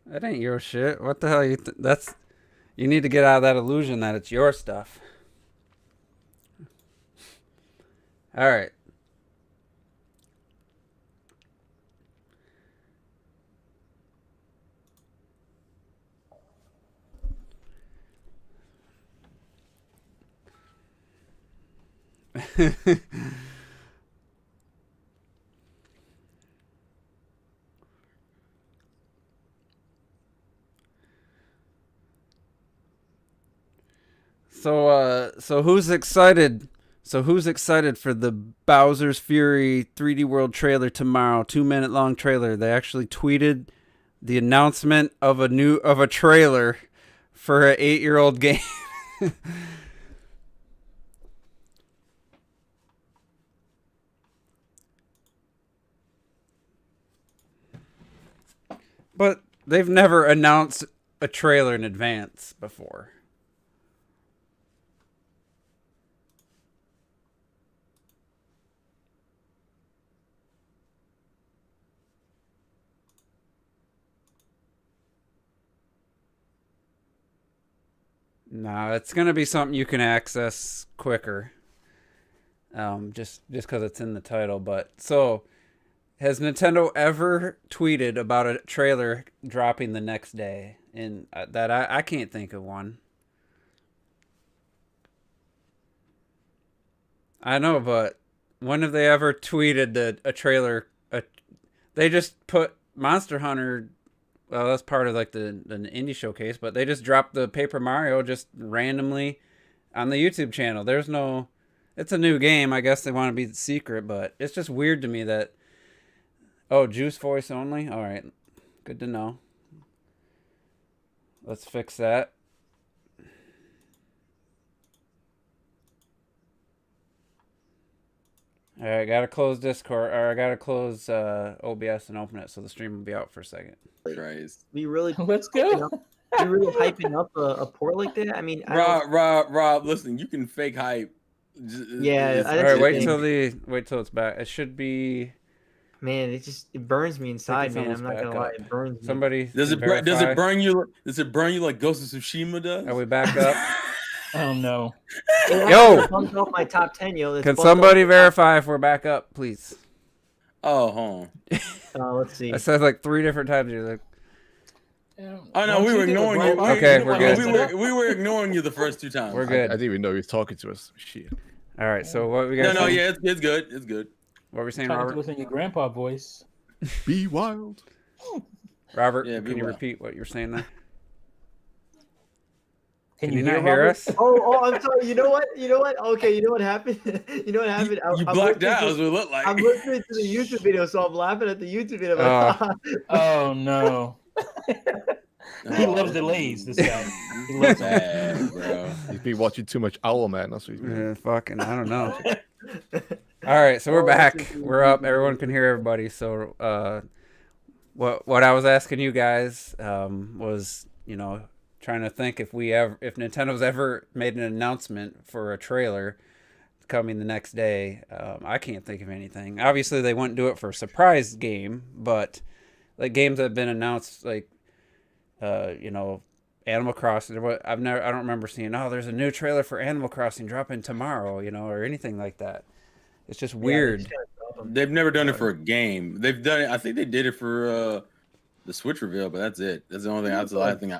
That ain't your shit. What the hell? That's you need to get out of that illusion that it's your stuff. All right. So who's excited? So who's excited for the Bowser's Fury 3D World trailer tomorrow? 2 minute long trailer. They actually tweeted the announcement of a trailer for an 8-year-old game. But they've never announced a trailer in advance before. No, it's gonna be something you can access quicker. Just because it's in the title. But so, has Nintendo ever tweeted about a trailer dropping the next day? And that I can't think of one. I know, but when have they ever tweeted a trailer? They just put Monster Hunter. Well, that's part of like the indie showcase, but they just dropped the Paper Mario just randomly on the YouTube channel. There's no. It's a new game. I guess they want to be secret, but it's just weird to me that. Oh, Juice voice only. All right, good to know. Let's fix that. All right, gotta close Discord, or I gotta close OBS and open it so the stream will be out for a second. Christ. We really Let's hyping go. up, we really hyping up a port like that. I mean, I don't. Rob, listen, you can fake hype. Yeah, All right, wait till it's back. It should be. Man, it burns me inside, it's man. almost I'm not back gonna lie, up. it burns me. Somebody does it verify? burn you? Does it burn you like Ghost of Tsushima does? Are we back up? Oh no. Yo! Bumped off my top 10, yo. It's Can bumped somebody off- verify if we're back up, please? Oh, hold on. Let's see. I said like 3 different times. You're like, Oh no, we were ignoring you. Okay, we're good. We were ignoring you the first 2 times. we're good. I didn't even know he was talking to us. Shit. All right. So what we got? Yeah, it's good. It's good. What were we saying, Talking to Robert? us in your grandpa voice. Be wild. Robert, Yeah, can you well. repeat what you were saying there? Can Can you you not hear Robert? us? I'm sorry. You know what? Okay, you know what happened? You know what happened? You I'm blacked listening out. to- That's what it looked like. I'm listening to the YouTube video, so I'm laughing at the YouTube video. Oh no. He loves delays, this guy. He loves Bad, bro. He's been watching too much Owlman. That's what he's been. Yeah, fucking, I don't know. All right, so we're back. We're up. Everyone can hear everybody. So, what I was asking you guys was, trying to think if Nintendo's ever made an announcement for a trailer coming the next day. I can't think of anything. Obviously, they wouldn't do it for a surprise game, but like games that have been announced, like Animal Crossing. I don't remember seeing. Oh, there's a new trailer for Animal Crossing dropping tomorrow, or anything like that. It's just weird. They've never done it for a game. They've done it. I think they did it for the Switch reveal, but that's it. That's the only thing. That's the last thing.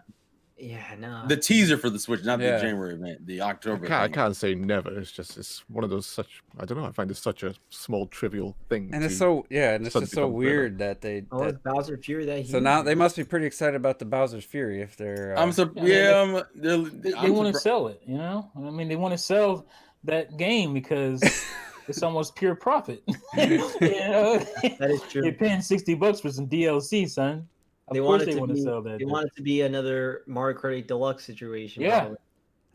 Yeah, no. The teaser for the Switch, not Yeah. the January event, the October. I thing. can't say never. It's one of those I don't know. I find it such a small trivial thing. And it's to- it's suddenly just so become weird that they. Oh, it's Bowser Fury that So now they must be pretty excited about the Bowser's Fury if they're. I'm surprised. They want to sell it, I mean, they want to sell that game because it's almost pure profit. That is true. You're paying $60 for some DLC, son. Of They course want it they to want to be. sell that. They want it to be another Mario Kart 8 Deluxe situation. Yeah. probably.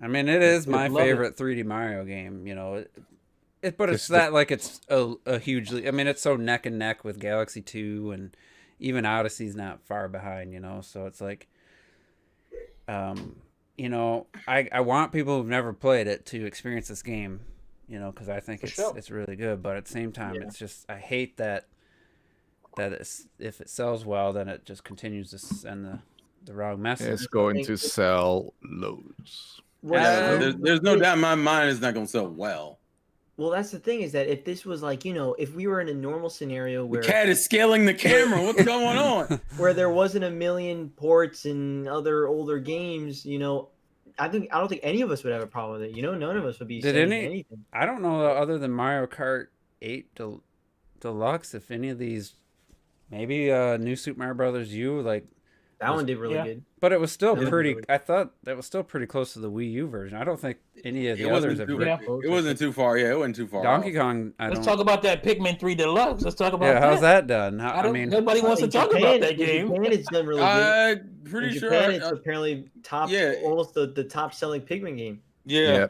I mean, it is Would my love it. favorite 3D Mario game. But it's It's that like it's a hugely. I mean, it's so neck and neck with Galaxy 2, and even Odyssey's not far behind. So it's like, I want people who've never played it to experience this game. Because I think it's really good. But at the same time, it's just I hate that if it sells well, then it just continues to send the wrong message. It's going to sell loads. Well, There's no doubt in my mind it's not gonna sell well. Well, that's the thing is that if this was like, if we were in a normal scenario The where cat is scaling the camera. What's going on? where there wasn't a million ports and other older games, I don't think any of us would have a problem with it. None of us would be Did saying any- anything. I don't know other than Mario Kart 8 Deluxe if any of these, maybe New Super Mario Brothers U, like, That one did really Yeah. good. but it was still Yeah. pretty. I thought that was still pretty close to the Wii U version. I don't think any of the It others wasn't have. too. Yeah. It wasn't too far. Yeah, it wasn't too far. Donkey off. Kong. I Let's don't. talk about that Pikmin 3 Deluxe. Let's talk about Yeah, that. how's that done? I don't, mean, nobody wants to In talk Japan- about that in game. Japan, it's done really good. I'm pretty In sure. Japan, it's apparently top, yeah. almost the top selling Pikmin game. Yeah.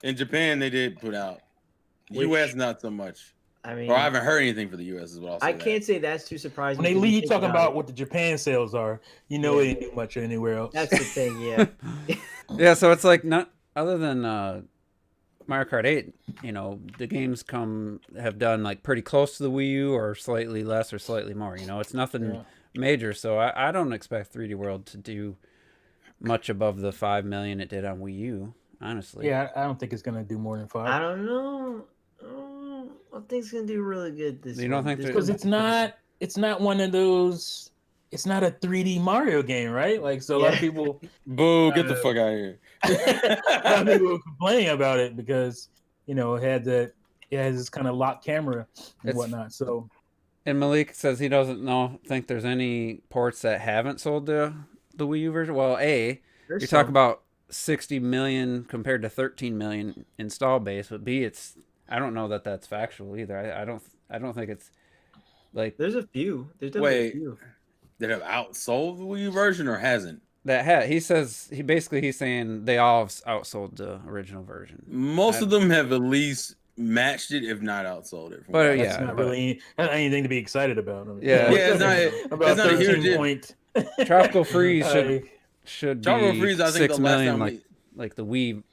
In Japan, they did put out. Which- U.S. not so much. I mean, Or I haven't heard anything for the U.S. as well. I can't say that's too surprising. When they because you leave think talking about about it. what the Japan sales are, it ain't do much anywhere else. That's the thing, yeah. yeah. So it's like not other than Mario Kart 8. The games have done like pretty close to the Wii U or slightly less or slightly more. It's nothing Yeah. major. So I don't expect 3D World to do much above the 5 million it did on Wii U. Honestly. Yeah, I don't think it's gonna do more than 5. I don't know. I think it's gonna do really good this. You don't one. think This that- Because one- it's not one of those. It's not a 3D Mario game, right? Like, so a lot of Yeah. people, Boo! Get the fuck out of here. a lot of people were complaining about it because it has this kind of locked camera and It's- whatnot. So And Malik says he doesn't think there's any ports that haven't sold the Wii U version. Well, There's you're some. talking about 60 million compared to 13 million install base, but B, I don't know that that's factual either. I don't think it's like There's a few. There's definitely Wait. a few. Did it have outsold the Wii U version or hasn't? that. He's saying they all have outsold the original version. Most of them have at least matched it, if not outsold it. from But, what I yeah, that's not but- really anything to be excited about. I mean, Yeah. Yeah, it's not- about it's not a huge 13 deal. point. Tropical Freeze Like, should be Tropical Freeze, I think 6 the last million, time like the Wii,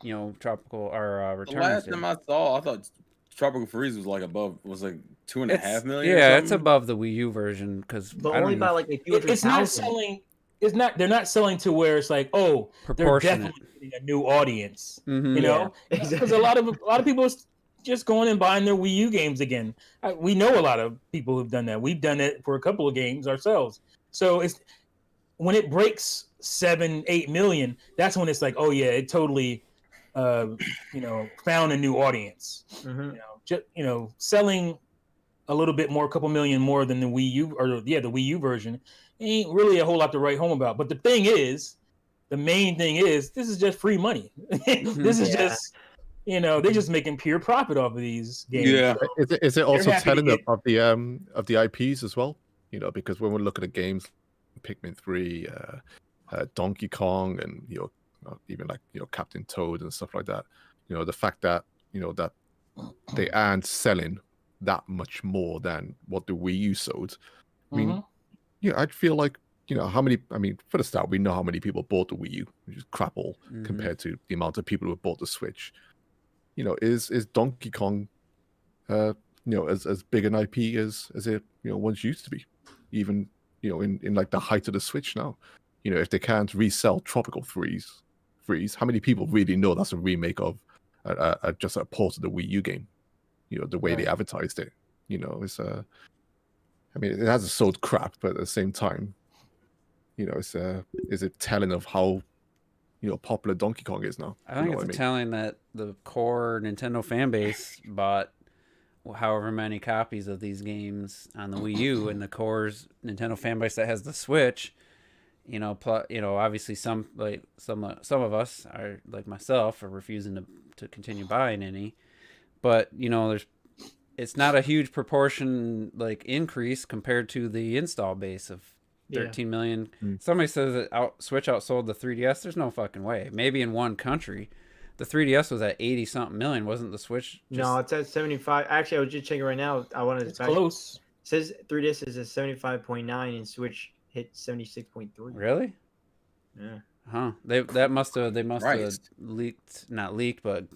Tropical or the Return. last time I saw, I thought Tropical Freeze was like 2.5 million. or Yeah, it's something. above the Wii U version because But only by like a few hundred it's not thousand. selling. It's not. They're not selling to where it's like, oh, they're proportionate. definitely getting a new audience. Mhm. You know, Yeah, because exactly. a lot of people is just going and buying their Wii U games again. We know a lot of people who've done that. We've done it for a couple of games ourselves. So it's when it breaks 7-8 million, that's when it's like, oh yeah, it totally, found a new audience. Mhm. Selling a little bit more, a couple million more than the Wii U the Wii U version ain't really a whole lot to write home about. But the main thing is, this is just free money. This is Yeah. just, they're just making pure profit off of these games. Yeah. So, Is it also happy to telling get- of the IPs as well? Because when we're looking at games, Pikmin 3, Donkey Kong, and even like Captain Toad and stuff like that. The fact that that they aren't selling that much more than what the Wii U sold. I mean, mhm. I'd feel like how many. I mean, for the start, we know how many people bought the Wii U, which is crap all Mhm. compared to the amount of people who have bought the Switch. Is Donkey Kong, as big an IP as it once used to be, even in like the height of the Switch now. If they can't resell Tropical Freeze, how many people really know that's a remake of just a port of the Wii U game? The way they Right. advertised it. It's I mean, it hasn't sold crap, but at the same time, it's is it telling of how popular Donkey Kong is now? I think You know it's what I mean? telling that the core Nintendo fan base bought however many copies of these games on the Wii U, and the core's Nintendo fan base that has the Switch. Obviously some of us are like myself are refusing to continue buying any, but it's not a huge proportion like increase compared to the install base of 13 million. Mm. Somebody says that Switch outsold the 3DS. There's no fucking way. Maybe in one country. The 3DS was at 80 something million. Wasn't the Switch? No, it's at 75. Actually, I was just checking right now. I wanted It's to. close. It says 3DS is at 75.9 and Switch hit 76.3. Really? Yeah. Huh. They must have Christ. not leaked, but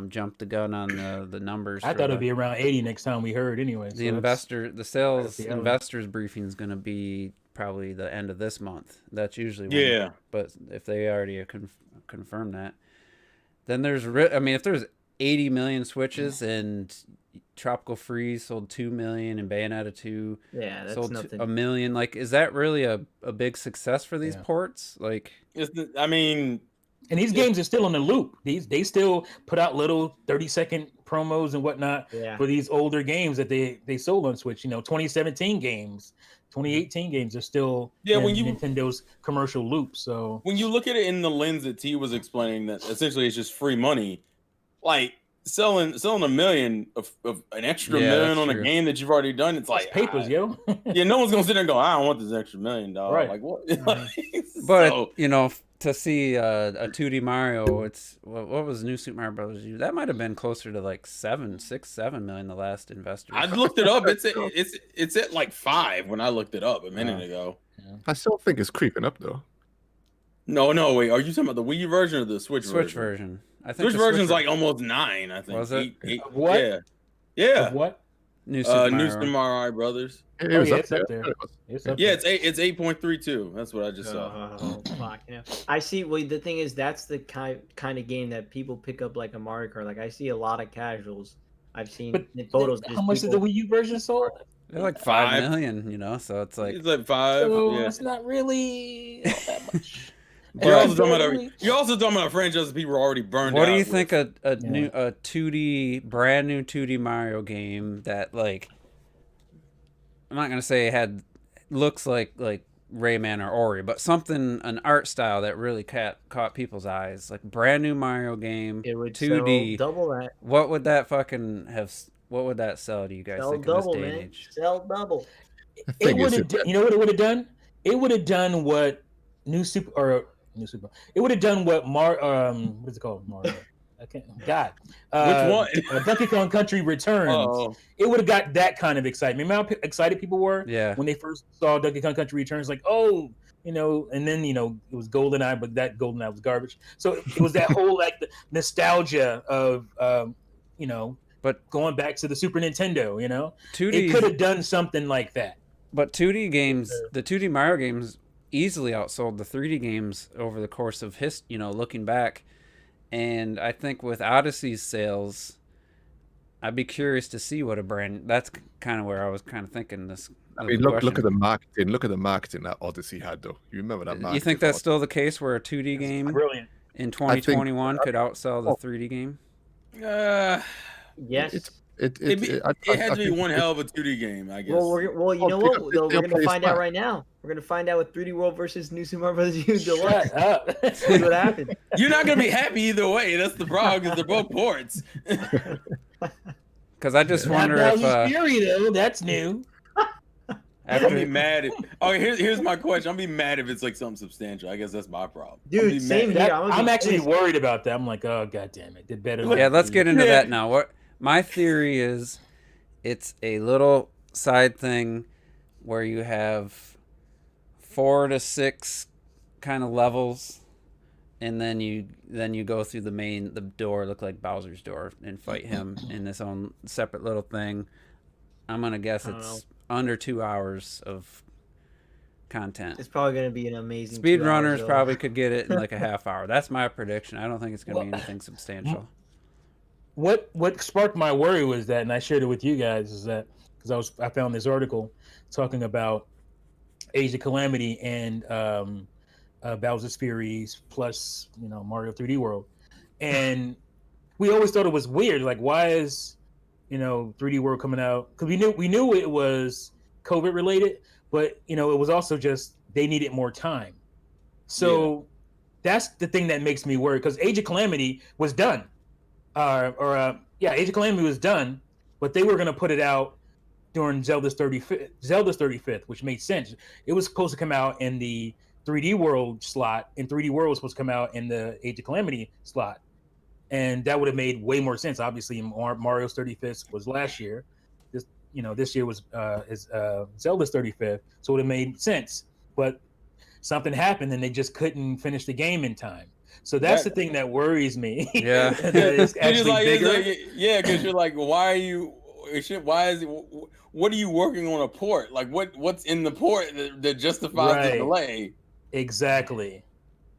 jumped the gun on the numbers. I for thought it'd the- be around 80 next time we heard anyway. the sales the other. investors briefing is going to be probably the end of this month. That's usually when, Yeah. But if they already confirmed that, then if there's 80 million Switches and Tropical Freeze sold 2 million and Bayonetta 2 Yeah, that's sold nothing. 1 million, like, is that really a big success for these Yeah. ports? Like, I mean, And these games are still on the loop. They still put out little 30-second promos and whatnot Yeah. for these older games that they sold on Switch. 2017 games, 2018 games are still Yeah, in when you- Nintendo's commercial loop. So when you look at it in the lens that T was explaining, that essentially it's just free money, like selling $1 million of an extra Yeah, million that's on true. a game that you've already done, it's like papers, yo. yeah, no one's gonna sit there and go, I don't want this extra $1 million, dog. Right. Like what? but So, to see a 2D Mario, it's what was New Super Mario Brothers U? That might have been closer to like 7 million the last investors. I looked it up. It's at like 5 when I looked it up a minute ago. I still think it's creeping up though. No, wait. Are you talking about the Wii U version or the Switch version. I think Switch the version's Switch like almost 9. I think. Was it? Eight, What? Yeah. Yeah. Of what? New Super New Mario. Super Mario Brothers. It was it's up there. It was. It's up Yeah, there. it's 8.32. That's what I just saw. Oh, fuck, yeah. I see. Well, the thing is, that's the kind of game that people pick up like a Mario Kart. Like I see a lot of casuals. I've seen But photos. How much did the Wii U version sold? They're like 5 5. million, so it's like It's like 5. So Yeah. it's not really all that much. You're also, But- talking about a franchise that people are already burned out. what do you with. think a 2D brand new 2D Mario game that, like, I'm not gonna say looks like Rayman or Ori, but an art style that really caught people's eyes, like brand new Mario game, It would 2D. sell double that. What would that fucking have? What would that sell to you guys? Sell think double, in this day and man. age? Sell double. I It think would it's have. You know what it would have done? It would have done what It would have done what what is it called? Mario. I can't. God. Which one? Donkey Kong Country Returns. Oh, It would have got that kind of excitement. Remember how excited people were Yeah. when they first saw Donkey Kong Country Returns? Like, oh, and then it was GoldenEye, but that GoldenEye was garbage. So it was that whole like the nostalgia of But going back to the Super Nintendo. 2D. It could have done something like that. But 2D games, the 2D Mario games easily outsold the 3D games over the course of looking back. And I think with Odyssey's sales, I'd be curious to see what that's kind of where I was kind of thinking this. I mean, look at the marketing. Look at the marketing that Odyssey had, though. You remember that marketing? You think that's still the case where a 2D game Brilliant. in 2021 could outsell the 3D game? Yes. it had to be one hell of a 2D game, I guess. Well, you know people- what? Though, they'll we're gonna play find out smart. right now. We're gonna find out with 3D World versus New Super Mario Bros. U Deluxe. Shut up. See what happenens. You're not gonna be happy either way. That's the problem, because they're both ports. Because I just wonder Not if Bowser's Fury, though. That's new. I'm gonna be after mad. Here's my question. I'm gonna be mad if it's like something substantial. I guess that's my problem. Dude, I'll be same mad. here. I'm be actually pissed. worried about that. I'm like, oh god damn it, did better. yeah, let's get into Yeah. that now. What my theory is, it's a little side thing where you have 4 to 6 kind of levels, and then you go through the door, look like Bowser's door, and fight him in this own separate little thing. I'm gonna guess I don't it's under 2 hours of content. It's probably gonna be an amazing. 2 hours, Speedrunners though. probably could get it in like a half hour. That's my prediction. I don't think it's gonna be Well, anything substantial. What sparked my worry was that, and I shared it with you guys, is that because I found this article talking about Age of Calamity and Bowser's Fury plus Mario 3D World, and we always thought it was weird. Like, why is 3D World coming out? Because we knew it was COVID related, but it was also just they needed more time. So that's the thing that makes me worry, because Age of Calamity was done. Age of Calamity was done, but they were going to put it out during Zelda's 35th, which made sense. It was supposed to come out in the 3D World slot, and 3D World was supposed to come out in the Age of Calamity slot. And that would have made way more sense. Obviously, Mario's 35th was last year. This year was Zelda's 35th, so it would have made sense. But something happened, and they just couldn't finish the game in time. So that's the thing that worries me. Yeah. That it's You're just actually bigger. yeah, because you're like, why are you? Why is it? What are you working on a port? Like what's in the port that justifies the Right. delay? Exactly.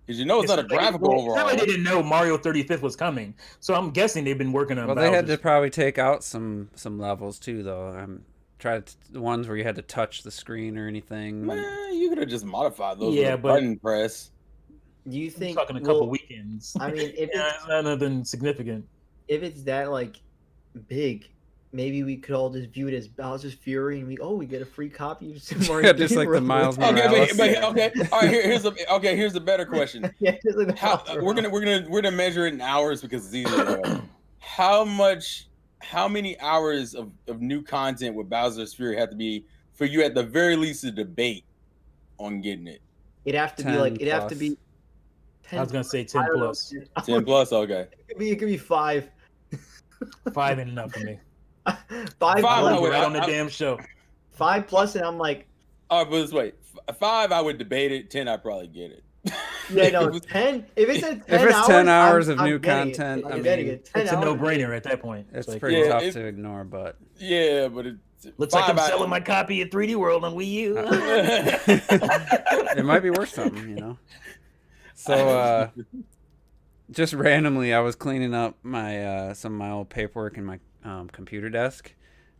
Because it's not a graphical It's not overhaul. like they didn't know Mario 35th was coming, so I'm guessing they've been working on. Well, they had to Bowser's. probably take out some levels too, though. The ones where you had to touch the screen or anything. Man, you could have just modified those Yeah, with a but- button press. Do you I'm think? talking a couple well, weekends. I mean, if Yeah, it's, it's not nothing significant. if it's that like big, maybe we could all just view it as Bowser's Fury, and we get a free copy of Super Mario. Yeah, just like the 3D Miles World. Morales. Okay, okay. All right, here's a better question. Yeah, just like the How Bowser we're World. gonna measure it in hours because it's easier. though. How many hours of new content would Bowser's Fury have to be for you at the very least to debate on getting it? It'd have to be 10 like it'd have to plus. be. 10, I was gonna say 10 I don't know, plus. 10 plus, okay. It could be 5. 5 ain't enough for me. 5 Five, I I plus, would- right on the I- damn show. 5 plus, and I'm like, All right, but let's wait. 5, I would debate it. 10, I'd probably get it. yeah, no, It was- 10. If it's at 10 If it's hours, 10 hours I'm of new getting it. content, I'm I getting mean, it. 10 It's a hours. no-brainer at that point. It's like, pretty Yeah, tough it- to ignore, but yeah, but it looks like I'm 5 selling my copy of 3D World on Wii U. it might be worth something, you know. So just randomly, I was cleaning up my some of my old paperwork in my computer desk,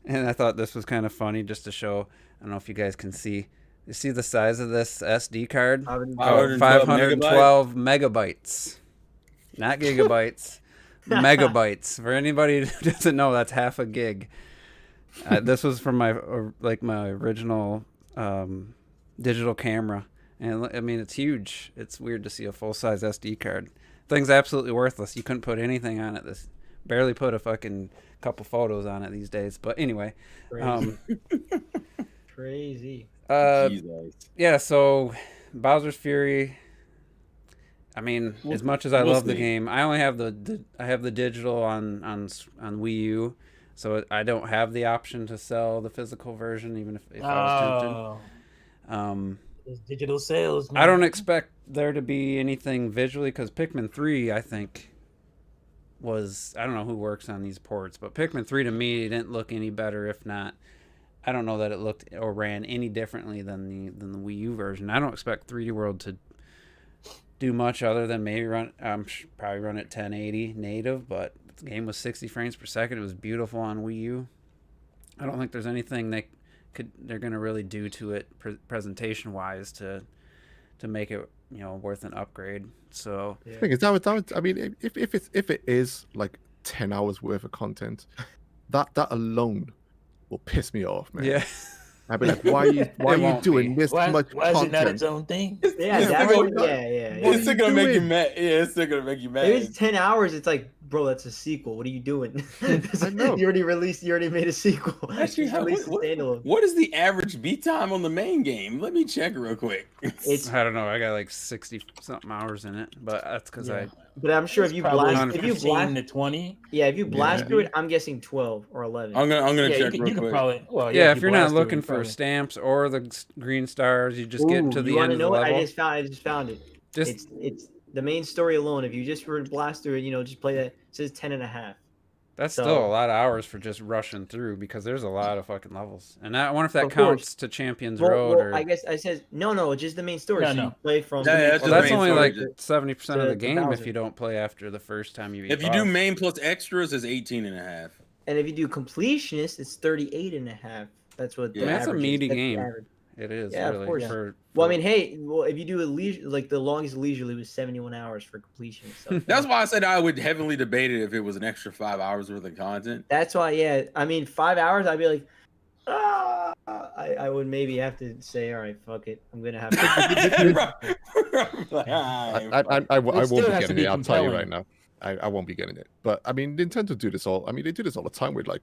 and I thought this was kind of funny just to show. I don't know if you guys can see. You see the size of this SD card? 512 512 megabytes, not gigabytes. Megabytes. For anybody who doesn't know, that's half a gig. This was from my my original digital camera, and I mean it's huge. It's weird to see a full size SD card. Thing's absolutely worthless. You couldn't put anything on it. This barely put a fucking couple photos on it these days. But anyway, Crazy. Crazy. Jesus. yeah. So Bowser's Fury. I mean, as much as I we'll love the see. game, I only have I have the digital on Wii U, so I don't have the option to sell the physical version, even if I was tempted. Oh, those digital sales. Man. I don't expect there to be anything visually because Pikmin 3, I think, was I don't know who works on these ports, but Pikmin 3 to me didn't look any better. If not, I don't know that it looked or ran any differently than the Wii U version. I don't expect 3D World to do much other than maybe probably run at 1080 native, but the game was 60 frames per second. It was beautiful on Wii U. I don't think there's anything they're gonna really do to it presentation wise to make it worth an upgrade. So I think it's I mean, if it is like 10 hours worth of content, that alone will piss me off, man. yeah, I'd be like, why are you won't doing be. this Why much is it not content? its own thing? Yeah, Yeah, that what- would, yeah. what It's still are you gonna make you doing? mad. Yeah, it's still gonna make you mad. If it's 10 hours, it's like, bro, that's a sequel. What are you doing? I know. You already made a sequel. Actually, Just release a standalone. what is the average beat time on the main game? Let me check real quick. It's, I don't know. I got like 60 something hours in it, but that's because Yeah. but I'm sure if you Probably blast, if you 15 blast, to 20. if you blast Yeah. through it, I'm guessing 12 or 11. I'm gonna Yeah, check you real can quick. probably. Well, yeah. If you you're not blast through it, looking you for probably- stamps or the green stars, you just get to Ooh, the you end wanna of the know what? level. I just found it. Just It's the main story alone. If you just were to blast through it, just play that. It says 10 and a half. that's so- still a lot of hours for just rushing through because there's a lot of fucking levels. And I wonder if that Of course. counts to Champions Road or I guess I says no, just the main story. No, so no. you play from. Yeah, yeah, well, just that's main only story, like just- 70% of to the game if 1,000. you don't play after the first time you beat If you do boss. main plus extras, it's 18 and a half. And if you do completionist, it's 38 and a half. That's what. Yeah. the I mean, that's a average is. meaty That's the game. average. It is Yeah, of really course. Well, I mean, hey, if you do a leisure, like the longest leisurely was 71 hours for completion. So That's why I said I would heavily debate it if it was an extra 5 hours worth of content. that's why, yeah. I mean, 5 hours, I'd be like, I would maybe have to say, all right, fuck it, I'm gonna have to. Like, I won't still be has to getting be it. I'll tell you compelling. right now. I won't be getting it. But I mean, Nintendo do this all. I mean, they do this all the time with like,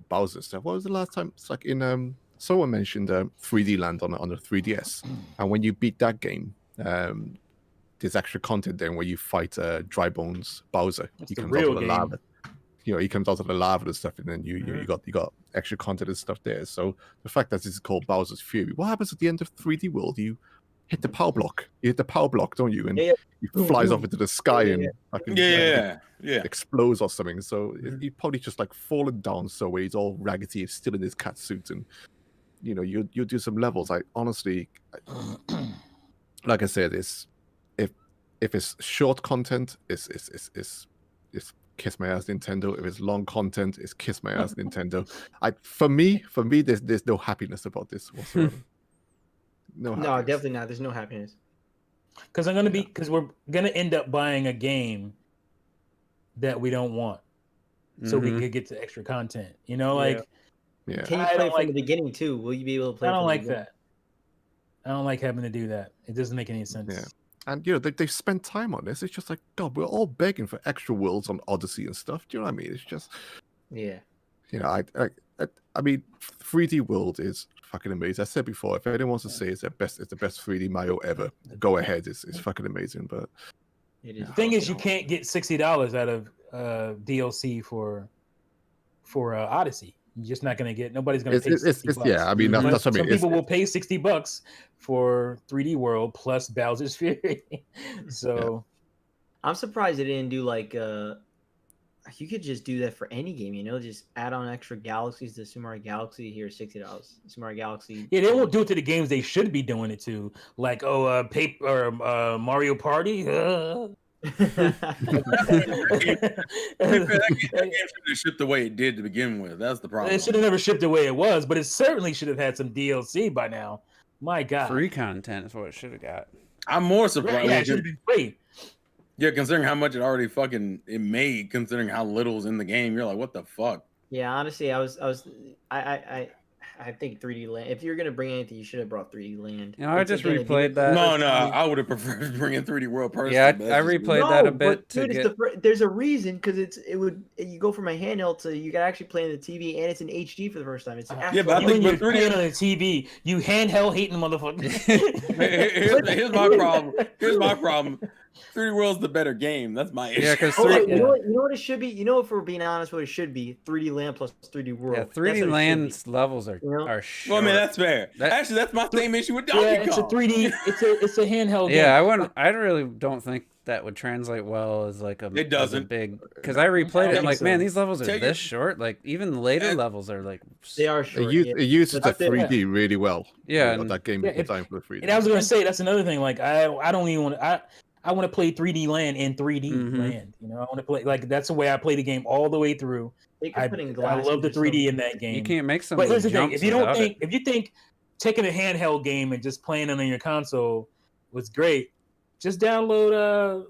Bowser stuff. What was the last time? It's like in someone mentioned 3D Land on the 3DS, and when you beat that game, there's extra content then where you fight Dry Bones Bowser. That's He the comes out real of the game. lava. He comes out of the lava and stuff, and then you Mhm. got extra content and stuff there. So the fact that this is called Bowser's Fury, what happens at the end of 3D World? You hit the power block. You hit the power block, don't you? And Yeah, he Boom, flies boom. off into the sky Yeah, and yeah. fucking, Yeah. explodes or something. So Mhm. he probably just like fallen down so where he's all raggedy, he's still in his cat suit, and you know, you do some levels. I honestly, like I said, if it's short content, it's kiss my ass Nintendo. If it's long content, it's kiss my ass Nintendo. For me, there's no happiness about this whatsoever. No, No, happiness. definitely not. There's no happiness. Because we're gonna end up buying a game that we don't want, so we Mhm. could get to extra content. You know, Yeah. like Yeah, Can you I play don't it from like- the beginning too? Will you be able to play? I don't from the like beginning? that. I don't like having to do that. It doesn't make any sense. Yeah. And you know they've spent time on this. It's just like, God, we're all begging for extra worlds on Odyssey and stuff. Do you know what I mean? It's just, Yeah. you know, I mean, 3D World is fucking amazing. I said before, if anyone wants to say it's the best 3D Mario ever, go ahead. It's fucking amazing. But It is. The thing is, you can't get $60 out of DLC for Odyssey. You're just not gonna get. Nobody's gonna pay. $60. yeah. I mean, But that's what I some mean. people will pay $60 for 3D World plus Bowser's Fury. So I'm surprised they didn't do like you could just do that for any game, you know, just add on extra galaxies to Super Mario Galaxy. Here, $60. Super Mario Galaxy. yeah, they won't do it to the games they should be doing it to, like paper or Mario Party. That game should have shipped the way it did to begin with. That's the problem. It should have never shipped the way it was, but it certainly should have had some DLC by now. My God, Free content is what it should have got. I'm more Yeah, surprised. it should have been free. Yeah, considering how much it already it made, considering how little is in the game, you're like, what the fuck? Yeah, honestly, I think 3D Land. If you're gonna bring anything, you should have brought 3D Land. You know, I It's just again, if you- replayed that. No, I would have preferred bringing 3D World personally. Yeah, but I that's just me. replayed that a No, bit but to dude, get. there's a reason because you go from a handheld to you can actually play on the TV and it's in HD for the first time. It's an Yeah, but I You think when with you're 3D playing on the TV, you handheld hating motherfucker. Here's my problem. Here's my problem. 3D World's the better game. That's my issue. Yeah, because Oh, three. you know what it should be? You know, if we're being honest, what it should be 3D Land plus 3D World. Yeah, That's 3D what it should Land's levels are You know? are Well, I mean, short. that's fair. That- Actually, that's my same issue with Yeah, Donkey it's a Kong. 3D. It's a handheld game. Yeah, I wouldn't. I really don't think that would translate well as like a. It doesn't. Big because I replayed it. I'm think like, man, so. these levels are Take this it- short. Like even the later And- levels are like. They are it, short. use, yeah. it uses the That's it. 3D really well. Yeah, You know, and- that game Yeah, is designed for 3D. And I was gonna say that's another thing. Like I don't even want. I want to play 3D Land in 3D Mhm. Land. You know, I want to play like that's the way I play the game all the way through. They could I put in I glasses love the or 3D in something. that game. You can't make some. But of the here's the thing: jumps if you don't without think, it. if you think taking a handheld game and just playing it on your console was great, just download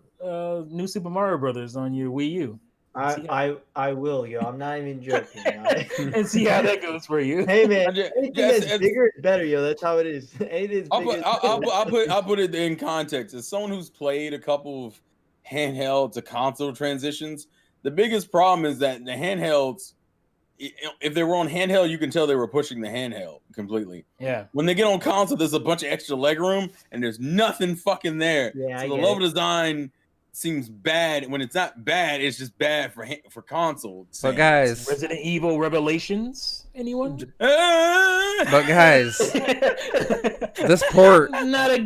New Super Mario Brothers on your Wii U I will, yo. I'm not even joking. and see how that goes for you. Hey man, just- anything yes, that's it's- bigger is better, yo. That's how it is. Anything I'll bigger I'll put it in context. As someone who's played a couple of handheld to console transitions, the biggest problem is that the handhelds, if they were on handheld, you can tell they were pushing the handheld completely. Yeah, When they get on console, there's a bunch of extra leg room and there's nothing fucking there. Yeah, I so the get level it. design seems bad. When it's not bad, it's just bad for console. But guys, Resident Evil Revelations. Anyone? but guys, this port. not a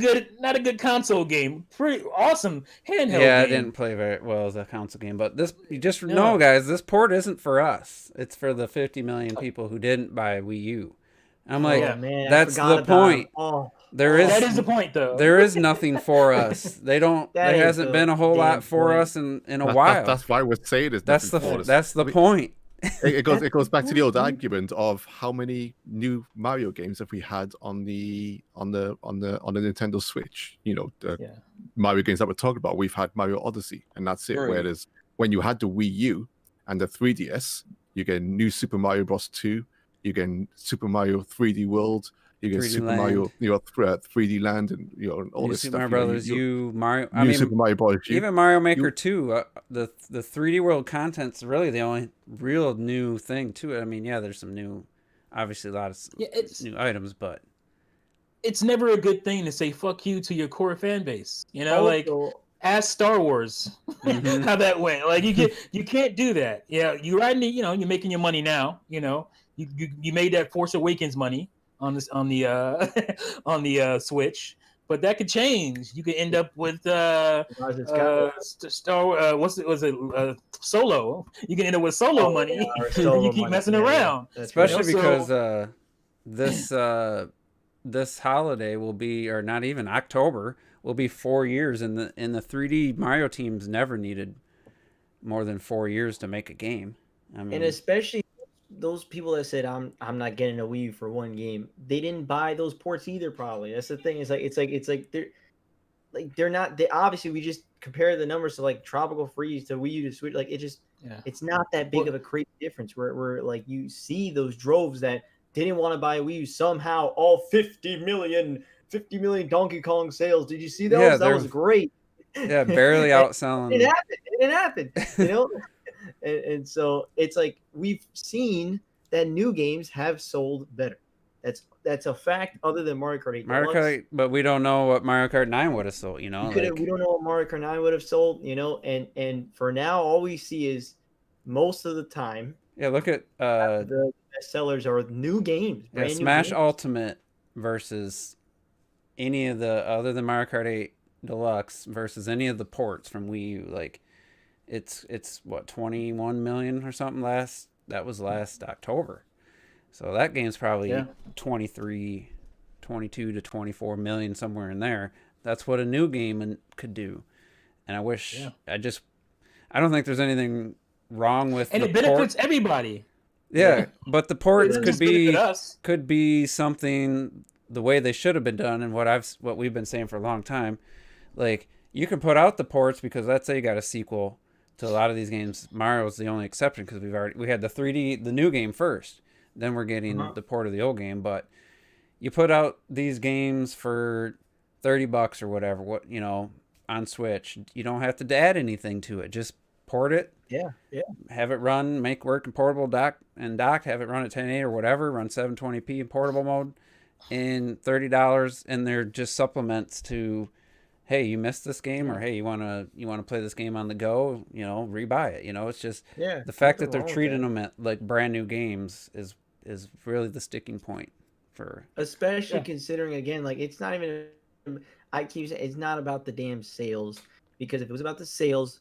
good console game. Pretty awesome handheld. Yeah, I game. didn't play very well as a console game, but this you just No. know, guys, this port isn't for us. It's for the 50 million people who didn't buy Wii U. I'm like, Yeah. man, I that's forgot the about point. it. Oh, there is That is the point, though. there is nothing for us. They don't. That There is hasn't the been a whole damn lot for point. us in a That- while. That's why we're saying it's That's nothing for us. that's the I mean, point. it goes back to the old argument of how many new Mario games have we had on the Nintendo Switch. You know, the Yeah. Mario games that we're talking about. We've had Mario Odyssey, and that's it. Right. Whereas when you had the Wii U and the 3DS, you get New Super Mario Bros. 2, you get Super Mario 3D World, you get 3D Super Land. Mario, 3D Land, and and all New this Super stuff. Mario Brothers, you Mario. I New mean, Super Mario Bros. U. even Mario Maker 2, the 3D World content's really the only real new thing to it. I mean, yeah, there's some new, obviously a lot of Yeah, it's new items, but it's never a good thing to say fuck you to your core fan base. You know, like also, ask Star Wars Mhm. how that went. Like you can't do that. Yeah, you're riding. You're making your money now. You made that Force Awakens money on the on the Switch. but that could change. You could end up with Rise of Skywalker. Star. Solo? You can end up with Solo money. or if Solo you keep money. messing Yeah, yeah. around. That's right. Especially You know, because this holiday will be, or not even October, will be 4 years, and the 3D Mario teams never needed more than 4 years to make a game. I mean, And especially those people that said I'm not getting a Wii U for one game, they didn't buy those ports either. Probably that's the thing. It's like they're not. They obviously we just compare the numbers to like Tropical Freeze to Wii U to Switch. Like it's not that big of a crazy difference. Where like you see those droves that didn't want to buy a Wii U somehow all 50 million Donkey Kong sales. Did you see those? Yeah, that was great. yeah, barely outselling. It didn't happen. You know. And so it's like we've seen that new games have sold better. That's a fact. Other than Mario Kart 8 Mario Deluxe. Kart, but we don't know what Mario Kart 9 would have sold. You know, We don't know what Mario Kart 9 would have sold. You know, and for now, all we see is most of the time. Yeah, look at The best sellers are new games. Brand new Smash games. Ultimate versus any of the other than Mario Kart 8 Deluxe versus any of the ports from Wii U. Like it's what 21 million or something that was last October. So that game's probably 22 to 24 million, somewhere in there. That's what a new game could do. And I wish I don't think there's anything wrong with and the it benefits everybody. Yeah, but the ports It could doesn't benefit be us. could be something the way they should have been done, and what we've been saying for a long time. Like you can put out the ports because let's say you got a sequel to a lot of these games. Mario's the only exception because we had the new game first, then we're getting the port of the old game. But you put out these games for $30 or whatever, on Switch. You don't have to add anything to it. Just port it. Yeah. Have it run, make work in portable dock, have it run at 1080 or whatever, run 720p in portable mode, and $30, and they're just supplements to, hey, you missed this game, or hey, you wanna play this game on the go, rebuy it. It's just the fact that they're treating them at like brand new games is really the sticking point for. Especially considering again, like it's not even. I keep saying it's not about the damn sales, because if it was about the sales,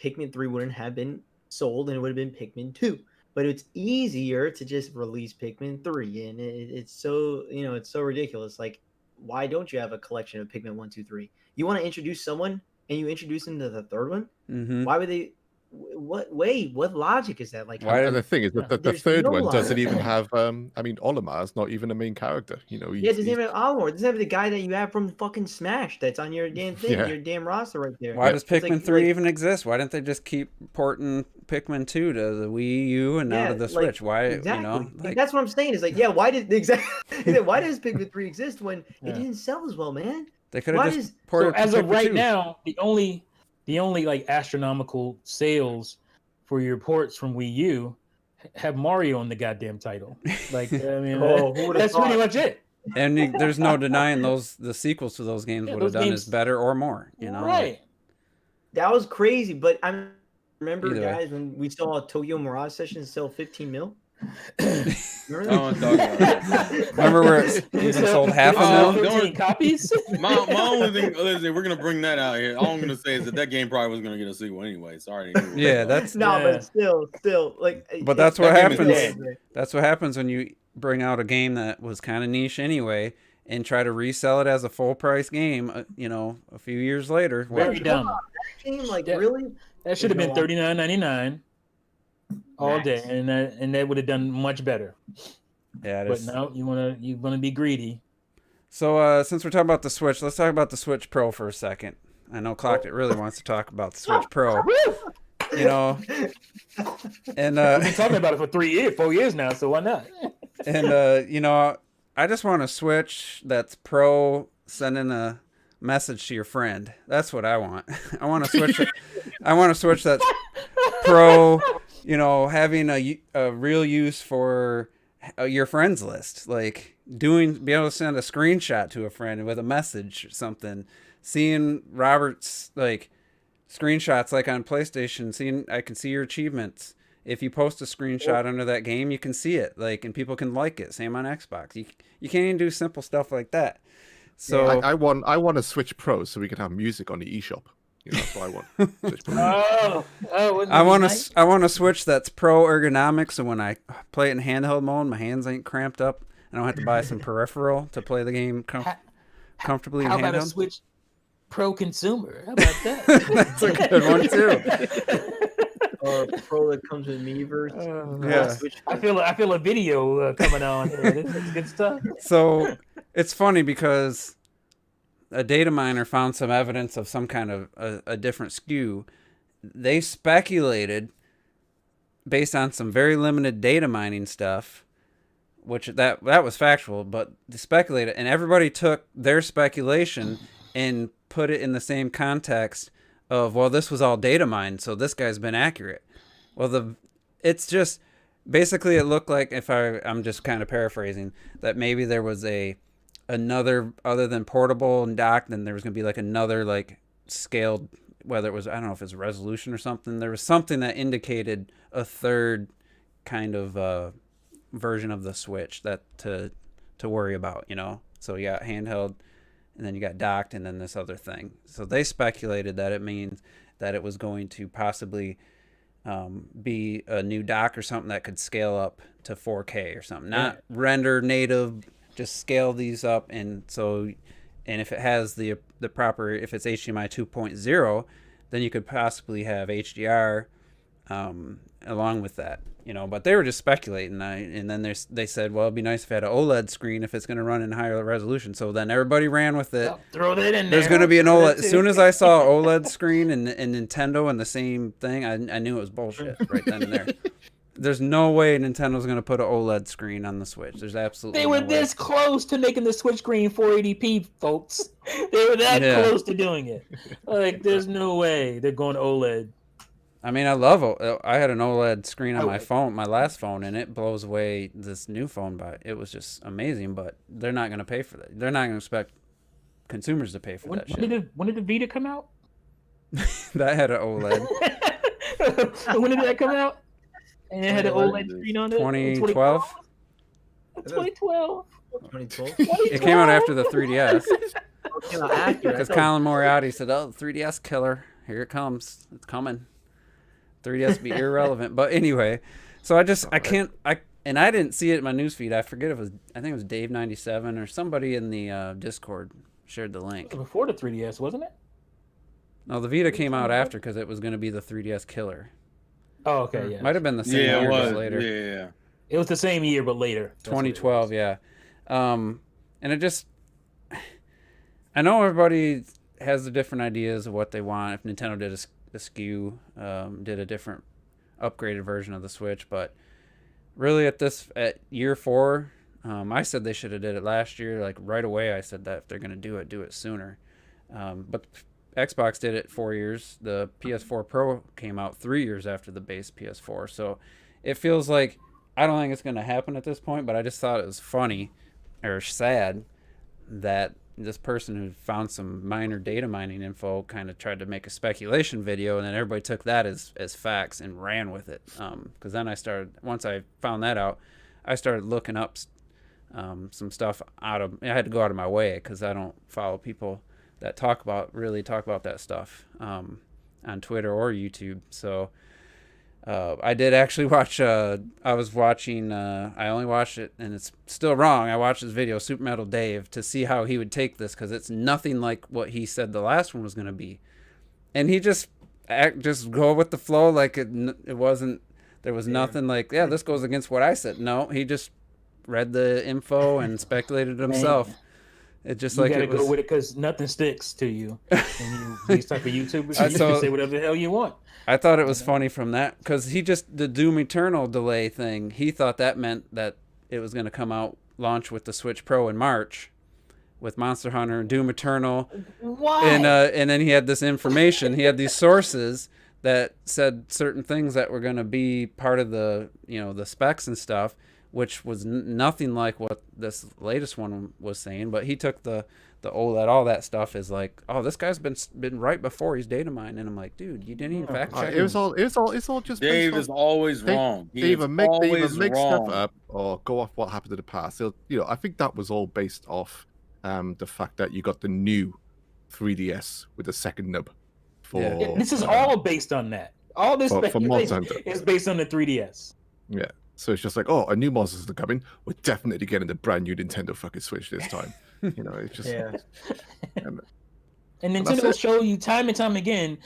Pikmin 3 wouldn't have been sold and it would have been Pikmin 2. But it's easier to just release Pikmin 3, and it's so it's so ridiculous. Like, why don't you have a collection of Pikmin 1, 2, 3? You want to introduce someone and you introduce them to the third one? Mm-hmm. Why would they? What logic is that? Like, and the thing is that the There's third no one doesn't logic. even have. Olimar is not even a main character. it doesn't even have Olimar. It doesn't have the guy that you have from fucking Smash that's on your damn thing, your damn roster right there. Why does It's Pikmin 3 even exist? Why didn't they just keep porting Pikmin 2 to the Wii U and now to the Switch? Why, exactly. That's what I'm saying. Is like, why does Pikmin 3 exist when it didn't sell as well, man? They could have just ported So as of Pikmin right 2. now, the only like astronomical sales for your ports from Wii U have Mario on the goddamn title. Like, I mean, that's pretty much it. And there's no denying the sequels to those games would have done as better or more. Right. That was crazy, but I remember, Either way. guys, when we saw Tokyo Mirage Sessions sell 15 mil. Remember I don't wanna talk about that. Remember where it even sold half a mil? 15 copies. My only thing, listen, we're gonna bring that out here. All I'm gonna say is that game probably was gonna get a sequel anyway. Sorry. Yeah, that's but still, like. But that's what that game is happens. dead. That's what happens when you bring out a game that was kind of niche anyway and try to resell it as a full price game. A few years later. Very dumb. Game, like, Yeah. really? That should have been No. $39.99 all day, and that would have done much better. Yeah, it But is. no, you wanna be greedy. So since we're talking about the Switch, let's talk about the Switch Pro for a second. I know Clocked It really wants to talk about the Switch Pro. And We've been talking about it for 4 years now, so why not? and I just want a Switch that's Pro sending a message to your friend. That's what I want. I want a Switch. I want a Switch that's Pro. Having a real use for your friends list, like be able to send a screenshot to a friend with a message or something. Seeing Robert's like screenshots, like on PlayStation, I can see your achievements. If you post a screenshot under that game, you can see it, like, and people can like it. Same on Xbox. You can't even do simple stuff like that. So I want a Switch Pro so we can have music on the eShop. You know, that's what I want. Switch Pro. Wouldn't I it be want nice? I want a Switch that's pro ergonomic, so when I play it in handheld mode, my hands ain't cramped up. I don't have to buy some peripheral to play the game comfortably in How about a handheld. Switch Pro consumer? How about that? That's a good one too. Or a Pro that comes with Miiverse. Yeah. Switch I feel a video coming on here. This is good stuff. So it's funny because a data miner found some evidence of some kind of a different SKU. They speculated based on some very limited data mining stuff, which that was factual, but they speculated, and everybody took their speculation and put it in the same context of, well, this was all data mined, so this guy's been accurate. Well, it's just basically, it looked like, if I'm just kind of paraphrasing, that maybe there was another, other than portable and docked, then there was going to be like another like scaled, whether it was, I don't know if it's resolution or something. There was something that indicated a third kind of version of the Switch that to worry about, you know. So you got handheld, and then you got docked, and then this other thing. So they speculated that it means that it was going to possibly be a new dock or something that could scale up to 4K or something, not render native, just scale these up. And so, and if it has the proper, if it's HDMI 2.0, then you could possibly have HDR along with that, you know. But they were just speculating. And then they said, well, it'd be nice if it had an OLED screen if it's going to run in higher resolution. So then everybody ran with it. Throw that in there. There's going to be an OLED. As soon as I saw OLED screen and Nintendo and the same thing, I knew it was bullshit right then and there. There's no way Nintendo's going to put an OLED screen on the Switch. There's absolutely They were no this close to making the Switch screen 480p, folks. They were that close to doing it. Like, there's no way they're going OLED. I mean, I had an OLED screen on my phone, my last phone, and it blows away this new phone. But it was just amazing. But they're not going to pay for that. They're not going to expect consumers to pay for that shit. When did the Vita come out? That had an OLED. When did that come out? And it had an OLED screen on it. 2012. 2012. 2012. It came out after the 3DS. Came out after. Because Colin Moriarty said, "Oh, 3DS killer, here it comes. It's coming. 3DS be irrelevant." But anyway, so I didn't see it in my newsfeed. I forget if I think it was Dave97 or somebody in the Discord shared the link. Before the 3DS, wasn't it? No, the Vita came out after because it was going to be the 3DS killer. Oh, okay, yeah. Might have been the same year, but later. Yeah. It was the same year, but later. That's 2012, yeah. And it just, I know everybody has the different ideas of what they want. If Nintendo did a SKU, did a different upgraded version of the Switch, but really at year 4, I said they should have did it last year, like right away. I said that if they're going to do it sooner. But Xbox did it 4 years. The PS4 Pro came out 3 years after the base PS4. So it feels like, I don't think it's going to happen at this point, but I just thought it was funny or sad that this person who found some minor data mining info kind of tried to make a speculation video, and then everybody took that as facts and ran with it. Because then once I found that out, I started looking up some stuff I had to go out of my way because I don't follow people that talk about that stuff on Twitter or YouTube. So I did actually watch, I only watched it, and it's still wrong. I watched this video, Super Metal Dave, to see how he would take this, because it's nothing like what he said the last one was going to be. And he just go with the flow like it wasn't, there was nothing like, yeah, this goes against what I said. No, he just read the info and speculated himself. It just you like gotta it was, go with it because nothing sticks to you. And these type of YouTubers, you So- can say whatever the hell you want. I thought it was funny from that, because the Doom Eternal delay thing, he thought that meant that it was going to come out, launch with the Switch Pro in March, with Monster Hunter and Doom Eternal. Why? And then he had this information, he had these sources that said certain things that were going to be part of the, the specs and stuff, which was nothing like what this latest one was saying. But he took the OLED, all that stuff is like, oh, this guy's been right before he's data mined, and I'm like, dude, you didn't even fact check. It's all just. Dave is always wrong. They either make always stuff wrong. up or go off what happened in the past. I think that was all based off the fact that you got the new 3DS with the second nub for Yeah. This is all based on that. All this For Monster speculation Hunter. is based on the 3DS. yeah. So it's just like, oh, a new Monster Hunter coming. We're definitely getting the brand new Nintendo fucking Switch this time. You know, it's just Yeah. and And that's Nintendo will it. show you time and time again,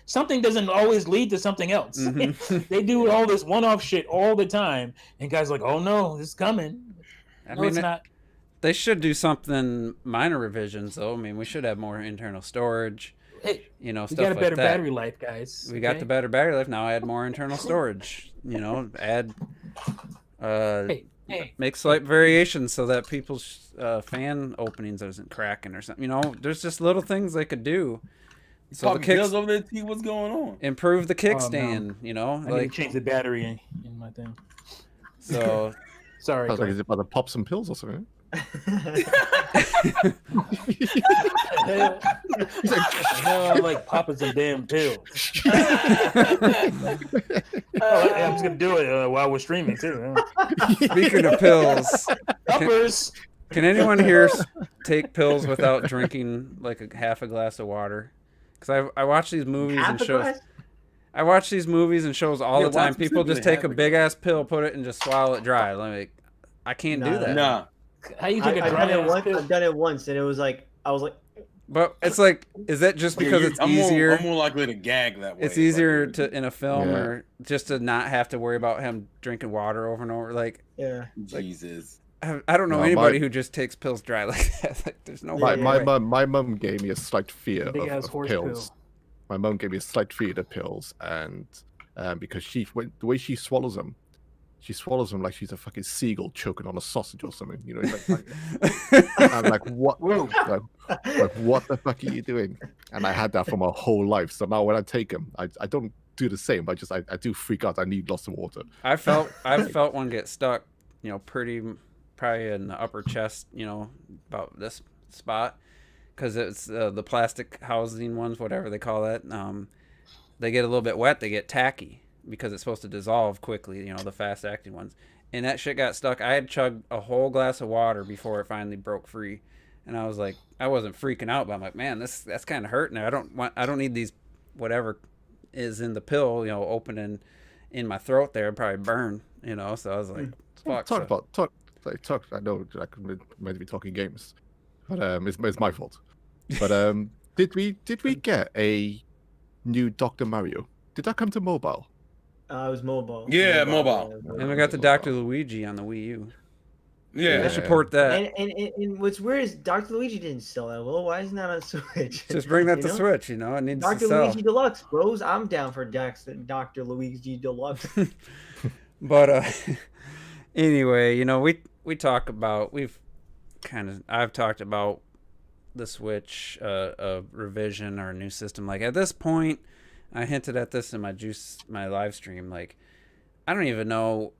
something doesn't always lead to something else. Mhm. They do all this one-off shit all the time, and guys are like, oh no, it's coming. I No, mean, it's not. they should do something minor revisions though. I mean, we should have more internal storage. Hey, You know, we stuff got a like better that. battery life, guys. We got okay? the better battery life now. Add more internal storage. You know, add Hey, make slight variations so that people's fan openings isn't cracking or something. You know, there's just little things they could do. So the Popping kicks pills over there to see what's going on. improve the Oh, no. kickstand. You know, I need like to change the battery in my thing. so. Sorry. I was like, is it about to pop some pills or something? Hell, I'm like popping some damn pills. I'm just gonna do it while we're streaming too. Speaking of pills, Uppers. can anyone here take pills without drinking like a half a glass of water? Because I watch these movies and Half a shows. glass? I watch these movies and shows all Yeah, the time. why People just specifically take a half a big ass pill, put it, and just swallow it dry. Like, I can't do Nah. that. Nah. How you take a I've dry done it ass once. pill? I've done it once, and it was like I was like, But it's like, is that just because it's easier? I'm more likely to gag that way. It's easier Like, to in a film Yeah. or just to not have to worry about him drinking water over and over. Like, yeah. Jesus. I don't know No, anybody my- who just takes pills dry like that. Like, there's no My, way. my, my mum gave me a slight fear Big ass of horse pills. pill. My mum gave me a slight fear of pills, and because the way she swallows them like she's a fucking seagull choking on a sausage or something. You know, it's like I'm like, what? Whoa. Like, what the fuck are you doing? And I had that for my whole life. So now when I take them, I don't do the same. I do freak out. I need lots of water. I've felt one get stuck, you know, probably in the upper chest, you know, about this spot, because it's the plastic housing ones, whatever they call that. They get a little bit wet, they get tacky because it's supposed to dissolve quickly, you know, the fast acting ones. And that shit got stuck. I had chugged a whole glass of water before it finally broke free, and I was like, I wasn't freaking out, but I'm like, man, that's kind of hurting. I don't need these whatever is in the pill, you know, opening in my throat there, it'd probably burn, you know. So I was like, fuck. Talk. I know I'm meant to be talking games, but it's my fault. But did we get a new Dr. Mario? Did that come to mobile? It was mobile. Yeah, mobile. And we got the Dr. Luigi on the Wii U. Yeah. They should port that. And what's weird is Dr. Luigi didn't sell that well. Why isn't that on Switch? Just bring that You to know? Switch, you know. It needs to Dr. sell. Luigi Deluxe, bros. I'm down for Dr. Luigi Deluxe. But anyway, you know, we talk about I've talked about the Switch revision or a new system. Like at this point, I hinted at this in my live stream. Like, I don't even know,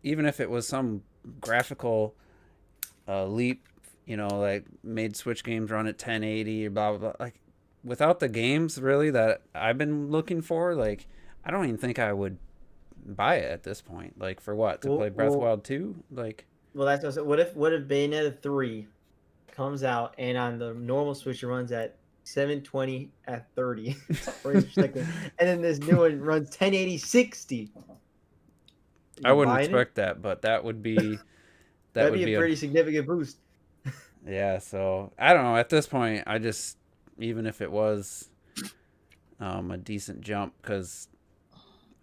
even if it was some graphical leap, you know, like made Switch games run at 1080 or blah blah blah. Like, without the games really that I've been looking for, like, I don't even think I would buy it at this point. Like, for what? To play Breath of the Wild 2? Like, Well, that's what I said. What if Bayonetta 3 comes out and on the normal Switch it runs at 720 at 30 frames per second, and then this new one runs 1080 60? I wouldn't buying it? expect that, but that would be That'd be a pretty significant boost. yeah. So I don't know. At this point, I just, even if it was a decent jump, because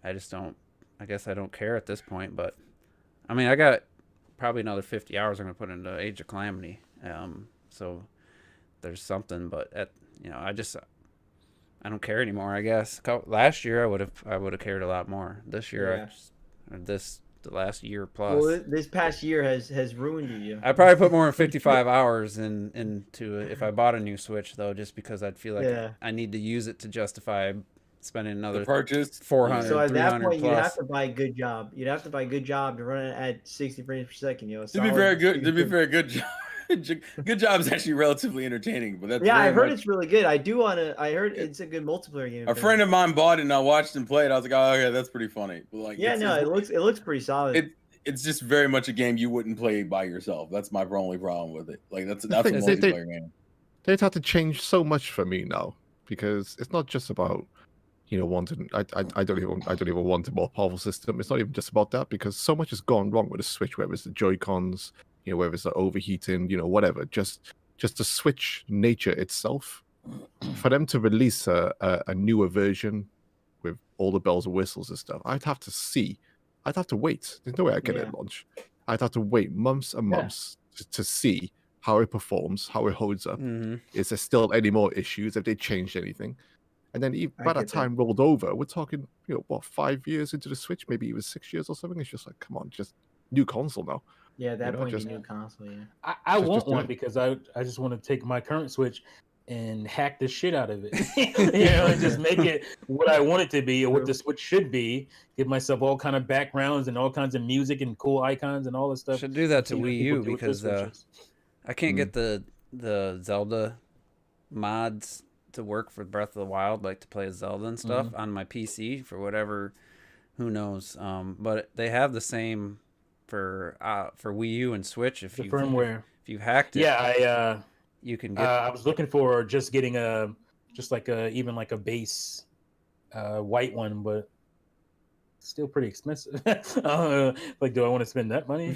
I just don't. I guess I don't care at this point. But I mean, I got probably another 50 hours I'm gonna put into Age of Calamity. So there's something, but I don't care anymore. I guess last year I would have cared a lot more. This year, Yeah. the last year plus. Well, this past year has ruined you. I probably put more than 55 hours into it if I bought a new Switch, though, just because I'd feel like I need to use it to justify spending another The purchase. 400, So at that 300 point, plus. you'd have to buy a good job. You'd have to buy a good job to run it at 60 frames per second. You know, To be very good job. Good job is actually relatively entertaining, but that's Yeah, I very heard much- it's really good. I heard it's a good multiplayer game. A friend of mine bought it and I watched him play it. I was like, oh yeah, that's pretty funny. But like, Yeah, it's- no, it looks pretty solid. it's just very much a game you wouldn't play by yourself. That's my only problem with it. Like that's a thing is, multiplayer game. They've had to change so much for me now because it's not just about wanting. I don't even want a more powerful system. It's not even just about that because so much has gone wrong with the Switch, whether it's the Joy-Cons, whether it's the overheating, whatever. Just the Switch nature itself. For them to release a newer version with all the bells and whistles and stuff, I'd have to wait. There's no way I get it at launch. I'd have to wait months and months to see how it performs, how it holds up. Mm-hmm. Is there still any more issues? Have they changed anything? And then by that time rolled over, we're talking, 5 years into the Switch, maybe even 6 years or something. It's just like, come on, just new console now. Yeah, at that point, just new console. Yeah, I want one because I just want to take my current Switch and hack the shit out of it, and just make it what I want it to be or what the Switch should be. Give myself all kind of backgrounds and all kinds of music and cool icons and all this stuff. Should do that to Wii U because I can't get the Zelda mods to work for Breath of the Wild, like to play Zelda and stuff on my PC for whatever, who knows. But they have the same for Wii U and Switch. If you firmware, if you hacked it, yeah, you can get. I was looking for just getting even like a base white one, but still pretty expensive. Like, do I want to spend that money?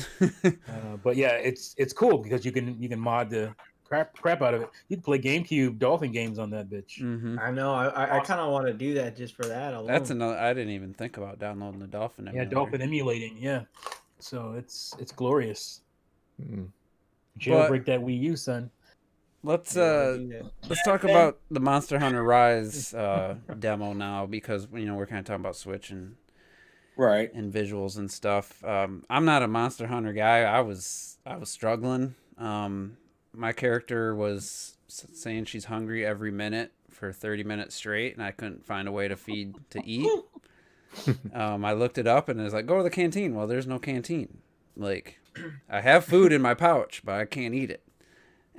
But yeah, it's cool because you can mod the crap out of it. You can play GameCube Dolphin games on that bitch. Mm-hmm. I know. I kind of want to do that just for that alone. That's another. I didn't even think about downloading the Dolphin. Yeah, Dolphin emulating. Yeah, so it's glorious. Mm. Jailbreak that Wii U, son. Let's talk about the Monster Hunter Rise demo now because we're kind of talking about Switch and visuals and stuff. I'm not a Monster Hunter guy. I was struggling. My character was saying she's hungry every minute for 30 minutes straight, and I couldn't find a way to eat. I looked it up, and it was like, go to the canteen. Well, there's no canteen. Like, I have food in my pouch, but I can't eat it.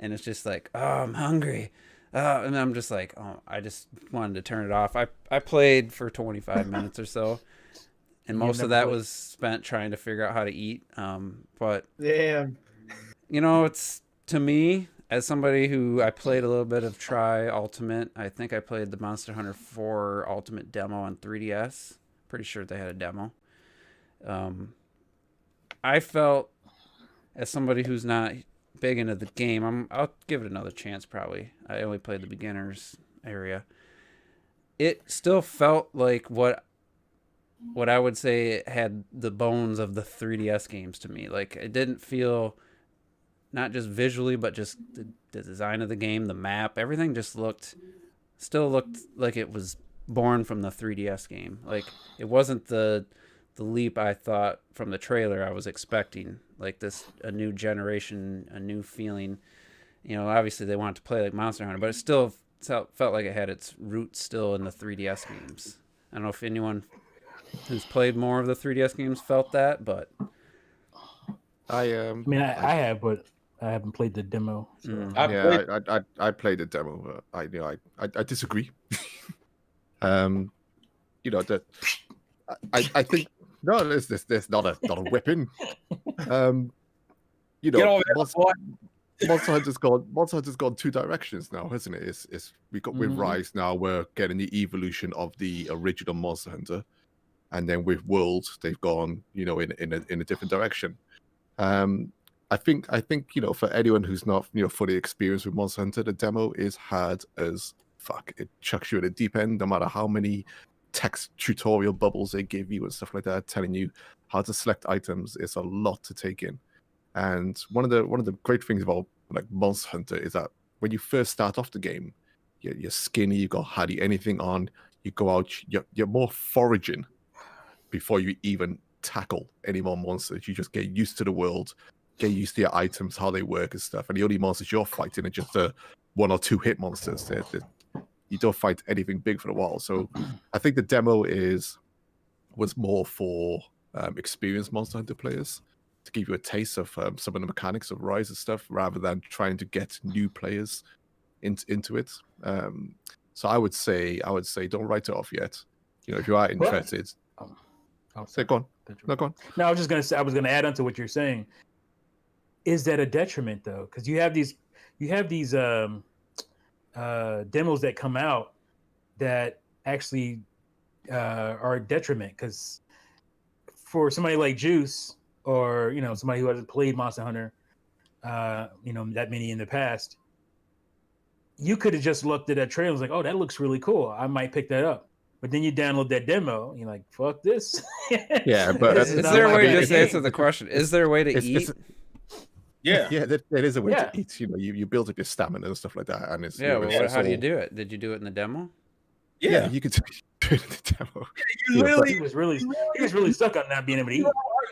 And it's just like, oh, I'm hungry. And I'm just like, oh, I just wanted to turn it off. I played for 25 minutes or so, and most of that was spent trying to figure out how to eat. But damn, it's... To me, as somebody who I played a little bit of Tri Ultimate, I think I played the Monster Hunter 4 Ultimate demo on 3DS. Pretty sure they had a demo. I felt, as somebody who's not big into the game, I'll give it another chance probably. I only played the beginners area. It still felt like what I would say had the bones of the 3DS games to me. Like, it didn't feel... not just visually, but just the design of the game, the map, everything just still looked like it was born from the 3DS game. Like, it wasn't the leap I thought from the trailer I was expecting. Like a new generation, a new feeling. Obviously they wanted to play like Monster Hunter, but it still felt like it had its roots still in the 3DS games. I don't know if anyone who's played more of the 3DS games felt that, but... I have, but I haven't played the demo. So. I played the demo. But I disagree. That I think no, there's not a whipping. Monster Hunter's gone two directions now, hasn't it? It's we got with Rise now. We're getting the evolution of the original Monster Hunter, and then with World, they've gone in a different direction. I think for anyone who's not fully experienced with Monster Hunter, the demo is hard as fuck. It chucks you at the deep end, no matter how many text tutorial bubbles they give you and stuff like that, telling you how to select items. It's a lot to take in. And one of the great things about like Monster Hunter is that when you first start off the game, you're skinny, you got hardly anything on. You go out, you're more foraging before you even tackle any more monsters. You just get used to the world, get used to your items, how they work and stuff. And the only monsters you're fighting are just one or two hit monsters. You don't fight anything big for a while. So I think the demo was more for experienced Monster Hunter players to give you a taste of some of the mechanics of Rise and stuff, rather than trying to get new players into it. So I would say don't write it off yet. If you are interested. I'll say go on. No, go on. No, I was just gonna say. I was gonna add on to what you're saying. Is that a detriment though? Because you have these demos that come out that actually are a detriment. Because for somebody like Juice, or somebody who hasn't played Monster Hunter, that many in the past, you could have just looked at that trailer and was like, "Oh, that looks really cool. I might pick that up." But then you download that demo, and you're like, "Fuck this." Yeah, but This Is not there a my way to kind of just game. answer the question? Is there a way to eat? Yeah. Yeah, there is a way Yeah. to eat. You build up your stamina and stuff like that, and it's Yeah, it's well, how do you all- do it? Did you do it in the demo? Yeah. you could do it in the demo. You Yeah, literally He was really stuck on not being able to eat.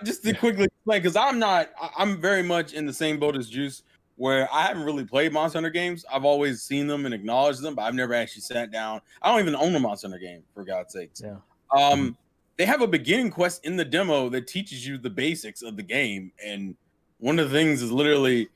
just to quickly explain, because I'm very much in the same boat as Juice, where I haven't really played Monster Hunter games. I've always seen them and acknowledged them, but I've never actually sat down. I don't even own a Monster Hunter game, for God's sakes. Yeah. They have a beginning quest in the demo that teaches you the basics of the game, and one of the things is literally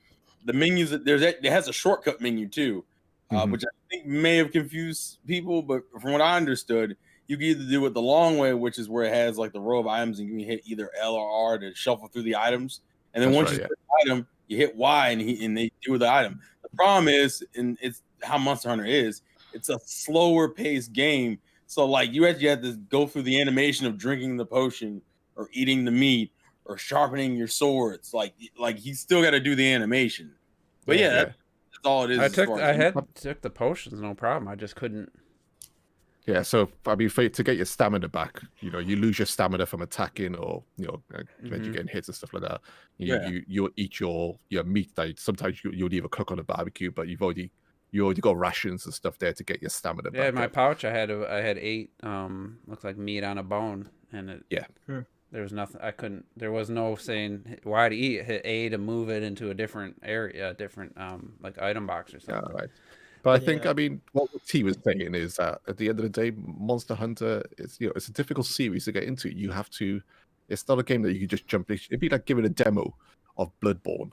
the menus. It has a shortcut menu too, which I think may have confused people. But from what I understood, you can either do it the long way, which is where it has like the row of items, and you can hit either L or R to shuffle through the items. And then That's once right, you hit the item, you hit Y, and they do the item. The problem is, and it's how Monster Hunter is. It's a slower paced game. So like you actually have to go through the animation of drinking the potion or eating the meat or sharpening your swords. Like he's still got to do the animation. But yeah, that's all it is. I as far as took the potions, no problem. I just couldn't. Yeah, so I mean, to get your stamina back, you lose your stamina from attacking, or when you're getting hits and stuff like that. You'll eat your meat. That sometimes you'll either cook on a barbecue, but you already got rations and stuff there to get your stamina back. Yeah, in my up. pouch, I had 8 looks like meat on a bone, and there was nothing. I couldn't. There was no saying why to eat. Hit A to move it into a different area, different like item box or something. Yeah, right. But I think, I mean, what T was saying is that at the end of the day, Monster Hunter is, it's a difficult series to get into. You have to. It's not a game that you can just jump. It'd be like giving a demo of Bloodborne,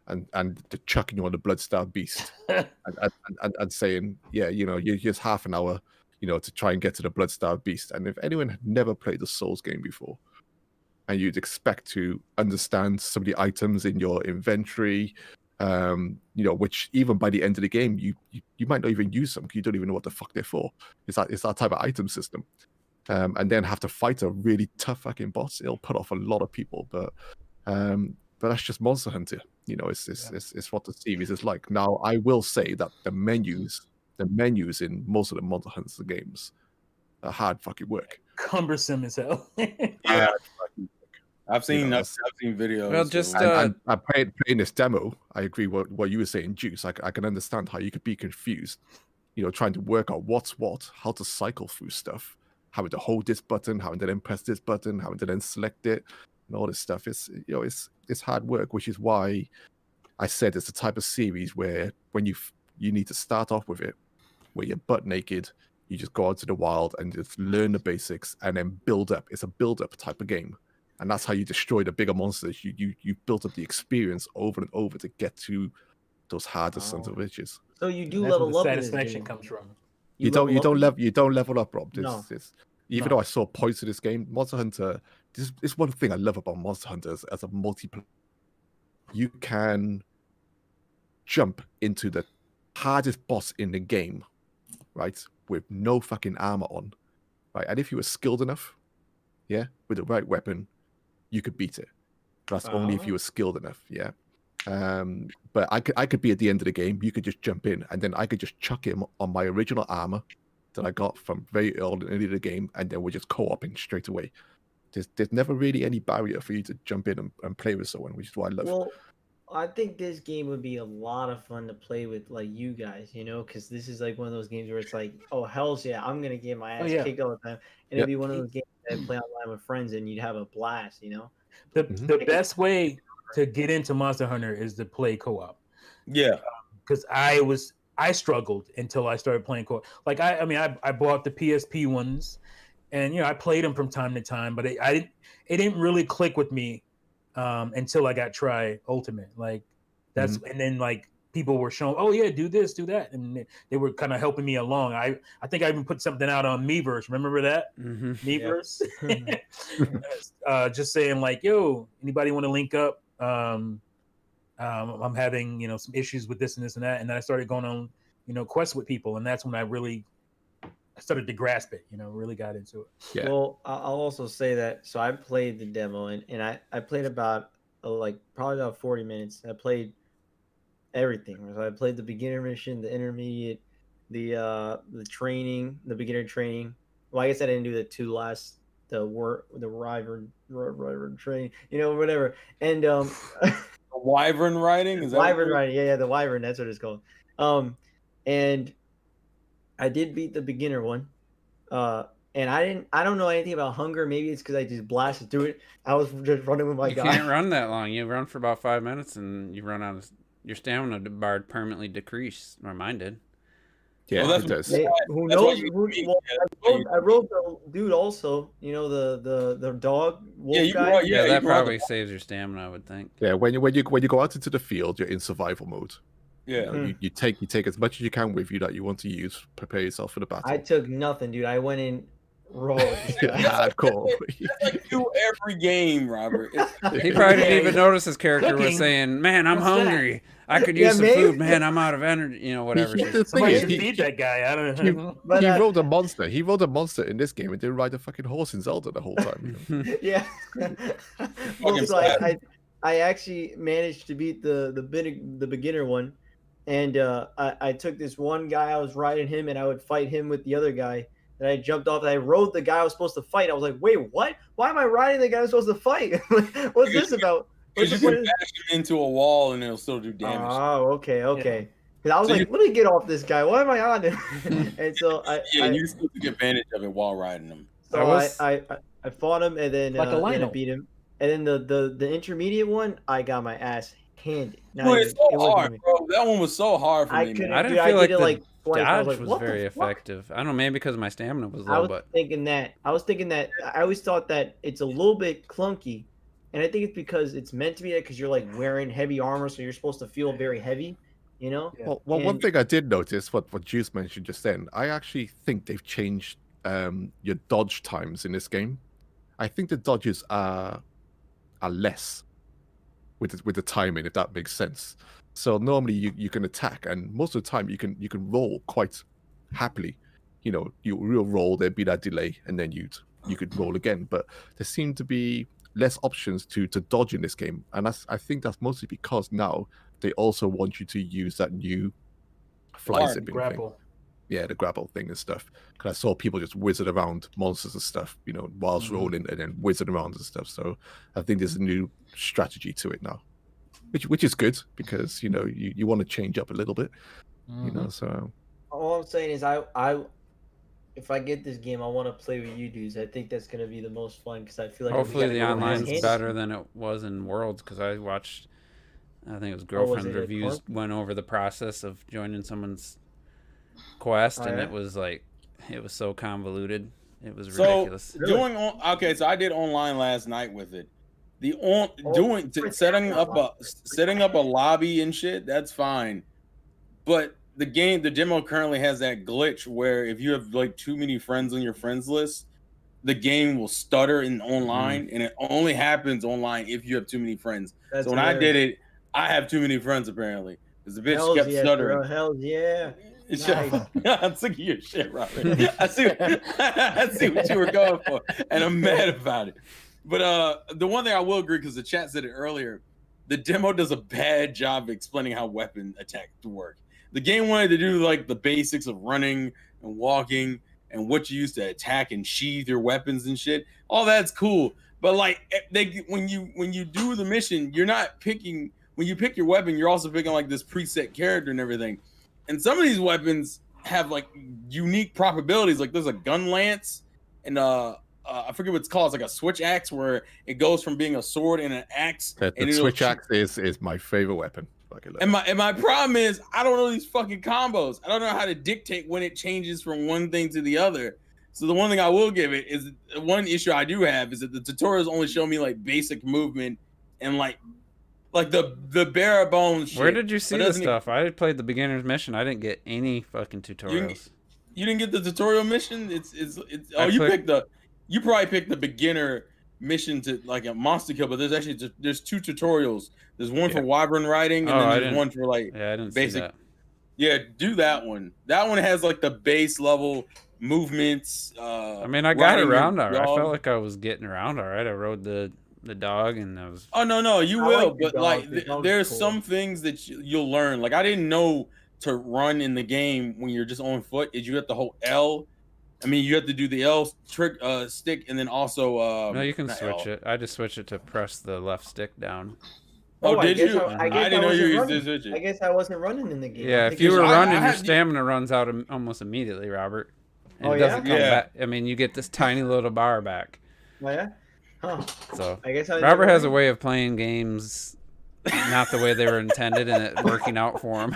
and chucking you on the Bloodstar Beast, and saying, yeah, here's half an hour, to try and get to the Bloodstar Beast. And if anyone had never played the Souls game before, and you'd expect to understand some of the items in your inventory, which even by the end of the game, you might not even use them because you don't even know what the fuck they're for. It's that type of item system. And then have to fight a really tough fucking boss. It'll put off a lot of people, but that's just Monster Hunter. It's what the series is like. Now, I will say that the menus in most of the Monster Hunter games are hard fucking work. Cumbersome as hell. yeah, I've seen videos. Well, just and playing this demo, I agree what you were saying, Juice. I can understand how you could be confused, trying to work out what's what, how to cycle through stuff, how to hold this button, how to then press this button, how to then select it, and all this stuff. It's hard work, which is why I said it's the type of series where when you need to start off with it, where you're butt naked, you just go out to the wild and just learn the basics and then build up. It's a build-up type of game. And that's how you destroy the bigger monsters. You built up the experience over and over to get to those harder sons of bitches. So you do That's level where up. the in this satisfaction game. comes from. You don't level up, Rob. No. Even though I saw points to this game, Monster Hunter. This is one thing I love about Monster Hunter as a multiplayer. You can jump into the hardest boss in the game, right, with no fucking armor on, right, and if you were skilled enough, with the right weapon, you could beat it. That's only if you were skilled enough, but I could be at the end of the game. You could just jump in, and then I could just chuck him on my original armor that I got from very early in the game, and then we're just co-oping straight away. There's never really any barrier for you to jump in and play with someone, which is what I love. Well, I think this game would be a lot of fun to play with, like, you guys, because this is like one of those games where it's like, oh, hells yeah, I'm gonna get my ass kicked all the time, and it'd be one of those games that I play online with friends, and you'd have a blast, The best way to get into Monster Hunter is to play co-op. Yeah, because I struggled until I started playing co-op. Like I bought the PSP ones, and I played them from time to time, but it didn't really click with me until I got Tri Ultimate. Like that's and then like people were showing, oh yeah, do this, do that, and they were kind of helping me along. I think I even put something out on Miiverse. Remember that? Mm-hmm. Miiverse. Just saying like, yo, anybody want to link up? I'm having some issues with this and this and that, and then I started going on quests with people, and that's when I started to grasp it. Really got into it. Yeah. Well, I'll also say that. So I played the demo, and I played about probably about 40 minutes. I played everything. So I played the beginner mission, the intermediate, the training, the beginner training. Well, I guess I didn't do the two last, the wyvern training, whatever. And Wyvern riding, is that wyvern riding? Yeah, the wyvern. That's what it's called. And I did beat the beginner one. And I don't know anything about hunger. Maybe it's because I just blasted through it. I was just running with my You guy. can't run that long. You run for about 5 minutes and you run out of your stamina bar permanently decreased, or mine did. Yeah, Well, it does. Who That's knows? why I rode the dude also. The dog wolf you guy. brought- Yeah, you that brought probably the- saves your stamina, I would think. Yeah, when you go out into the field, you're in survival mode. Yeah. You take as much as you can with you that you want to use. Prepare yourself for the battle. I took nothing, dude. I went in raw. Hardcore. That's like you every game, Robert. He probably didn't even notice his character was Cooking? saying, "Man, I'm What's that? hungry. I could Yeah, use some maybe. food. Man, I'm out of energy." Whatever. The thing Somebody is, should feed that guy. I don't he, know. But, he rode a monster. He rode a monster in this game and didn't ride a fucking horse in Zelda the whole time. Yeah. Well, so I actually managed to beat the beginner one, and I took this one guy. I was riding him, and I would fight him with the other guy. And I jumped off, and I rode the guy I was supposed to fight. I was like, "Wait, what? Why am I riding the guy I was supposed to fight? What's this about?" Because you can bash him into a wall and it'll still do damage. Oh, okay. Because I was like, let me get off this guy. Why am I on him? And so you still take advantage of it while riding him. So I fought him, and then Like a then I Lionel. beat him. And then the intermediate one, I got my ass handed. Dude, it's so hard, bro. That one was so hard for I me. couldn't. Man. I didn't dude, feel I like did it the like twice. I dodge was, like, was what the very fuck? effective. I don't know, maybe because my stamina was I low, was but thinking that. I always thought that it's a little bit clunky, and I think it's because it's meant to be that because you're like wearing heavy armor, so you're supposed to feel very heavy, Yeah. Well, one And- thing I did notice, what Juice mentioned just then, I actually think they've changed your dodge times in this game. I think the dodges are less with the timing, if that makes sense. So normally you can attack, and most of the time you can roll quite happily. You'll roll, there'd be that delay, and then you could roll again. But there seem to be less options to dodge in this game, and I think that's mostly because now they also want you to use that new fly Guard, zipping thing. Grapple. Yeah, the grapple thing and stuff. Because I saw people just whizzing around monsters and stuff, whilst rolling and then whizzing around and stuff. So I think there's a new strategy to it now, which is good because you want to change up a little bit, So all I'm saying is I if I get this game, I want to play with you dudes. I think that's gonna be the most fun because I feel like hopefully the online's online better than it was in Worlds, because I watched, I think it was was Girlfriend's it a Reviews club? went over the process of joining someone's quest, Oh, and yeah? it was so convoluted. It was So ridiculous. okay, so I did online last night with it. Oh, Setting up a lobby and shit, that's fine. But the demo currently has that glitch where if you have like too many friends on your friends list, the game will stutter in online, and it only happens online if you have too many friends. That's so when I hilarious. did it, I have too many friends apparently because the bitch Hells kept yeah, stuttering. bro. Hells yeah. It's Nice. I'm sick of your shit, Robert. I see what you were going for, and I'm mad about it. But the one thing I will agree, because the chat said it earlier, the demo does a bad job of explaining how weapon attacks work. The game wanted to do like the basics of running and walking and what you use to attack and sheathe your weapons and shit. All that's cool, but like when you do the mission, you're not picking. When you pick your weapon, you're also picking like this preset character and everything. And some of these weapons have like unique probabilities. Like there's a gun lance, and I forget what it's called. It's like a switch axe where it goes from being a sword and an axe. the and it'll switch shoot- axe is my favorite weapon. And my problem is I don't know these fucking combos. I don't know how to dictate when it changes from one thing to the other. So the one thing I will give it is one issue I do have is that the tutorials only show me like basic movement and like like the bare bones shit. Where did you see It this doesn't- stuff? I played the beginner's mission. I didn't get any fucking tutorials. You didn't get the tutorial mission? It's I clicked- you probably picked the beginner mission to like a monster kill, but there's 2 tutorials. There's one for wyvern riding, and Oh, I then there's didn't- one for like Yeah, I didn't see basic. that. Yeah, do that one. That one has like the base level movements. I mean, I got riding your around all right. I dog. felt like I was getting around all right. I rode the dog, and I was. Oh no, you I will, like the but dog. like The dog's there's cool. some things that you'll learn. Like I didn't know to run in the game when you're just on foot. Is you have to hold L. I mean, you have to do the L stick, and then also. No, you can not switch L. it. I just switched it to press the left stick down. Oh, I did guess you? I guess didn't know wasn't you running. used to switch I it. guess I wasn't running in the game. Yeah, I if think you it's- were I running, your had- stamina runs out almost immediately, Robert. And Oh, it yeah? doesn't come Yeah. back. I mean, you get this tiny little bar back. Oh, yeah? Huh. So I guess I Robert never has a ran. way of playing games not the way they were intended, and it working out for him.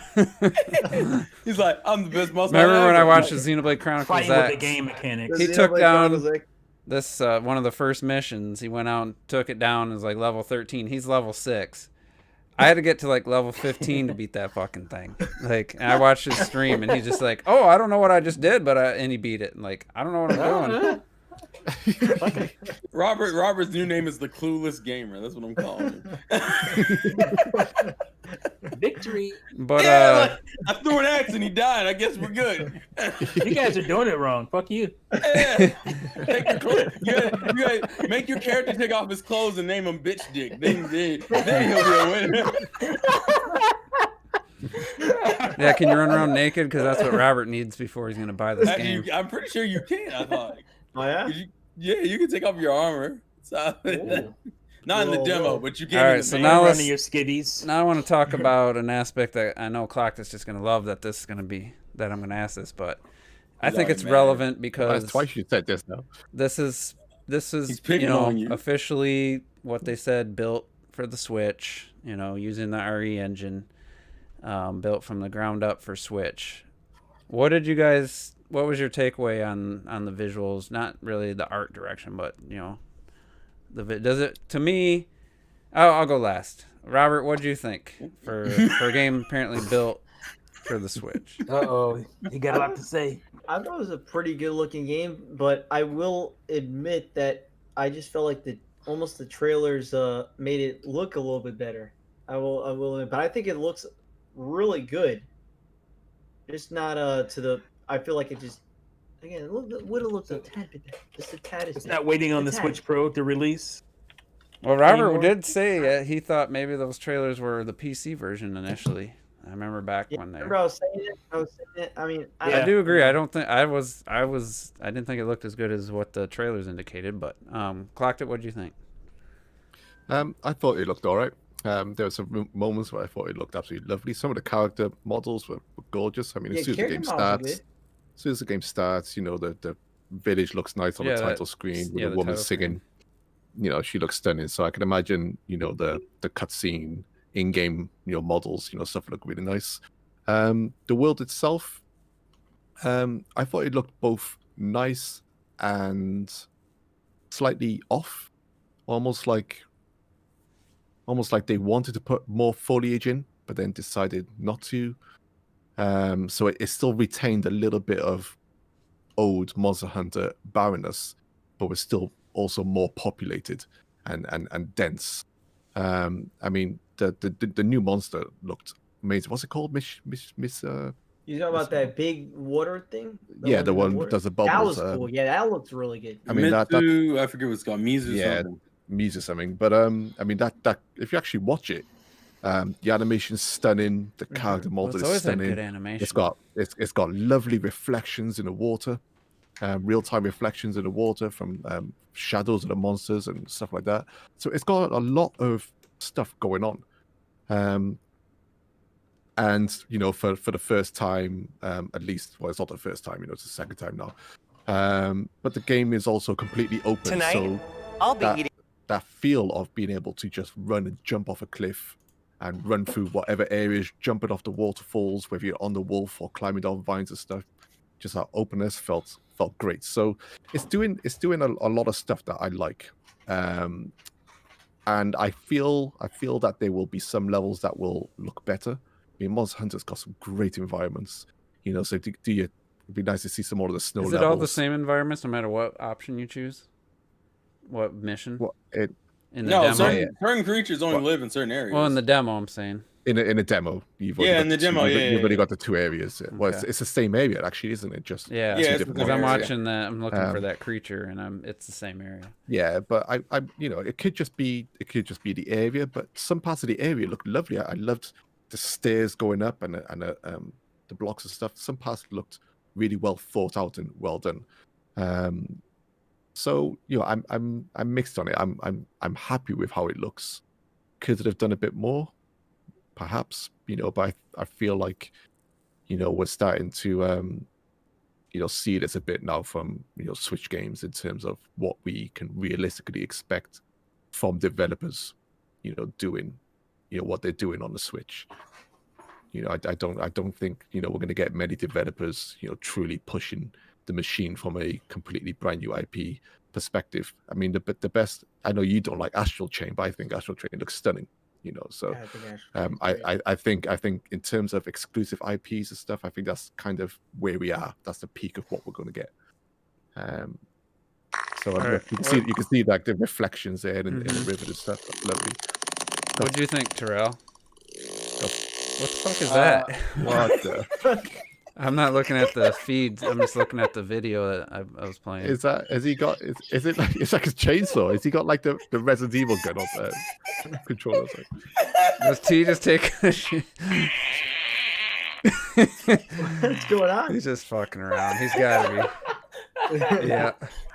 He's like, I'm the best muscle. Remember when I watched the Xenoblade Chronicles Fighting with the X? game mechanics. He The took Xenoblade down- Chronicles X. This one of the first missions. He went out and took it down. It was like level 13. He's level 6. I had to get to like level 15 to beat that fucking thing. Like, and I watched his stream, and he's just like, "Oh, I don't know what I just did, but and he beat it." And like, I don't know what I'm doing. Robert's new name is the Clueless Gamer. That's what I'm calling him. Victory. But Yeah, like, I threw an axe and he died. I guess we're good. You guys are doing it wrong. Fuck you. Yeah. Take your clothes. You gotta make your character take off his clothes and name him Bitch Dick. Then he'll be a winner. yeah, can you run around naked? Because that's what Robert needs before he's gonna buy this Actually, game. I'm pretty sure you can. I thought. Oh, yeah? You can take off your armor. So, Ooh. not in the Whoa, demo, whoa. but you can. All in right, the so main. now let's- running your skivvies. Now I want to talk about an aspect that I know Clock is just gonna love. That this is gonna be that I'm gonna ask this, but I He's think already it's mad. relevant because That's twice you said this now. this is He's picking on you. officially what they said built for the Switch, using the RE engine, built from the ground up for Switch. What was your takeaway on the visuals? Not really the art direction, but does it, to me, I'll go last. Robert, what did you think for a game apparently built for the Switch? Uh-oh. You got a lot to say. I thought it was a pretty good looking game, but I will admit that I just felt like almost the trailers made it look a little bit better. I will admit, but I think it looks really good. Just not I feel like it just again would have looked a tad bit better. Just a tad. It's not waiting on the Switch Pro to release. Well, Robert Anymore? did say he thought maybe those trailers were the PC version initially. I remember back when they. Remember I was saying it. I mean, I do agree. I don't think I didn't think it looked as good as what the trailers indicated, but Clocked It, what do you think? I thought it looked all right. There were some moments where I thought it looked absolutely lovely. Some of the character models were gorgeous. I mean, Yeah, as soon as the game character models were starts, good. as soon as the game starts, the village looks nice on Yeah, the that- title screen with yeah, a the woman title singing. She looks stunning. So I can imagine, the cutscene, in-game, models, stuff look really nice. The world itself, I thought it looked both nice and slightly off, almost like they wanted to put more foliage in, but then decided not to. So it still retained a little bit of old Monster Hunter barrenness, but was still also more populated and dense. I mean, the new monster looked amazing. What's it called? Miss. You talking about that big water thing? Yeah, the in one water? does the That bubbles. was cool. Yeah, that looks really good. I mean, that Mitsu, I forget what it's called. Mizu Yeah. something. means or something. But I mean that if you actually watch it, the animation's stunning. The character Well, model it's is always had stunning. good animation. It's got lovely reflections in the water, real time reflections in the water from shadows of the monsters and stuff like that. So it's got a lot of stuff going on. And for the first time, at least, well, it's not the first time. It's the second time now. But the game is also completely open. Tonight, So I'll be eating. that feel of being able to just run and jump off a cliff and run through whatever areas, jumping off the waterfalls, whether you're on the wolf or climbing down vines and stuff, just that openness felt great. So it's doing a lot of stuff that I like. And I feel that there will be some levels that will look better. I mean, Monster Hunter's got some great environments, you know. So it'd be nice to see some more of the snow Is levels. it all the same environments no matter what option you choose? What mission? What In the No, demo? certain creatures only What? live in certain areas. Well, in the demo, I'm saying. in a demo, you've Yeah, got in the the two- demo, you've yeah. only got the 2 areas. Well, Okay. it's the same area actually, isn't it? Just Yeah, Yeah, two it's different because I'm area. areas. watching that. I'm looking for Um, that creature, and it's the same area. Yeah, but I you know, it could just be the area, but some parts of the area look lovely. I loved the stairs going up and the blocks and stuff. Some parts looked really well thought out and well done. So you know, I'm mixed on it. I'm happy with how it looks. Could it have done a bit more? Perhaps, you know, but I feel like, you know, we're starting to you know, see this a bit now from, you know, Switch games in terms of what we can realistically expect from developers, you know, doing, you know, what they're doing on the Switch. You know, I don't think, you know, we're going to get many developers, you know, truly pushing the machine from a completely brand new IP perspective. I mean, the best, I know you don't like Astral Chain, but I think Astral Chain looks stunning. You know, so Yeah, I think Astral I think in terms of exclusive IPs and stuff, I think that's kind of where we are. That's the peak of what we're going to get. So All right. you can see like the reflections there in the river and stuff. That's lovely. What do you think, Terrell? What the fuck is that? What the? I'm not looking at the feeds. I'm just looking at the video that I was playing. Is that? Has he got? Is it like it's like a chainsaw? Has he got like the Resident Evil gun on there? Controller. Sorry. Does T just take a shit? What's going on? He's just fucking around. He's gotta be. Yeah.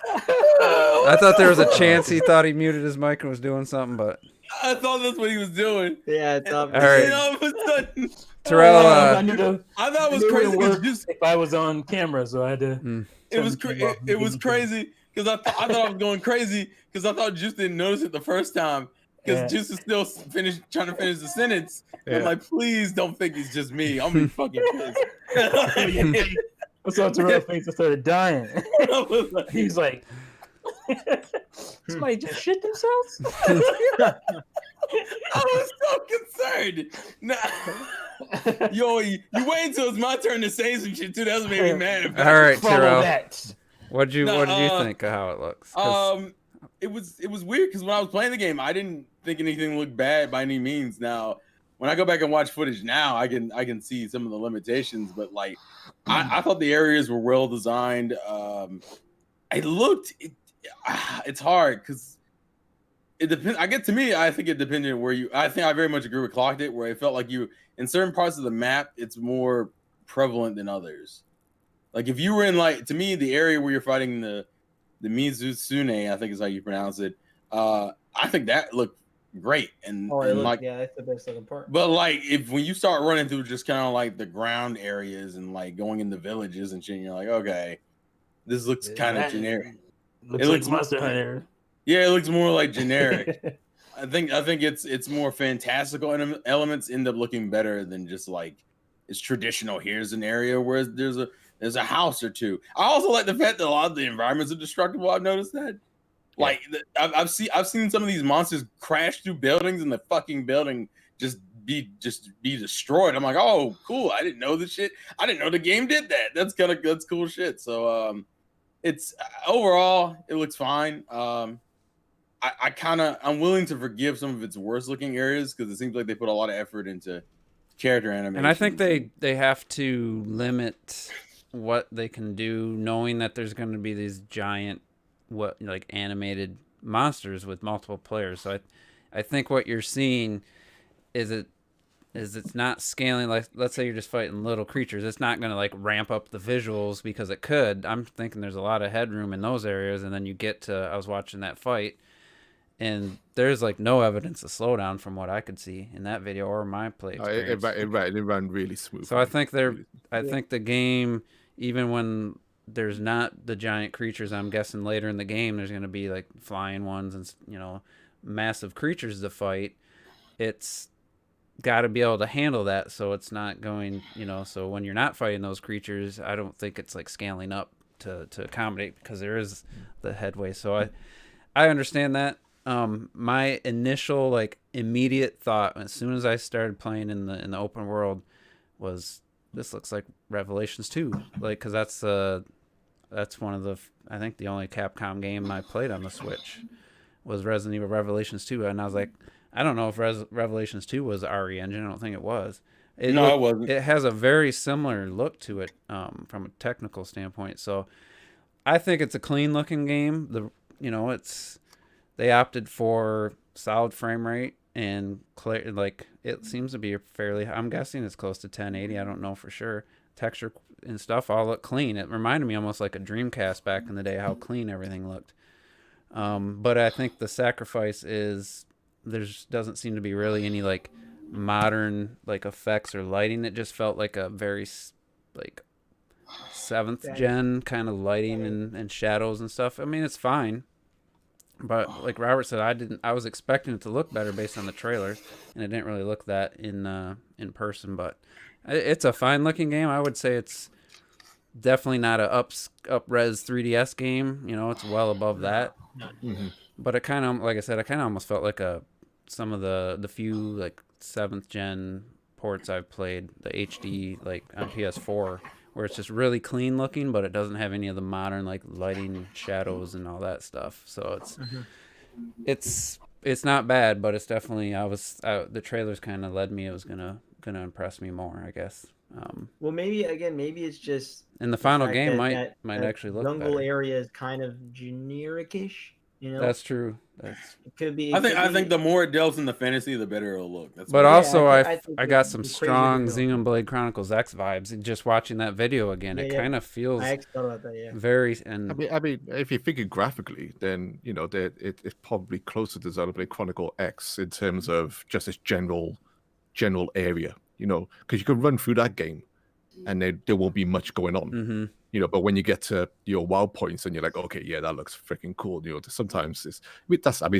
I thought there was a chance he thought he muted his mic and was doing something, but I thought that's what he was doing. Yeah, I thought. All right. And all of a sudden, Terrell, I knew to, I thought it was knew crazy. it 'cause worked just, if I was on camera, so I had to. it was crazy because I thought I was going crazy because I thought Juice didn't notice it the first time because Yeah. Juice is still trying to finish the sentence. Yeah. I'm like, please don't think it's just me. I'm be fucking pissed. I saw Terrell's face. I started dying. I was like, He's like, somebody just shit themselves. I was so concerned. Nah. Yo, you wait until it's my turn to say some shit too. That's what made me mad. all right, Follow Terrell. that. What did you No, think of how it looks? 'Cause It was weird because when I was playing the game, I didn't think anything looked bad by any means. Now, when I go back and watch footage now, I can see some of the limitations, but like I thought the areas were well designed. It's hard because it depends. I think it depended where you. I think I very much agree with Clocked It, where it felt like you in certain parts of the map, it's more prevalent than others. Like if you were in like to me the area where you're fighting the Mizusune, I think is how you pronounce it. I think that looked great and like yeah, that's the best looking part. but like if when you start running through just kind of like the ground areas and like going into villages and shit, you're like, okay, this looks kind of generic. Looks It like looks- Monster Hunter. Yeah, it looks more like generic. I think it's more fantastical elements end up looking better than just like it's traditional. Here's an area where there's a house or two. I also like the fact that a lot of the environments are destructible. I've noticed that. Like I've seen some of these monsters crash through buildings and the fucking building just be destroyed. I'm like, oh, cool. I didn't know this shit. I didn't know the game did that. That's cool shit. So it's overall it looks fine. I'm willing to forgive some of its worst looking areas because it seems like they put a lot of effort into character animation. and I think they have to limit what they can do, knowing that there's going to be these giant, animated monsters with multiple players. So I think what you're seeing is it's not scaling like, let's say you're just fighting little creatures. It's not going to like ramp up the visuals because it could. I'm thinking there's a lot of headroom in those areas, and then you get to I was watching that fight. And there's like no evidence of slowdown from what I could see in that video or my play experience. It ran really smooth. So I think think the game, even when there's not the giant creatures, I'm guessing later in the game there's going to be like flying ones and massive creatures to fight. It's got to be able to handle that, so it's not going. So when you're not fighting those creatures, I don't think it's like scaling up to accommodate because there is the headway. So I understand that. my initial like immediate thought as soon as I started playing in the open world was this looks like Revelations 2, like because that's one of the I think the only Capcom game I played on the Switch was Resident Evil Revelations 2, and I was like, I don't know if Revelations 2 was RE Engine. I don't think it was. It wasn't. It has a very similar look to it from a technical standpoint. So I think it's a clean looking game. They opted for solid frame rate and clear, like it seems to be fairly. I'm guessing it's close to 1080. I don't know for sure. Texture and stuff all look clean. It reminded me almost like a Dreamcast back in the day, how clean everything looked. But I think the sacrifice is there doesn't seem to be really any like modern like effects or lighting. It just felt like a very like 7th gen kind of lighting and shadows and stuff. I mean, it's fine. But like Robert said, I was expecting it to look better based on the trailer, and it didn't really look that in person. But it's a fine looking game. I would say it's definitely not a up-res 3DS game. It's well above that. Mm-hmm. But it kind of, like I said, I kind of almost felt like some of the few like 7th gen ports I've played, the HD like on PS4, where it's just really clean looking, but it doesn't have any of the modern like lighting, shadows, and all that stuff. So it's not bad, but it's definitely the trailers kind of led me. It was gonna impress me more, I guess. Well, maybe it's just and the final fact game that might actually look jungle better. area is kind of generic-ish. That's true. It could be. I think the more it delves in the fantasy, the better it'll look. But also, I think got some it's crazy strong to go. Xenoblade Chronicles X vibes. And just watching that video again, it kind of feels I actually thought about that. Yeah. very. I And mean, if you figure graphically, then it's probably closer to Xenoblade Chronicle X in terms of just its general area. Because you can run through that game, and there won't be much going on. mm-hmm. But when you get to your wow points and you're like, okay, yeah, that looks freaking cool. Sometimes it's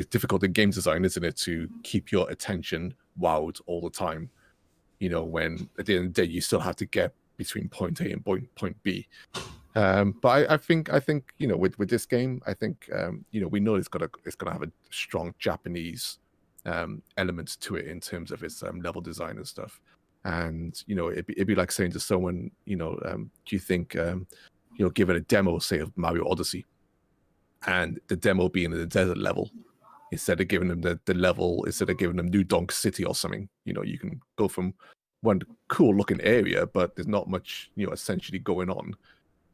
difficult in game design, isn't it, to keep your attention wowed all the time. When at the end of the day you still have to get between point A and point B. But I think with this game, I think we know it's gonna have a strong Japanese element to it in terms of its level design and stuff. And it'd be like saying to someone, do you think give it a demo, say, of Mario Odyssey, and the demo being in the desert level, instead of giving them the level, instead of giving them New Donk City or something, you can go from one cool looking area, but there's not much essentially going on,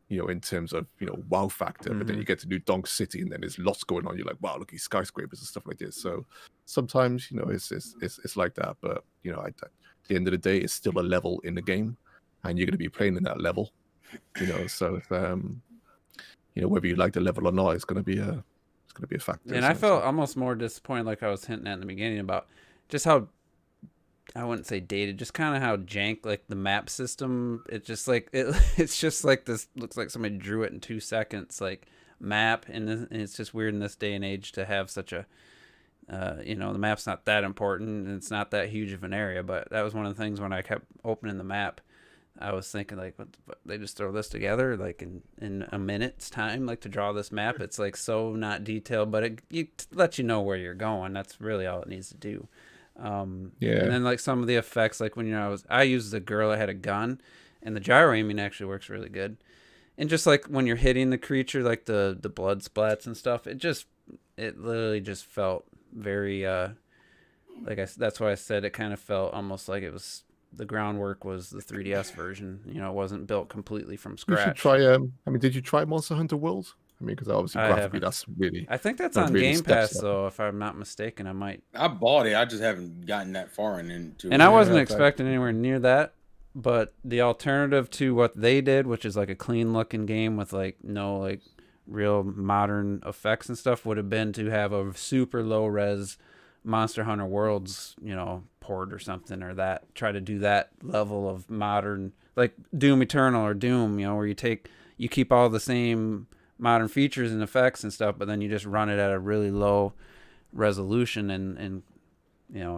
in terms of wow factor. But then you get to New Donk City, and then there's lots going on. You're like, wow, look at these skyscrapers and stuff like this. So sometimes it's like that, but at the end of the day, it's still a level in the game, and you're going to be playing in that level. So whether you like the level or not, it's going to be a factor. And I felt almost more disappointed, like I was hinting at in the beginning, about just how, I wouldn't say dated, just kind of how jank like the map system. It's just like it's just like this looks like somebody drew it in 2 seconds, like map, and it's just weird in this day and age to have such a the map's not that important and it's not that huge of an area. But that was one of the things when I kept opening the map, I was thinking like, what, they just throw this together like in a minute's time, like to draw this map. It's like so not detailed, but it lets you know where you're going. That's really all it needs to do. And then like some of the effects, like when I used the girl that had a gun, and the gyro aiming actually works really good. And just like when you're hitting the creature, like the blood splats and stuff, it literally just felt very that's why I said it kind of felt almost like it was the groundwork was the 3DS version. It wasn't built completely from scratch. You should try. Did you try Monster Hunter World? Because obviously graphically, that's really. I think that's on Game Pass, though, if I'm not mistaken. I bought it. I just haven't gotten that far into it. And I wasn't expecting anywhere near that. But the alternative to what they did, which is like a clean looking game with like no like real modern effects and stuff, would have been to have a super low res Monster Hunter Worlds, port or something, or try to do that level of modern, like Doom Eternal or Doom, where you keep all the same modern features and effects and stuff, but then you just run it at a really low resolution and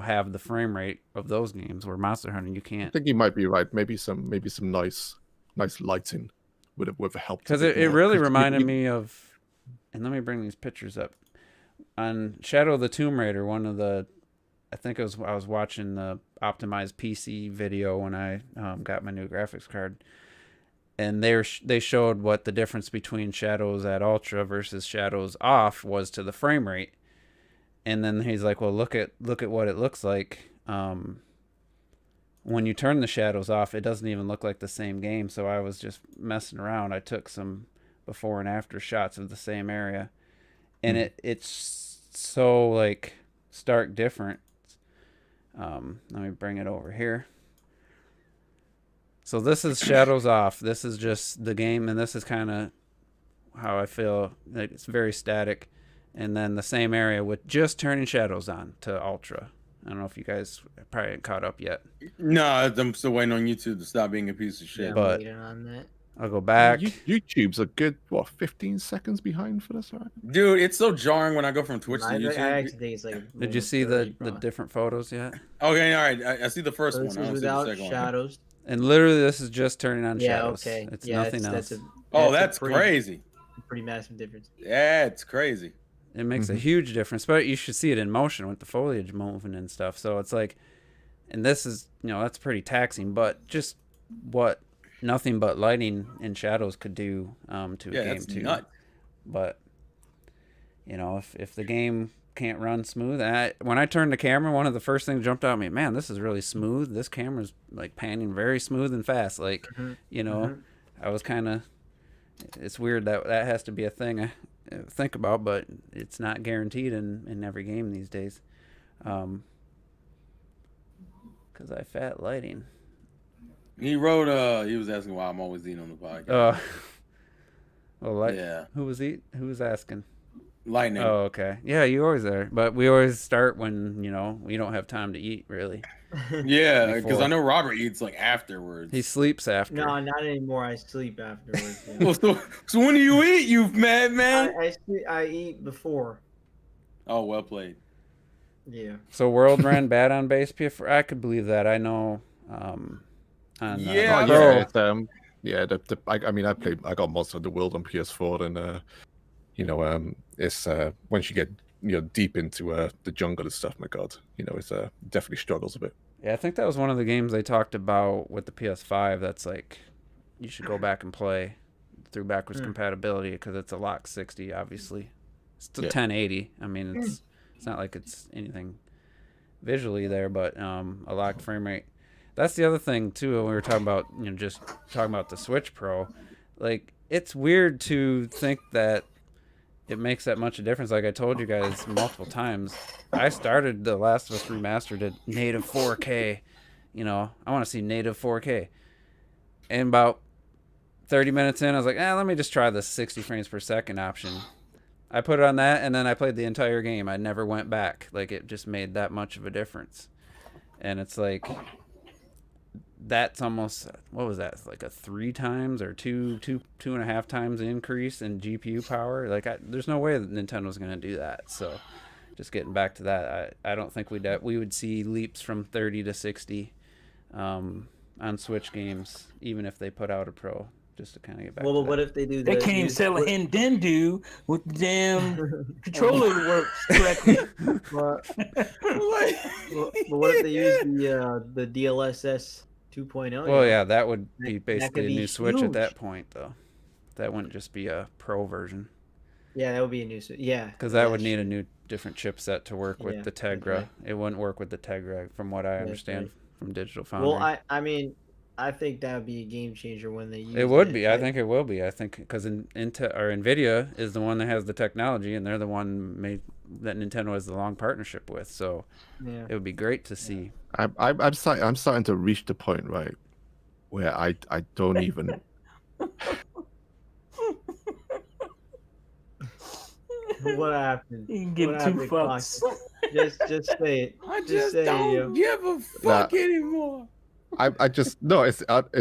have the frame rate of those games. Where Monster Hunter, you can't. I think you might be right. Maybe some nice lighting would have helped. Because it really reminded me of, and let me bring these pictures up. on Shadow of the Tomb Raider, I think I was watching the optimized PC video when I got my new graphics card, and they showed what the difference between shadows at ultra versus shadows off was to the frame rate. And then he's like, well, look at what it looks like when you turn the shadows off. It doesn't even look like the same game. So I was just messing around. I took some before and after shots of the same area, and it's so like stark different. Let me bring it over here. So this is shadows off. This is just the game, and this is kind of how I feel. Like it's very static. And then the same area with just turning shadows on to ultra. I don't know if you guys probably haven't caught up yet. No, I'm still waiting on YouTube to stop being a piece of shit. Yeah, But- waiting on that. I'll go back. YouTube's a good 15 seconds behind for this, right? Dude, it's so jarring when I go from Twitch to I YouTube. actually think it's like. Did you see the different photos yet? Okay, all right. I see the first So one. this I is don't see the without second one. shadows. And literally, this is just turning on Yeah. shadows. Okay. It's yeah, nothing else. Oh, a that's pretty, crazy. Pretty massive difference. That's crazy. It makes a huge difference, but you should see it in motion with the foliage moving and stuff. So it's like, and this is, that's pretty taxing, but just what nothing but lighting and shadows could do to a game that's too. nuts. But if the game can't run smooth, when I turned the camera, one of the first things jumped out at me, man, this is really smooth. This camera's like panning very smooth and fast. Like, I was kind of, it's weird that has to be a thing I think about, but it's not guaranteed in every game these days. Because I fat lighting. He wrote, he was asking why I'm always eating on the podcast. Well, Yeah. Who was asking? Lightning. Oh, okay. Yeah, you always are. But we always start when, we don't have time to eat, really. Yeah, because Before. I know Robert eats like afterwards. He sleeps after. No, not anymore. I sleep afterwards. Yeah. Well, so when do you eat, you madman? I eat before. Oh, well played. Yeah. So World ran bad on base PS4. I could believe that. I know. Yeah, Pro. I got most of the world on PS4, and it's once you get deep into the jungle and stuff, my god, it's definitely struggles a bit. Yeah, I think that was one of the games they talked about with the PS5. That's like, you should go back and play through backwards compatibility because it's a lock 60, obviously. It's still 1080. I mean, it's not like it's anything visually there, but a locked frame rate. That's the other thing too. When we were talking about, just talking about the Switch Pro, like it's weird to think that it makes that much of a difference. Like I told you guys multiple times, I started The Last of Us Remastered at native 4K. I want to see native 4K. And about 30 minutes in, I was like, let me just try the 60 frames per second option. I put it on that, and then I played the entire game. I never went back. Like, it just made that much of a difference. And it's like, that's almost, what was that? Like a 3 times or 2.5 times increase in GPU power. Like, there's no way that Nintendo's going to do that. So, just getting back to that, I don't think we would see leaps from 30 to 60 on Switch games, even if they put out a Pro. Just to kind of get back. Well, to but what that. if they do? They can't even sell a Nintendo with the damn controller works correctly. But what if they use the DLSS 2.0? Well, yeah, that would be That basically could a be new Switch at that huge. point, though. That wouldn't just be a Pro version, Yeah, that would be a new. Yeah. because that yeah, would need a sure. new, different chipset to work with Yeah, the that's Tegra. right. It wouldn't work with the Tegra, from what I That's understand right. from Digital Foundry. Well, I mean, I think that would be a game changer when they use it would it. be. I think it will be. I think because Nvidia is the one that has the technology, and they're the one that Nintendo has the long partnership with. So Yeah. it would be great to see. I'm starting to reach the point, right, where I don't even. What happened? You can give What two happened, fucks. Just say it. I Just just say, don't give a fuck anymore. I just no, it's not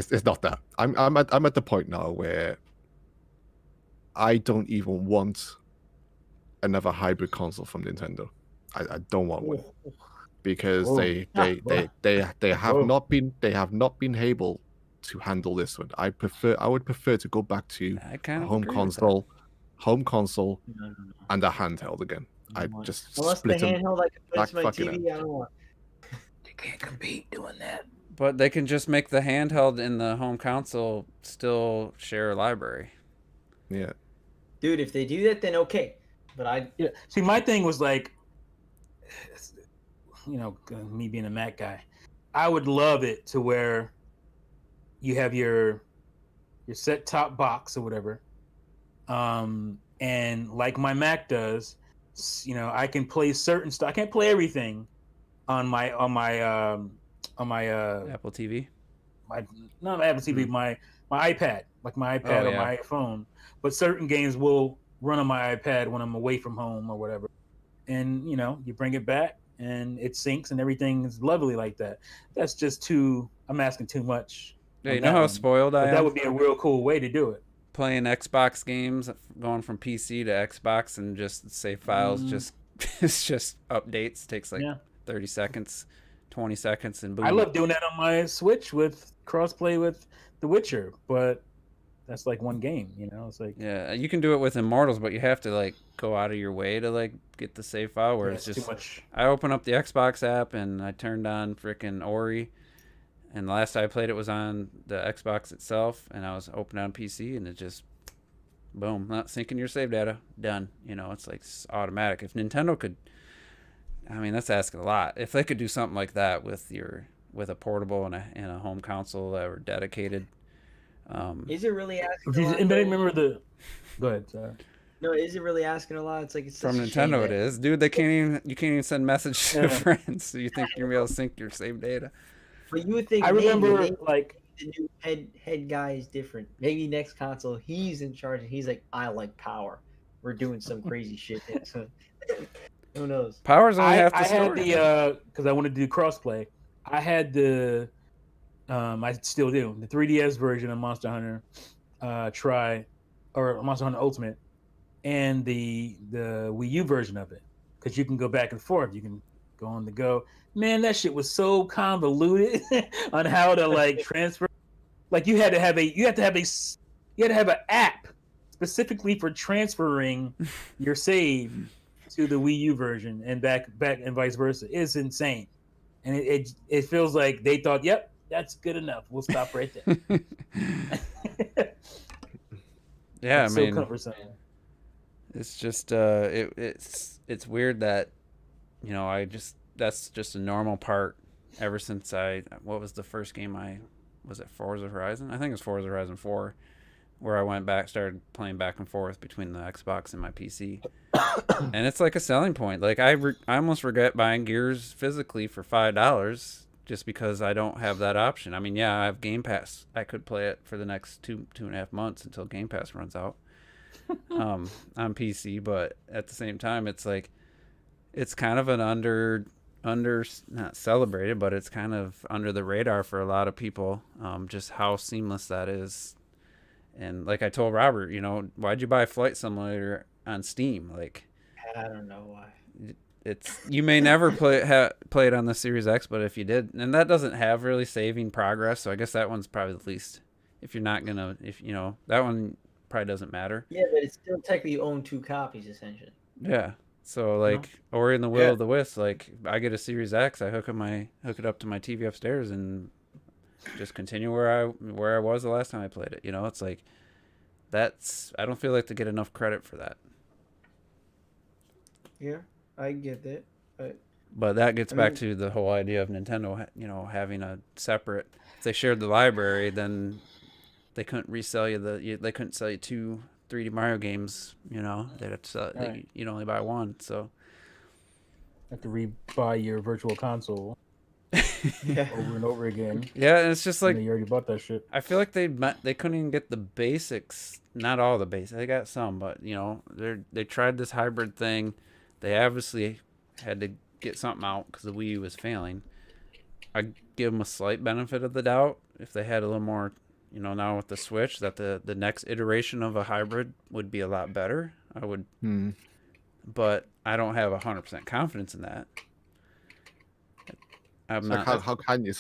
that. I'm at the point now where I don't even want another hybrid console from Nintendo. I don't want one because they have not been able to handle this one. I would prefer to go back to I kind of home console, No. and a handheld again. I'd just Unless the split them. handheld I can put into my fuck it TV, I don't want. They can't compete doing that. But they can just make the handheld and the home console still share a library. Yeah. Dude, if they do that, then okay. But Yeah. See, my thing was like, me being a Mac guy, I would love it to where you have your set top box or whatever, and like my Mac does, I can play certain stuff. I can't play everything on my Apple TV. not Apple TV, my iPad, like my iPad Oh, or yeah. my iPhone. But certain games will run on my iPad when I'm away from home or whatever. And you bring it back and it syncs and everything is lovely like that. That's just I'm asking too much. Yeah, on you know that how one. spoiled I But am? that would be a real cool way to do it. Playing Xbox games, going from PC to Xbox, and just save files. Just it's just updates. Takes like 30 seconds, 20 seconds, and boom. I love doing that on my Switch with crossplay with The Witcher, but that's like one game. It's like Yeah, you can do it with Immortals, but you have to like go out of your way to like get the save file. Where it's just too much. I open up the Xbox app and I turned on freaking Ori, and the last time I played it was on the Xbox itself, and I was opening on PC, and it just boom, not syncing your save data, done. It's like it's automatic. If Nintendo could, I mean, that's asking a lot. If they could do something like that with a portable and a home console that were dedicated. is it really asking? If a lot, anybody though? remember the? Go ahead. Sorry. No, is it really asking a lot? It's like it's From such a shame Nintendo, it that- is, dude. You can't even send messages to Yeah. friends. So you think you're gonna be able to sync your save data? But you would think I remember maybe like the new head guy is different. Maybe next console he's in charge and he's like, I like power. We're doing some crazy shit. So, who knows? Powers only have to I store. had the because I wanted to do crossplay. I had the I still do the 3DS version of Monster Hunter Monster Hunter Ultimate, and the Wii U version of it, because you can go back and forth. You can go on the go. Man, that shit was so convoluted on how to like transfer. Like you had to have an app specifically for transferring your save to the Wii U version and back and vice versa. It's insane, and it feels like they thought, yep, that's good enough. We'll stop right there. Yeah, It's I mean, so cumbersome. it's just it's weird that that's just a normal part ever since what was the first game was it Forza Horizon? I think it was Forza Horizon 4, where I started playing back and forth between the Xbox and my PC. And it's like a selling point. Like I almost regret buying Gears physically for $5 just because I don't have that option. I mean, yeah, I have Game Pass. I could play it for the next two and a half months until Game Pass runs out on PC. But at the same time, it's like it's kind of an under not celebrated, but it's kind of under the radar for a lot of people. Just how seamless that is. And like I told Robert, why'd you buy Flight Simulator on Steam? Like, I don't know why. You may never play it on the Series X, but if you did, and that doesn't have really saving progress, so I guess that one's probably the least. If you're not gonna, that one probably doesn't matter. Yeah, but it's still technically you own 2 copies essentially. Yeah. So like, Ori and the Will of the Wisps, like I get a Series X, I hook it up to my TV upstairs and just continue where I was the last time I played it. It's like I don't feel like to get enough credit for that. Yeah, I get that. But that gets back to the whole idea of Nintendo, having a separate. If they shared the library, then they couldn't resell you they couldn't sell you 2 3D Mario games. They'd have to sell. Right. You'd only buy one. So Have to rebuy your virtual console Yeah. over and over again. yeah, and it's just like You already bought that shit. I feel like they couldn't even get the basics. Not all the basics. They got some, but they tried this hybrid thing. They obviously had to get something out because the Wii U was failing. I give them a slight benefit of the doubt if they had a little more, now with the Switch, that the next iteration of a hybrid would be a lot better. I would, but I don't have 100% confidence in that. I'm It's not.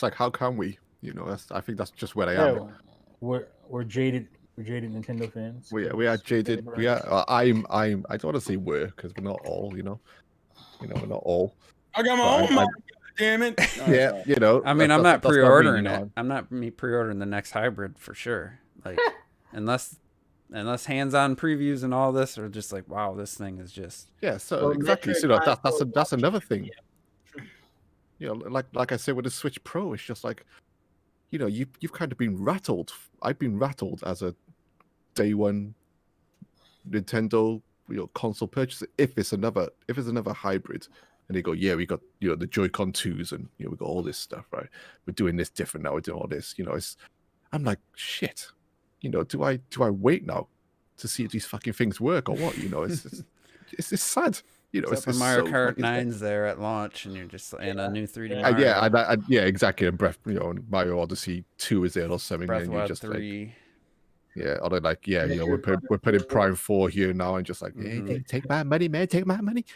like how can we? I think that's just where they Yeah, are. we're jaded For jaded Nintendo fans. We are jaded. We are. I don't want to say we're because we're not all. You know, we're not all. I got my But own mic. Damn it. No, Yeah, sorry. you know. I mean, I'm not that's what I mean, pre-ordering you it. know. I'm not pre-ordering the next hybrid for sure. Like, unless hands-on previews and all this are just like, wow, this thing is just. Yeah. So Well, exactly. So Metroid that's Prime another thing. You know, like I said with the Switch Pro, it's just like, you know, you've kind of been rattled. I've been rattled as a day one Nintendo console purchaser. If it's another hybrid, and they go, yeah, we got the Joy-Con 2s, and we got all this stuff, right? We're doing this different now. We're doing all this. I'm like, shit. Do I wait now to see if these fucking things work or what? It's just sad. Except when Mario Kart 9's there at launch, and you're just and a new 3D Yeah. Mario. Yeah, exactly. And and Mario Odyssey 2 is there or something, Breath and of you're Wild just 3. like, yeah, or they're like, yeah, we're putting Prime 4 here now, and just like, hey, take my money, man, take my money.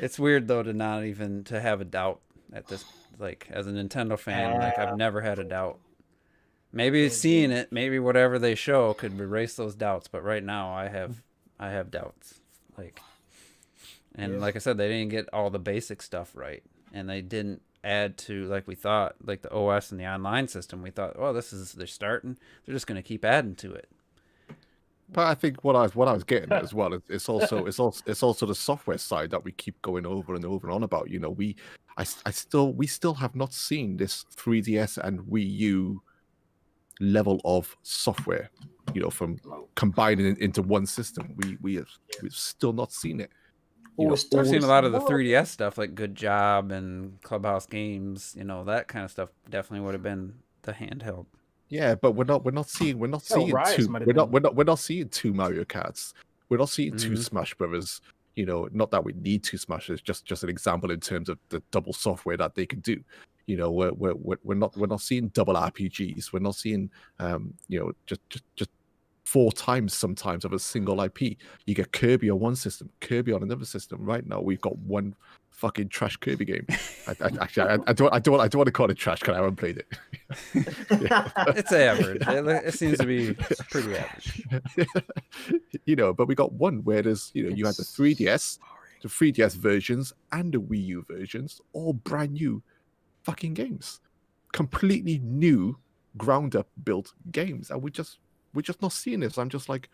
It's weird though to have a doubt at this. Like, as a Nintendo fan, like I've never had a doubt. Maybe seeing it, maybe whatever they show could erase those doubts. But right now, I have doubts. Like, and like I said, they didn't get all the basic stuff right, and they didn't add to, like we thought, like the OS and the online system. We thought, oh, they're starting. They're just going to keep adding to it. But I think what I was getting at as well, it's also the software side that we keep going over and over and on about. We still have not seen this 3DS and Wii U level of software, from combining it into one system. We've still not seen it. We've seen a lot of the 3DS stuff, like Good Job and Clubhouse Games. That kind of stuff definitely would have been the handheld. Yeah, but we're not seeing two Mario Karts. We're not seeing two Smash Brothers. Not that we need two Smashes, just an example in terms of the double software that they can do. We're not seeing double RPGs. We're not seeing just 4 times sometimes of a single IP. You get Kirby on one system, Kirby on another system. Right now, we've got one fucking trash Kirby game. I don't want to call it trash because I haven't played it. It's average. It seems to be pretty average. But we got one where there's you had the 3DS versions and the Wii U versions, all brand new fucking games, completely new, ground up built games, and we're just not seeing this. I'm just like,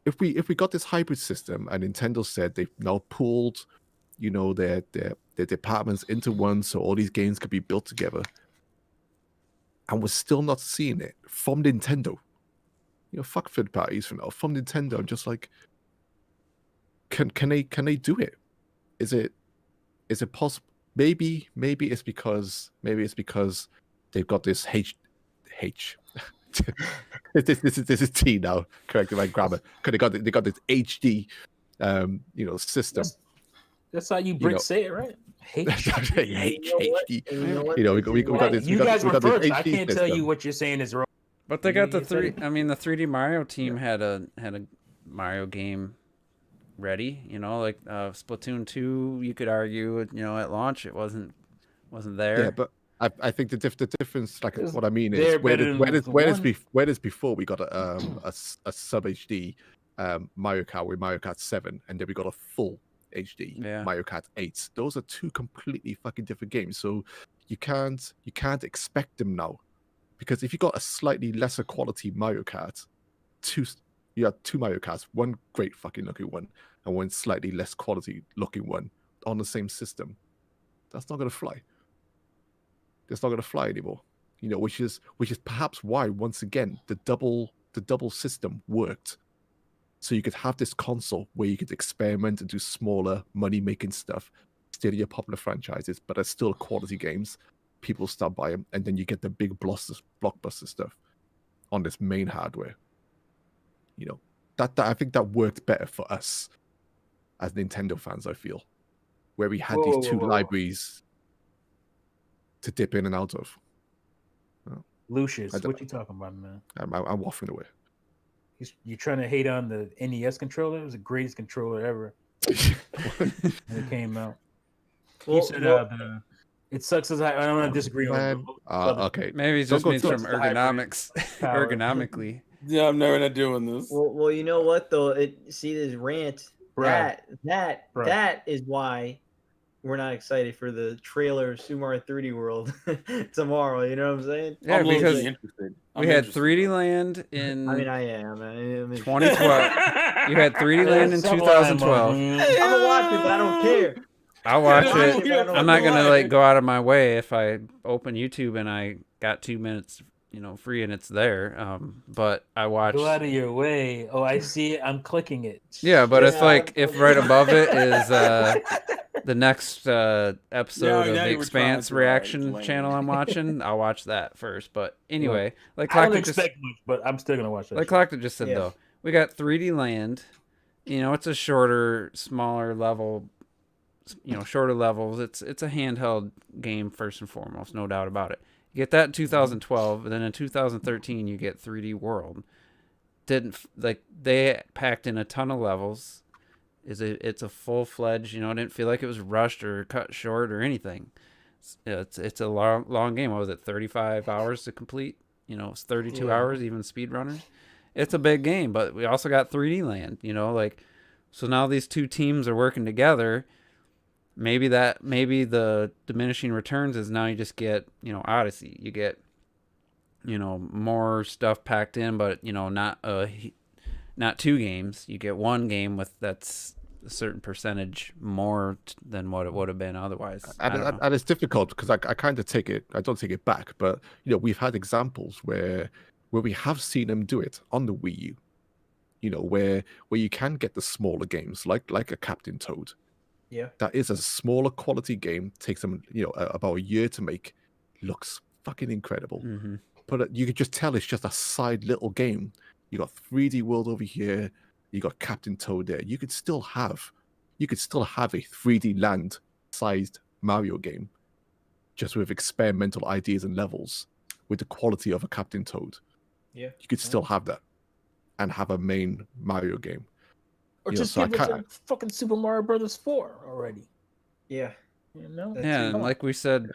if we got this hybrid system, and Nintendo said they've now pulled, their departments into one, so all these games could be built together, and we're still not seeing it from Nintendo. Fuck third parties for now. From Nintendo, I'm just like, can they do it? Is it possible? Maybe it's because they've got this H. this is T now. Correcting my grammar. Because they got this HD, system. That's how you Brits say it, right? HD. We got this. You guys were first. I can't tell system. you what you're saying is wrong. But they got the 3D Mario team had a Mario game ready. Like Splatoon 2. You could argue, at launch it wasn't there. Yeah, but I think the difference, like what I mean, is whereas before we got a sub HD Mario Kart with Mario Kart 7, and then we got a full HD Mario Kart 8. Those are two completely fucking different games. So you can't expect them now, because if you got a slightly lesser quality Mario Kart, you have two Mario Karts, one great fucking looking one and one slightly less quality looking one on the same system, that's not gonna fly. It's not going to fly anymore, which is perhaps why, once again, the double system worked. So you could have this console where you could experiment and do smaller money making stuff, still your popular franchises, but it's still quality games. People start by them, and then you get the big blockbuster stuff on this main hardware. That I think that worked better for us as Nintendo fans. I feel, where we had these two libraries to dip in and out of. Lucius, what you talking about, man? I'm waffling away. You're trying to hate on the NES controller? It was the greatest controller ever when it came out. You said It sucks as I don't want to disagree on Man, it. okay. Maybe it Don't just go needs too- some ergonomics, Power. ergonomically. Yeah, I'm never not doing this. Well, you know what though? See this rant. Bruh. Bruh. That is why we're not excited for the trailer of Super Mario 3D World tomorrow. You know what I'm saying? Yeah, I'm because legit interested. we had 3D Land in I mean, I am. 2012. You had 3D Land in 2012. I'm gonna watch it, but I don't care. I'll watch Yeah, it. yeah, I'm not gonna lie. like go out of my way if I open YouTube and I got 2 minutes, free and it's there. But I watch. Go out of your way. Oh, I see it. I'm clicking it. Yeah, but it's Yeah. like if right above it is the next episode Yeah, of now the you were trying Expanse to, reaction lame. channel I'm watching, I'll watch that first. But anyway, like I don't Collector just expect much, but I'm still gonna watch that. like shit. Collector just said Yeah. though, we got 3D Land. It's a shorter, smaller level. Shorter levels. It's a handheld game first and foremost, no doubt about it. You get that in 2012, and then in 2013 you get 3D World. They packed in a ton of levels. It's a full-fledged, it didn't feel like it was rushed or cut short or anything. It's a long game. What was it, 35 hours to complete? It's 32 hours, even speedrunners. It's a big game, but we also got 3D Land, so now these two teams are working together. Maybe the diminishing returns is now you just get, Odyssey. You get, more stuff packed in, but, not 2 games. You get 1 game that's a certain percentage more than what it would have been otherwise. And it's difficult because I kind of I don't take it back, but we've had examples where we have seen them do it on the Wii U, where you can get the smaller games like a Captain Toad. Yeah. That is a smaller quality game, takes them about a year to make, looks fucking incredible. Mm-hmm. But you could just tell it's just a side little game. You got 3D World over here, you got Captain Toad there. You could still have a 3D Land sized Mario game, just with experimental ideas and levels, with the quality of a Captain Toad. Yeah. You could still have that, and have a main Mario game. Or Yeah, just so I give us kinda- a fucking Super Mario Brothers 4 already. Yeah. That's Yeah, it. and like we said,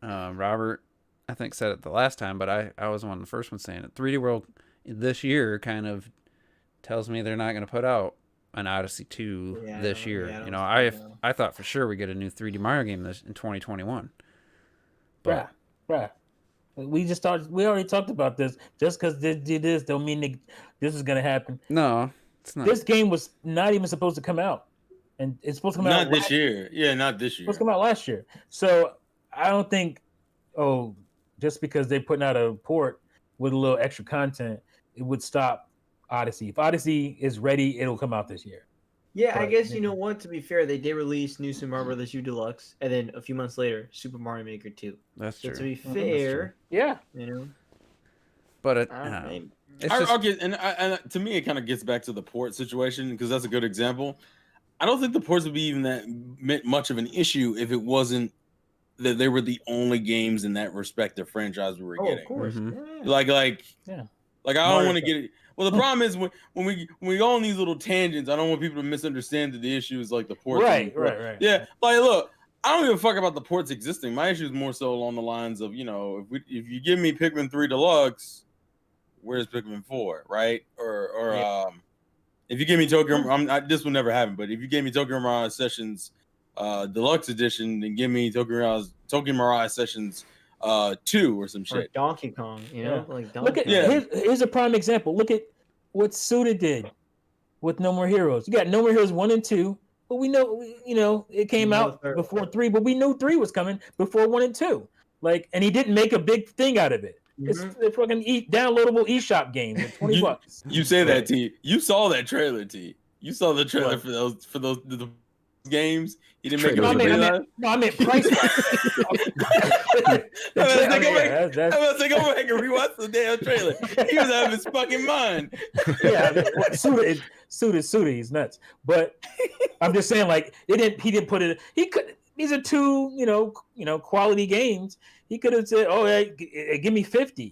Robert, I think said it the last time, but I was one of the first ones saying it. 3D World this year kind of tells me they're not going to put out an Odyssey 2 this year. I thought for sure we get a new 3D Mario game in 2021. But Bruh. We already talked about this. Just because they did this don't mean this is gonna happen. no, it's not. This game was not even supposed to come out, and it's supposed to come out Not this year. Yeah, not this year. supposed to come out last year. So I don't think, just because they're putting out a port with a little extra content, it would stop Odyssey. If Odyssey is ready, it'll come out this year. Yeah, I But, guess you know what. To be fair, they did release New Super Mario Bros. U Deluxe, and then a few months later, Super Mario Maker 2. That's So true. to be That's fair, Yeah. But it's just I'll get, and to me, it kind of gets back to the port situation because that's a good example. I don't think the ports would be even that much of an issue if it wasn't that they were the only games in that respective franchise we were oh, getting. of course. Mhm. Yeah. Like Yeah. I don't Mario want to get it. Well, the problem is when we go on these little tangents, I don't want people to misunderstand that the issue is like the ports. Right. Yeah, like look, I don't give a fuck about the ports existing. My issue is more so along the lines of if you give me Pikmin 3 Deluxe, where's Pikmin 4, right? Or if you give me Tokyo, this will never happen. But if you gave me Tokyo Mirage Sessions Deluxe Edition, then give me Tokyo Mirage Sessions 2 or some Or shit. Donkey Kong, like Donkey Look at Kong. here's a prime example. Look at what Suda did with No More Heroes. You got No More Heroes 1 and 2, but we know it came No out third. before 3, but we knew 3 was coming before 1 and 2. And he didn't make a big thing out of it. It's a fucking downloadable eShop game for $20. You say that, T. You saw that trailer, T. You saw the trailer for those the games. He didn't make Trailer it. was I meant price. I was like, go back and rewatch the damn trailer. He was out of his fucking mind. Yeah, Suda, he's nuts. But I'm just saying, he didn't put it. He could. These are two, quality games. He could have said, "Oh, hey, give me 50,"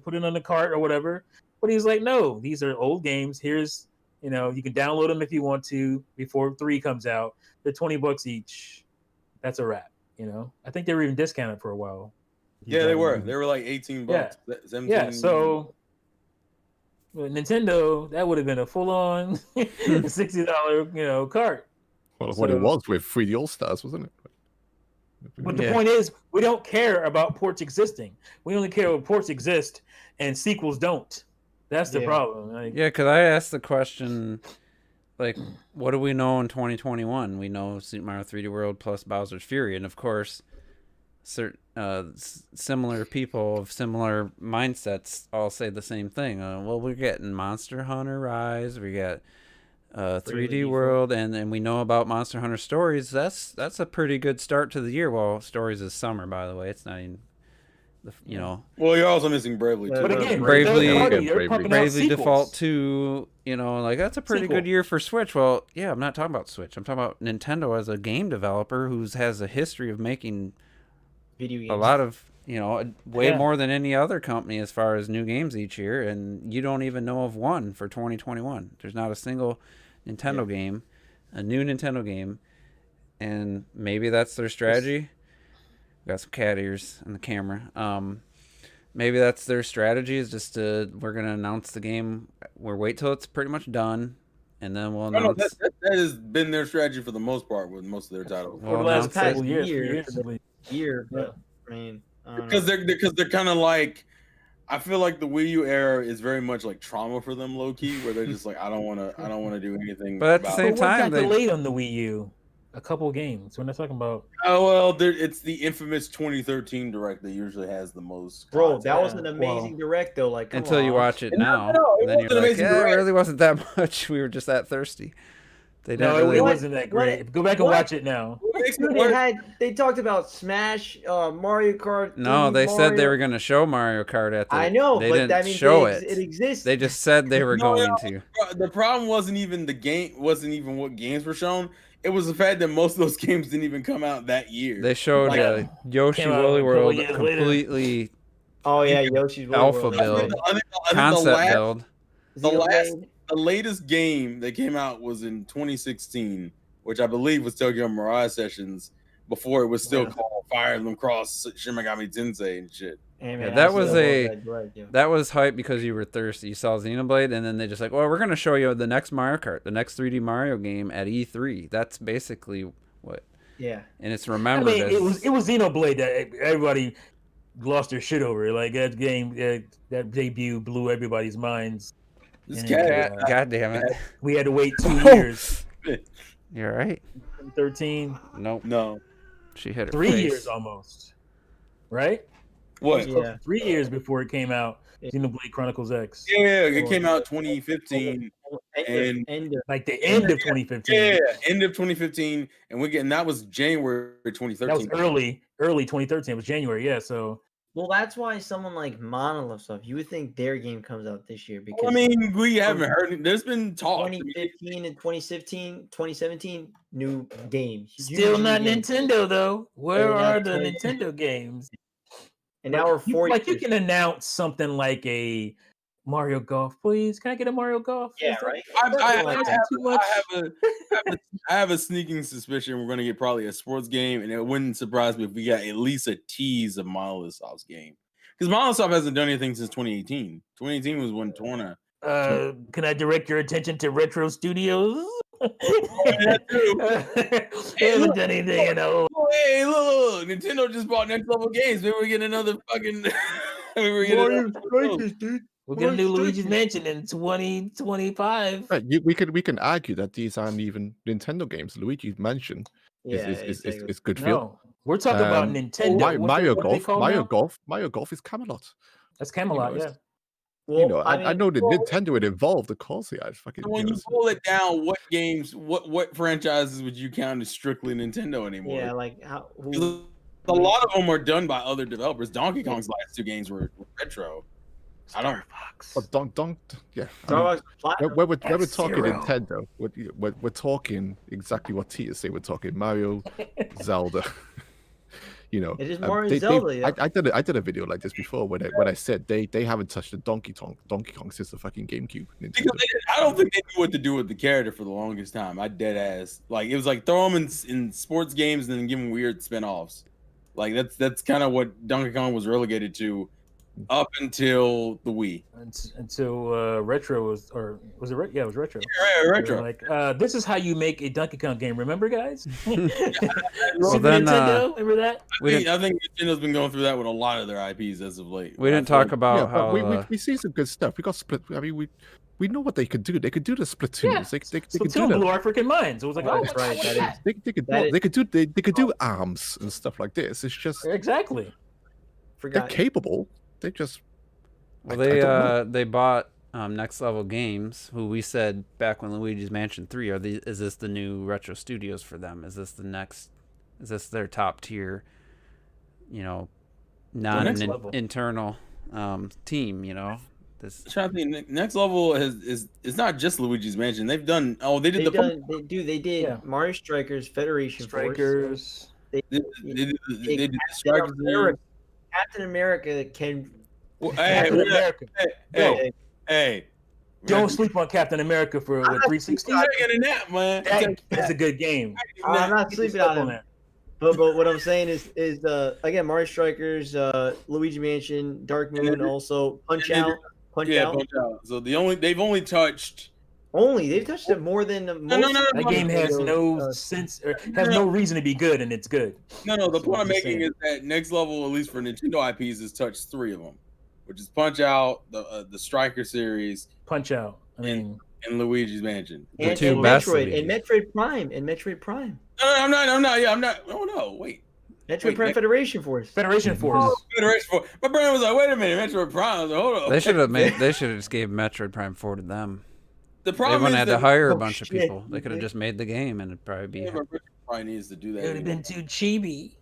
put it on the cart or whatever. But he's like, "No, these are old games. Here's, you can download them if you want to before 3 comes out. They're $20 each. That's a wrap." You know, I think they were even discounted for a while. Yeah, they were. They were like $18, 17. Yeah, so with Nintendo, that would have been a full-on $60, cart. Well, what it was with 3D All Stars, wasn't it? But the point is, we don't care about ports existing. We only care when ports exist and sequels don't. That's the problem. Yeah, because I asked the question, like, what do we know in 2021? We know Super Mario 3D World plus Bowser's Fury, and of course, similar people of similar mindsets all say the same thing. Well, we're getting Monster Hunter Rise, we got 3D World, and we know about Monster Hunter Stories. That's a pretty good start to the year. Well, Stories is summer, by the way. It's not even, Well, you're also missing Bravely too. But again, Bravely Default 2. Like that's a pretty good year for Switch. Well, yeah, I'm not talking about Switch. I'm talking about Nintendo as a game developer who has a history of making video games. A lot of, way more than any other company as far as new games each year, and you don't even know of one for 2021. There's not a single Nintendo game, a new Nintendo game, and maybe that's their strategy. We got some cat ears on the camera. Maybe that's their strategy, is just we're going to announce the game. We'll wait till it's pretty much done, and then we'll announce. That has been their strategy for the most part with most of their titles. For the last couple year, but I mean, because they're kind of like, I feel like the Wii U era is very much like trauma for them, low key, where they're just like, I don't want to do anything. But at the same time, they delayed on the Wii U a couple games. We're not talking about. Oh well, it's the infamous 2013 direct that usually has the most. Bro, that was an amazing direct though. Like until you watch it now, then you're like, yeah, it really wasn't that much. We were just that thirsty. It wasn't that great. Go back and watch it now. They talked about Smash, Mario Kart. No, they said they were going to show Mario Kart at the. I know, they but didn't that means show it exists. They just said they were going to. The problem wasn't even what games were shown. It was the fact that most of those games didn't even come out that year. They showed Yoshi Woolly World completely. Oh yeah, Yoshi's Woolly alpha World. build, concept build. The latest game that came out was in 2016, which I believe was Tokyo Mirage Sessions before it was still called Fire Emblem Cross Shin Megami Tensei and shit. That was hype because you were thirsty. You saw Xenoblade, and then they just like, well, we're gonna show you the next Mario Kart, the next 3D Mario game at E3. That's basically what. Yeah. And it's remembered. It was Xenoblade that everybody lost their shit over. Like that game, that debut blew everybody's minds. God damn it! We had to wait 2 years. You're right. 13. Nope. No. She hit her 3 face. years almost. Right? What? Yeah. 3 years before it came out. Xenoblade Chronicles X. Yeah, it came out 2015. Like the end of 2015. Yeah, end of 2015, and that was January 2013. That was early 2013. It was January, yeah. So. Well, that's why someone like Monolith stuff, you would think their game comes out this year because we haven't heard it. There's been talk. 2015 and 2017, new games. Still not Nintendo though. Where are the Nintendo games? And now we're 40. Like you can announce something like a Mario Golf, please. Can I get a Mario Golf? Yeah, right. I have a sneaking suspicion we're going to get probably a sports game, and it wouldn't surprise me if we got at least a tease of Monolith Soft's game. Because Monolith Soft hasn't done anything since 2018. 2018 was when Torna. Can I direct your attention to Retro Studios? They haven't done anything in a Hey, look! Nintendo just bought Next Level Games. Maybe we're getting another fucking. We'll get a new Luigi's Mansion in 2025. Right, we can argue that these aren't even Nintendo games. Luigi's Mansion is good feel. No, we're talking about Nintendo. Mario Golf is Camelot. That's Camelot, yeah. Well, I know that Nintendo would involved, of course. Yeah, when you pull it down, what games, what franchises would you count as strictly Nintendo anymore? Yeah, like a lot of them are done by other developers. Donkey Kong's last two games were retro. I don't. But yeah. When we're talking Nintendo, we're talking exactly what Tia say. We're talking Mario, Zelda. You know, It is Mario and Zelda. Yeah. I did a video like this before when I said they haven't touched the Donkey Kong since the fucking GameCube. Because I don't think they knew what to do with the character for the longest time. I dead ass like it was like throw them in sports games and then give them weird spinoffs. Like that's kind of what Donkey Kong was relegated to up until the Wii. Until Retro was, or was it? Yeah, it was Retro. Yeah, Retro. Like, this is how you make a Donkey Kong game. Remember, guys? Well, Super then, Nintendo. Remember that? I think Nintendo's been going through that with a lot of their IPs as of late. We didn't talk about how we see some good stuff. We got split. I mean, we know what they could do. They could do the Splatoons. Yeah. They could do Splatoon blew our freaking minds. It was like, That's right. That is they could do arms and stuff like this. It's just exactly. they're forgot. capable. They just well, they bought Next Level Games, who we said back when Luigi's Mansion 3 is this the new Retro Studios for them? Is this their top tier, you know, non-internal team, you know? This Next Level is not just Luigi's Mansion. They've done they did They did Yeah. Mario Strikers, Federation Force. Strikers. they did the Strikers. Captain America can. Captain America. Hey, Don't sleep on Captain America for what, 360. He's taking a nap, man. That's a good game. I'm not sleeping on him. But what I'm saying is again Mario Strikers, Luigi Mansion, Dark Moon, also Punch Out. Punch Out. So they've only touched. They've touched it more than most. No. That game has no sense, or has no reason to be good, and it's good. No. The point I'm making saying. is that Next Level, at least for Nintendo IPs, has touched 3 of them, which is Punch Out, the Striker series, Punch Out. I mean, and Luigi's Mansion. And two best Metroid and Luigis. Metroid Prime. No, I'm not. Yeah, I'm not. Oh no, wait. Metroid Prime Federation Force. Federation Force. Federation Force. My brain was like, wait a minute, Metroid Prime. I was like, hold on. They should have just gave Metroid Prime 4 to them. The They problem wouldn't is have to that hire a Oh, bunch of shit. people. They could have just made the game and it'd probably be. Metroid probably needs to do that. It would have been too chibi.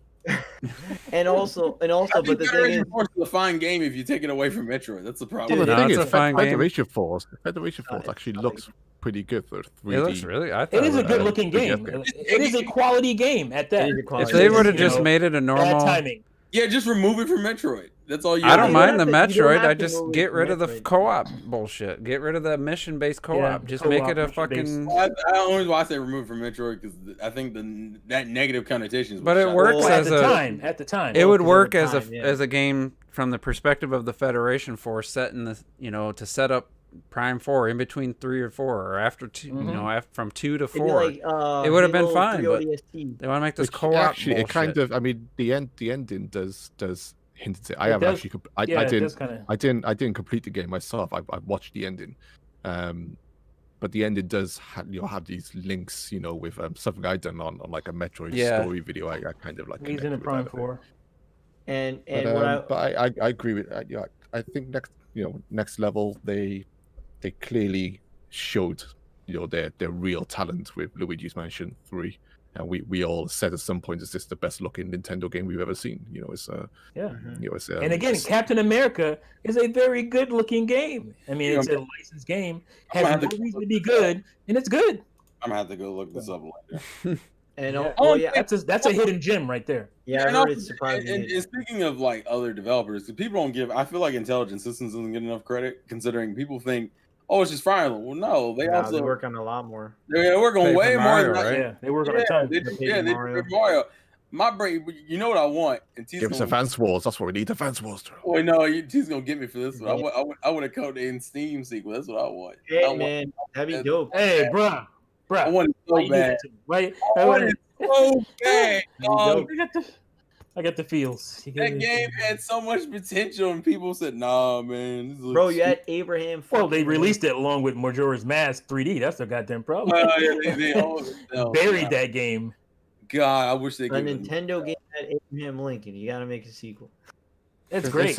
And also, I but think the thing is, Federation Force is a fine game if you take it away from Metroid. That's the problem. Well, the No, thing it's is, a fine game. Federation Force actually looks pretty good for 3D. It looks really. I thought It is a would- good looking yeah, game. yeah. It is a quality game at that. it is a quality If they game. would have You just know, made it a Bad normal. timing. Yeah, just remove it from Metroid. That's all you. I don't You mind the don't have to- you don't Metroid. have I to just move get it rid to of the Metroid. co-op bullshit. Get rid of the mission-based co-op. Just make it a co-op mission-based. fucking. I only why I say remove from Metroid because I think that negative connotations. But it works Well, as at the a. time. At the time. It would because of work the as time, yeah. as a game from the perspective of the Federation Force, set in the to set up Prime 4 in between 3 or 4 or after 2. From 2 to It'd be 4. like, It would have been Halo fine, 3 but ODST. they want to make this Which co-op actually, bullshit. it kind of. I mean, the ending does hint at it. I It haven't does- actually. yeah, I it didn't. does kinda- I didn't complete the game myself. I watched the ending, but the ending does have these links, with something I done on like a Metroid Yeah. story video. I kind of like. He's in connected the with Prime that a bit. 4. And But I agree with. I think next level they clearly showed their real talent with Luigi's Mansion 3. And we all said at some point, is this the best looking Nintendo game we've ever seen? It's Yeah. it's And again, Captain America is a very good looking game. I mean, it's a licensed game, I'm has gonna no have to- reason to be good, and it's good. I'm gonna have to go look this up later. and Yeah. oh yeah, That's a hidden gem right there. yeah, I And heard also- it's surprising. and speaking of like other developers, 'cause people don't give. I feel like Intelligent Systems doesn't get enough credit, considering people think, "Oh, it's just Fire Emblem." Well, no, they They also work on a lot more. they work on Pay for way more Mario, than that. right? Yeah, they work on a ton. They They did did Mario. Mario. My brain, you know what I want, and T's give us gonna, Advance Wars. That's what we need. Advance Wars. Wait, no, T's gonna get me for this one. I want a Code in Steam sequel. That's what I want. I Hey want, man, that'd be dope. Hey, bruh, I bruh. want it Why so you do bad. that to me? Right? I want it so bad. dope. I got the feels. That game had so much potential, and people said, "Nah, man." This Bro, looks you had Abraham. Well, they fucking- released it along with Majora's Mask 3D. That's their goddamn problem. they Buried that game. God, I wish they a could. Nintendo game had Abraham Lincoln. You gotta make a sequel. It's great. It's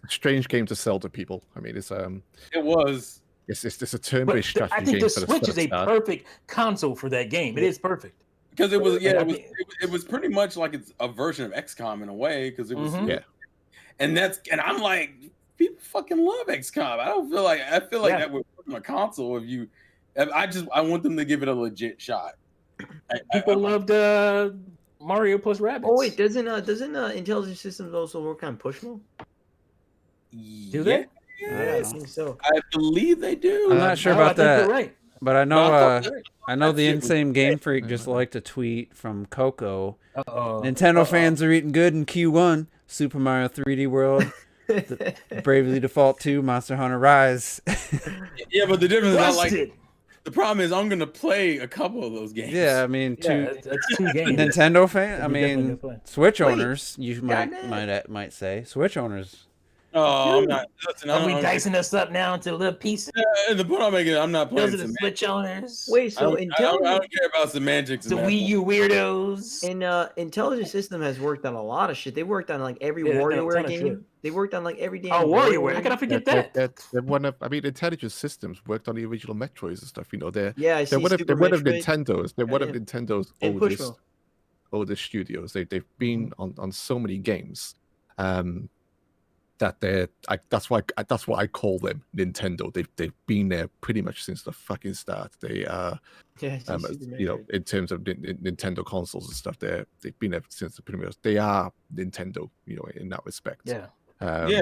a strange game to sell to people. I mean, it's It was. it's a But turn-based strategy I think game the for the Switch is a start. perfect console for that game. It is perfect. Because it was, I it was, think- it was pretty much like it's a version of XCOM in a way. Because it was, Mhm. Yeah. and I'm like, people fucking love XCOM. I feel like Yeah. that would work on a console I want them to give it a legit shot. People loved Mario plus Rabbids. Oh wait, doesn't Intelligent Systems also work on push mode? Do they? Yeah, I think so. I believe they do. I'm not sure I about think that. you're right. But I No, I know, thought that- I know the that shit was Insane Game dead. Freak just liked a tweet from Coco. Uh-oh. Nintendo fans are eating good in Q1. Super Mario 3D World, Bravely Default 2, Monster Hunter Rise. Yeah, but the difference is I like. Busted. The problem is I'm gonna play a couple of those games. Yeah, I mean, Yeah, that's 2 games. Nintendo fan. I You're definitely mean, gonna play. Switch Wait, owners. You might say Switch owners. Oh, I'm not. Listen, Are we I'm, dicing us up now into little pieces? the point I'm making, I'm not playing Those are the semantics. Switch owners. Wait, I so don't, I don't Intelligent care about semantics. The in that Wii point. U weirdos. and Intelligent System has worked on a lot of shit. They worked on like every Yeah, they've done a WarioWare ton of game. shit. They worked on like every damn. Oh, WarioWare. How could I game. forget that? They're one of, I mean, Intelligent Systems worked on the original Metroids and stuff. You know, they're Yeah, I see. they're one of Super they're one of Metroid. Nintendo's. They're one of yeah. Nintendo's And Pushmo. oldest studios. They've been on so many games. That that's why I call them Nintendo. They've been there pretty much since the fucking start. They Yeah, I see Super you know, Metroid. in terms of Nintendo consoles and stuff, they've been there since the pretty much. They are Nintendo, you know, in that respect. Yeah. Yeah.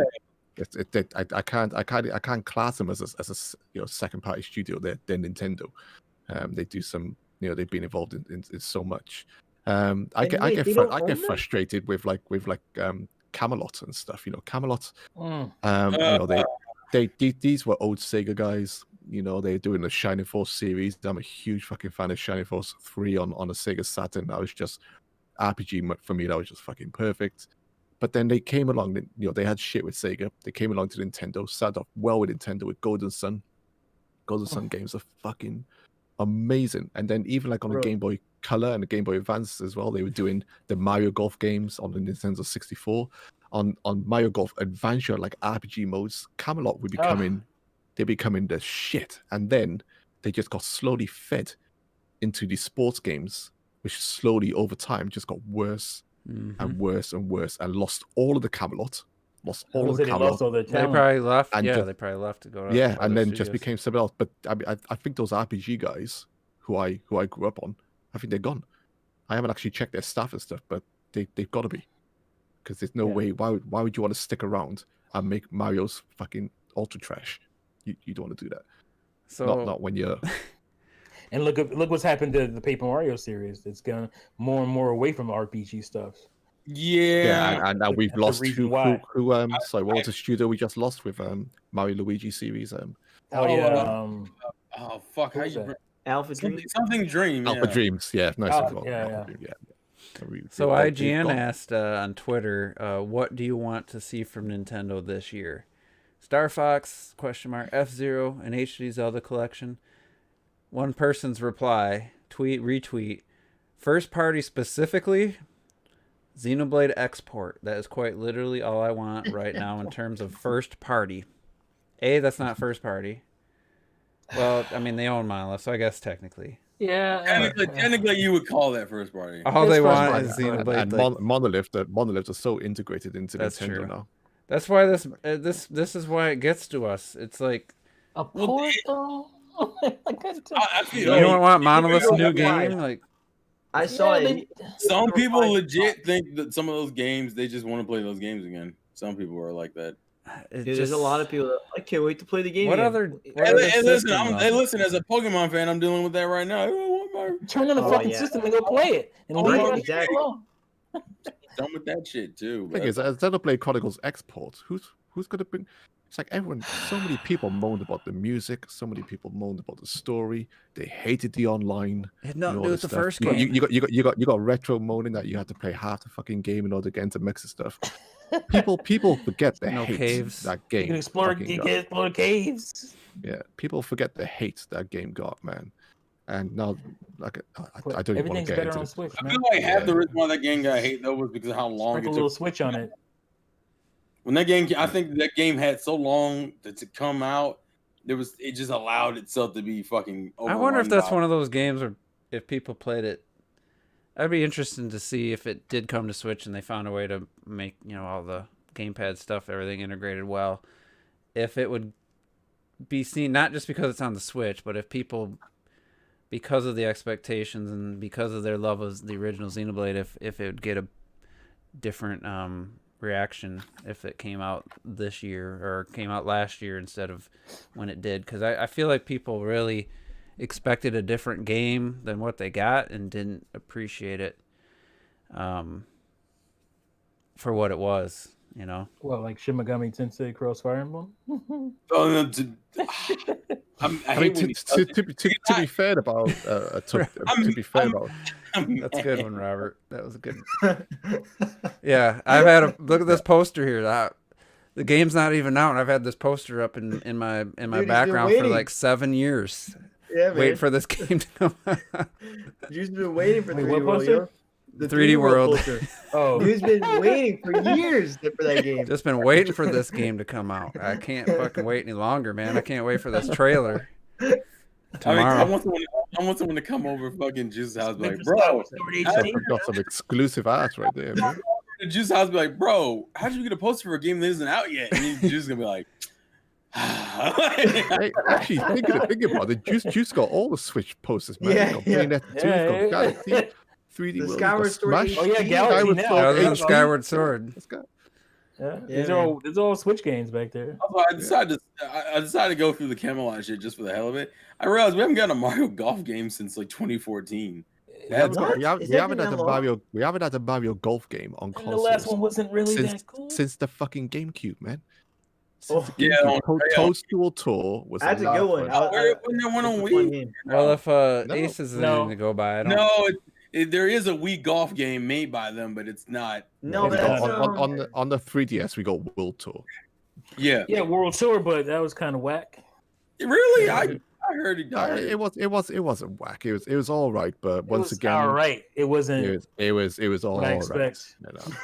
I can't class them as a you know, second party studio. They're Nintendo. They do some, you know, they've been involved in so much. I And get wait, they don't own them? frustrated with like Camelot and stuff. You know, Camelot. Mm. You know, these were old Sega guys. You know, they're doing the Shining Force series. I'm a huge fucking fan of Shining Force 3 on a Sega Saturn. That was just RPG for me. That was just fucking perfect. But then they came along. You know, they had shit with Sega. They came along to Nintendo. Started off well with Nintendo with Golden Sun. Golden Sun games are fucking amazing. And then even like on the Bro. Game Boy Color and the Game Boy Advance as well, they were doing the Mario Golf games on the Nintendo 64. On Mario Golf Adventure, like RPG modes, Camelot would they're becoming the shit. And then they just got slowly fed into the sports games, which slowly over time just got worse and worse and worse, and lost all of the Camelot. Lost all of the They Camelot. lost all their They talent. probably left. And Yeah, just- they probably left to go to Yeah, and other then just studios. became something else. But I mean, I think those RPG guys who I grew up on, I think they're gone. I haven't actually checked their staff and stuff, but they've got to be, because there's no Yeah. way. Why would you want to stick around and make Mario's fucking ultra trash? You don't want to do that. So Not when you're. And look what's happened to the Paper Mario series. It's gone more and more away from RPG stuff. Yeah. And now we've That's the lost reason why. sorry, what was the studio we just lost with Mario Luigi series? Oh Oh, yeah. Oh fuck! How What was you that? Alpha Dream. something Dream? Alpha Yeah. Dreams, yeah, nice. Alpha- as well. yeah, Alpha Dream, yeah. So They've IGN gone. asked on Twitter, what do you want to see from Nintendo this year? Star Fox, F-Zero, and HD Zelda collection. One person's reply, retweet, first party specifically, Xenoblade Export. That is quite literally all I want right now in terms of first party. That's not first party. Well, I mean, they own Monolith, so I guess technically. Yeah. Technically, you would call that first party. All they It's first want party. is Xenoblade. And like- Monolith are so integrated into That's Nintendo true. now. That's why this is why it gets to us. It's like A Well, Portal. I feel you like don't want Monolith's you new don't want- game. Like I saw it. some people legit think that some of those games they just want to play those games again. Some people are like that. it Dude, there's a lot of people that, I can't wait to play the game. What again. other? What Hey, other listen, system, though? hey, listen. As a Pokemon fan, I'm dealing with that right now. I want my Turn on the Oh, fucking yeah. system and go play it. And Oh, leave right, it exactly. alone. done with that shit too. Thing bro. is, Xenoblade Chronicles Export, who's gonna bring? It's like everyone. So many people moaned about the music. So many people moaned about the story. They hated the online. It had nothing all to do this with the stuff. first You got- game. you got retro moaning that you had to play half the fucking game in order to get into mix and stuff. People forget the No hate caves. that You game. can explore, fucking you got. can explore caves. Yeah, people forget the hate that game got, man. And now, like, I don't even want Everything's to get better into on it. Switch, I man. feel like half the Yeah. reason why that game got hate though was because of how long Sprinkle a it little took. Switch on it. When that game, I think that game had so long to come out. It just allowed itself to be fucking. I wonder if that's by- one of those games where if people played it, I'd be interested to see if it did come to Switch and they found a way to make all the gamepad stuff, everything integrated well. If it would be seen not just because it's on the Switch, but if people because of the expectations and because of their love of the original Xenoblade, if it would get a different reaction if it came out this year or came out last year instead of when it did, because I feel like people really expected a different game than what they got and didn't appreciate it for what it was, you know. Well, like Shin Megami Tensei Cross Fire Emblem. Oh, no, I I hate mean, when to be fair about to be fair about That's a good one, Robert. That was a good one. Yeah, I've had a look at this poster here. The game's not even out. I've had this poster up in my Dude, he's been background for waiting. like 7 years. Yeah, man. Waiting for this game to come out. Dude's been waiting for Wait, 3D what World, poster? yo. The 3D World. poster. Oh, Dude's been waiting for years for that game. Just been waiting for this game to come out. I can't fucking wait any longer, man. I can't wait for this trailer. I mean, Tomorrow. I want someone to come over fucking Juice's house, be like, Memphis bro. Star Sword HD. got some exclusive art right there, man. The Juice house be like, bro, how did you get a poster for a game that isn't out yet? And he's just gonna be like, Hey, actually, think about it. Juice got all the Switch posters, man. Yeah, You got Bayonetta 2, Yeah, you yeah. got Galaxy, 3D The World, you Skyward got Sword Smash. HD. Oh, yeah, Galaxy Skyward now. Sword Other than HD. Skyward Sword. Let's go. Yeah, Yeah, there's all Switch games back there. I decided to go through the Camelot shit just for the hell of it. I realized we haven't gotten a Mario Golf game since like 2014. That's What? We Is that haven't been had that the long? Mario Golf game on And the last consoles one wasn't really since that cool. since the fucking GameCube, man. Oh, Since the yeah, GameCube, on- Toadstool Tour was That's a lot good of one. fun. Where there one on That's a fun Wii? game. Well, if No. Ace is No. anything to go by, I don't. No, there is a Wii golf game made by them, but it's not. No, but Yeah. that's on the 3DS, we got World Tour. Yeah, Yeah, World Tour, but that was kind of whack. really. I heard it. No, it wasn't whack. It was all right, but once it was again, all right. It wasn't it was all what I right. expect. You know.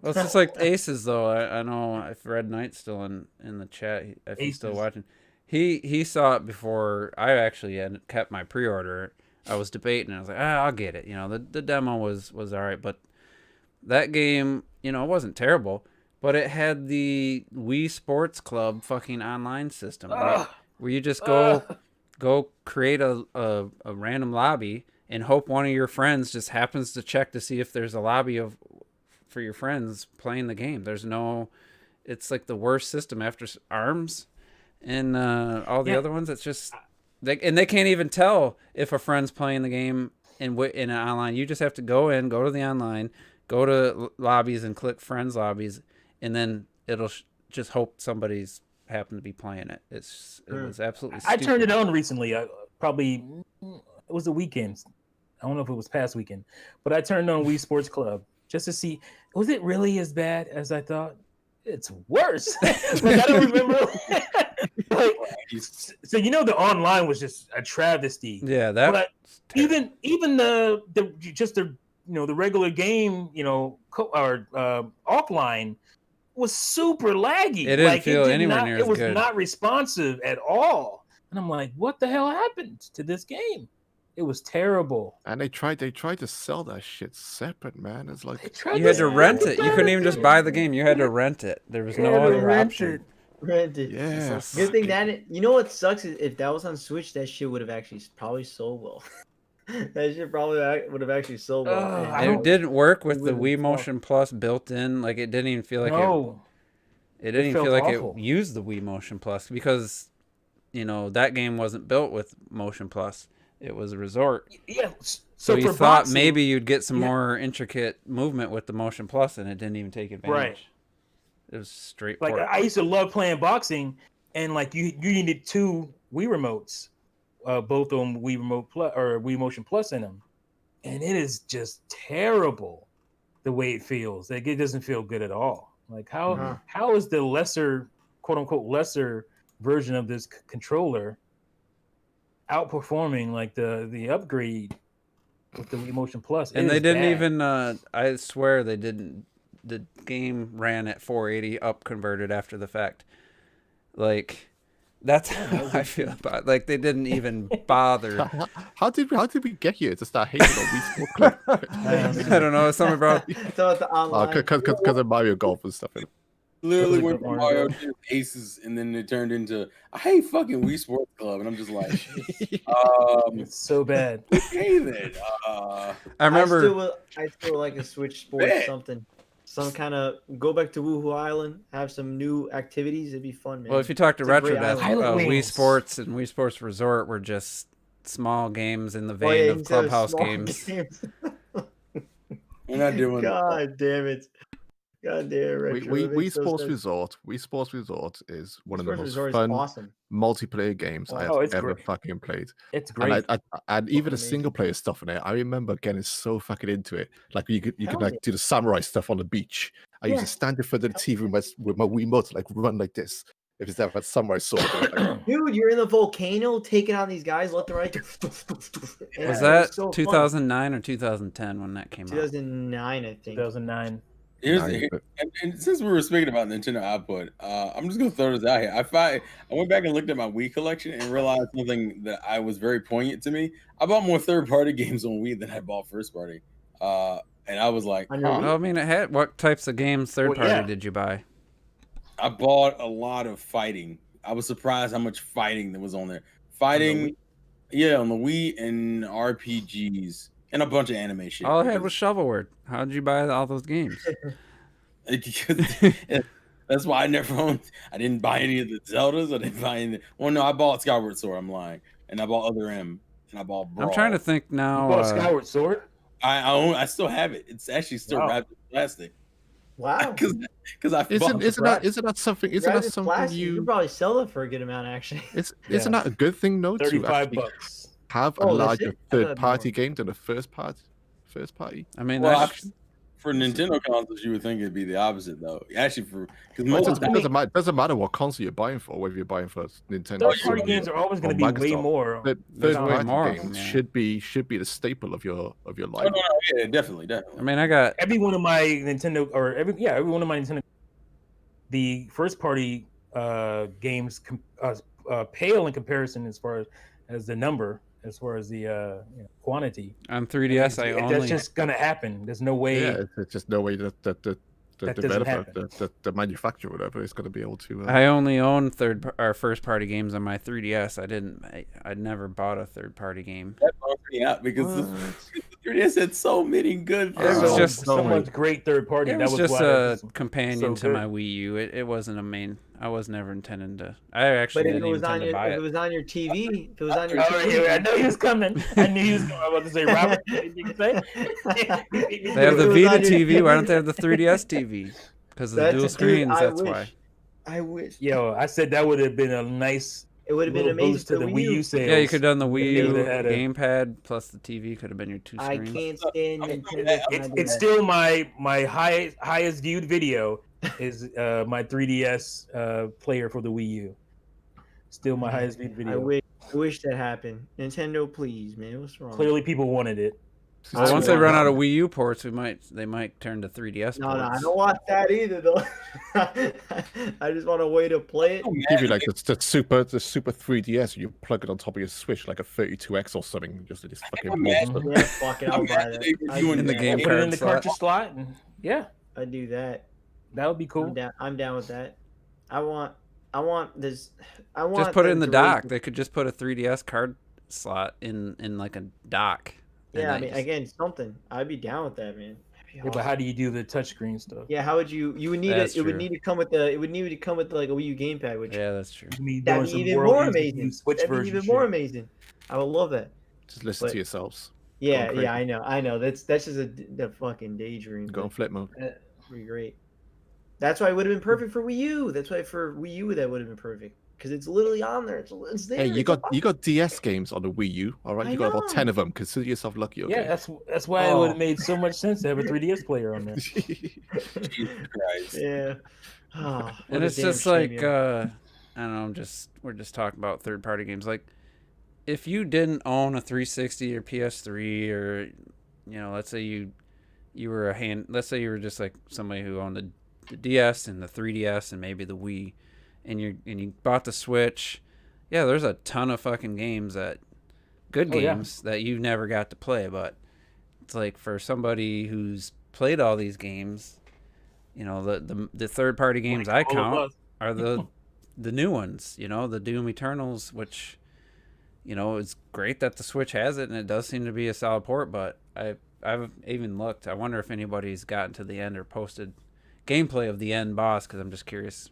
Well, it's just like Aces, though. I know if Red Knight's still in the chat, if he's still Aces. watching, he saw it before I actually had kept my pre-order. I was debating. I was like, I'll get it. You know, the demo was all right, but that game, you know, it wasn't terrible, but it had the Wii Sports Club fucking online system, right? Where you just go create a random lobby and hope one of your friends just happens to check to see if there's a lobby for your friends playing the game. There's no, it's like the worst system after ARMS and all the Yeah. other ones. It's just they can't even tell if a friend's playing the game in an online. You just have to go to the online, go to lobbies and click friends lobbies, and then it'll just hope somebody's happen to be playing it. It was absolutely I stupid. turned it on recently. Probably it was a weekend. I don't know if it was past weekend, but I turned on Wii Sports Club just to see, was it really as bad as I thought? It's worse. Like, I don't remember. Like, so you know, the online was just a travesty. Yeah, that But even the just the the regular game, or offline was super laggy. It didn't feel did anywhere not, near it as was good. not responsive at all. And I'm like, what the hell happened to this game? It was terrible. And they tried to sell that shit separate, man. It's They like tried you had to sell rent the it. You couldn't even just damn buy the thing. game. You had to rent it. There was You no had to other rent option. it. Granted. yeah. Good thing that you know what sucks is if that was on Switch, that shit would have actually probably sold well. That shit probably would have actually sold well. Ugh, And I And don't- it didn't work with the would've Wii thought- Motion Plus built in. Like it didn't even feel like No. it didn't even felt feel like awful. it used the Wii Motion Plus because that game wasn't built with Motion Plus. It was a resort. Yeah. So So you for thought boxing, maybe you'd get some Yeah. more intricate movement with the Motion Plus, and it didn't even take advantage. Right. It was straight like port. I used to love playing boxing, and like you needed two Wii remotes, both of them Wii Remote Plus or Wii Motion Plus in them, and it is just terrible the way it feels. Like it doesn't feel good at all. Like how is the lesser, quote unquote, lesser version of this controller outperforming like the upgrade with the Wii Motion Plus? And It they is didn't bad. even. I swear they didn't. The game ran at 480 up converted after the fact. Like that's how I feel about it. Like they didn't even bother. How did we get here to start hating on Wii Sports Club? I don't know. Something about So it's the online. Because of Mario Golf and stuff. Literally Those are went good from Mario Mario games. to Aces, and then it turned into I hate fucking Wii Sports Club, and I'm just like, It's so bad. okay then. I I remember. still like a Switch Sports Bet. something. Some kind of go back to Woohoo Island, have some new activities. It'd be fun, man. Well, if you talk to It's a great Retro Death, island. Pilot Wii Wings. Sports and Wii Sports Resort were just small games in the Oh, vein yeah, of instead of clubhouse small games. games. We're not doing. God damn it. God damn it, Retro. It Wii makes no Sports sense. Resort. Wii Sports Resort is one of the Sports most Resort is fun awesome. multiplayer games I have Oh, it's ever great. fucking played. It's And great. and even the Amazing. single player stuff in it, I remember getting so fucking into it. Like you could Hell like yeah. do the samurai stuff on the beach. I used to Yeah. stand in front of the TV with my Wiimote to like run like this. If it's that samurai sword. Like, Dude, you're in the volcano taking on these guys left and right. Was Yeah, it that so fun. 2009 or 2010 when that came out? 2009, I think. 2009. Here's Nine, here- but- and since we were speaking about Nintendo output, I'm just gonna throw this out here. I went back and looked at my Wii collection and realized something that I was very poignant to me. I bought more third-party games on Wii than I bought first-party, and I was like, On your huh. Well, I mean, it had what types of games third party yeah. did you buy? I bought a lot of fighting. I was surprised how much fighting there was on there. Fighting, yeah, on the Wii and RPGs and a bunch of anime shit. All I had was shovelware. How did you buy all those games? That's why I never owned. I didn't buy any of the Zeldas. I didn't buy any. Well, no, I bought Skyward Sword. I'm lying, and I bought Other M, and I bought. Brawl. I'm trying to think You now. bought Skyward Sword? I own. I still have it. It's actually still Wow. wrapped in plastic. Wow. Because I isn't that something? Isn't Rather that something plastic, you you? could probably sell it for a good amount, actually. Isn't that a good thing though? To 35 actually bucks. have a Oh, that's larger it? I thought it'd third be party more. game than a first party. I mean, Well, that's, for Nintendo consoles, you would think it'd be the opposite, though. Actually, because It most of the time, doesn't matter what console you're buying for, whether you're buying for Nintendo. Oh, Third-party Sony, games are always going to or be way Microsoft. more. But There's third way party more of games them, yeah. should be the staple of your oh, no, life. no, yeah, definitely. I mean, I got Every one of my Nintendo, or every one of my Nintendo, the first-party games pale in comparison as far as the number, as far as the quantity. on 3DS. I That's only just going to happen. There's no way. Yeah, it's just no way that the That doesn't developer, happen. the manufacturer, whatever, is going to be able to. I only own first party games on my 3DS. I never bought a third party game. That bums me out because the 3DS had so many good It was things. just so much great third-party. It That was was just why a it's companion so to my good. Wii U. It wasn't a main. I was never intending to. I actually But if didn't it was even on intend to your, buy if it it. was on your TV, if it was on your Oh, TV, yeah, I know he was coming. I knew he was coming. I was about to say, Robert, anything to say? They have If the it was Vita on your TV. Why don't TV? they have the 3DS TV? Because of the That's dual dude, screens. I That's wish. why. I wish Yo, I said that would have been a nice it would have been little amazing boost to for the Wii U sales. Yeah, you could have done the Wii they U would've had a- gamepad plus the TV could have been your two I screens. can't stand Nintendo. It's- when I It's, do it's that. still my highest viewed video is my 3DS player for the Wii U. Still my highest viewed I video. wish that happened. Nintendo, please, man. What's wrong? Clearly, people wanted it. Well, I once they want run that. out of Wii U ports, they might turn to 3DS No, ports. no, I don't want that either, though. I just want a way to play it. give you like the super 3DS, and you plug it on top of your Switch like a 32X or something, just this fucking imagine- monster. Yeah, fuck it, I'll buy Imagine that. they were I doing do In the that. game Put it card in the slot. cartridge slot. And, yeah, I do that. that would be cool. I'm down with that. I want this. I want Just put it them in the to dock. raise- They could just put a 3DS card slot in like a dock. and Yeah, I then mean, just- again, something. I'd be down with that, man. That'd be Yeah, but awesome. how do you do the touchscreen stuff? Yeah, how would you? You would need That's it. It would true. need to come with the. It would need to come with like a Wii U gamepad, which Yeah, that's true. Me that'd doing be some even World more Ends with amazing. You Switch That'd be version even more shit. amazing. I would love that. Just listen But- to yourselves. Yeah, crazy. yeah, I know. That's just a fucking daydream. Go on but flip mode. that'd be great. That's why it would have been perfect for Wii U. That's why for Wii U that would have been perfect because it's literally on there. It's there. Hey, you It's got DS games on the Wii U, all right? I You got about know. 10 of them. Consider yourself lucky. Okay. Yeah, that's why it would Oh. have made so much sense to have a 3DS player on there. Jesus Christ. Yeah. Oh, what And a it's damn just shame, like yo. I don't know. We're just talking about third party games. Like, if you didn't own a 360 or PS3, or let's say you were let's say you were just like somebody who owned the DS and the 3DS and maybe the Wii, and you bought the Switch. Yeah, there's a ton of fucking games good Oh, yeah. games that you never got to play. But it's like for somebody who's played all these games, you know, the third party games I Like all of count us. are the new ones. You know, the Doom Eternals, which, you know, it's great that the Switch has it, and it does seem to be a solid port. But I've even looked. I wonder if anybody's gotten to the end or posted gameplay of the end boss, because I'm just curious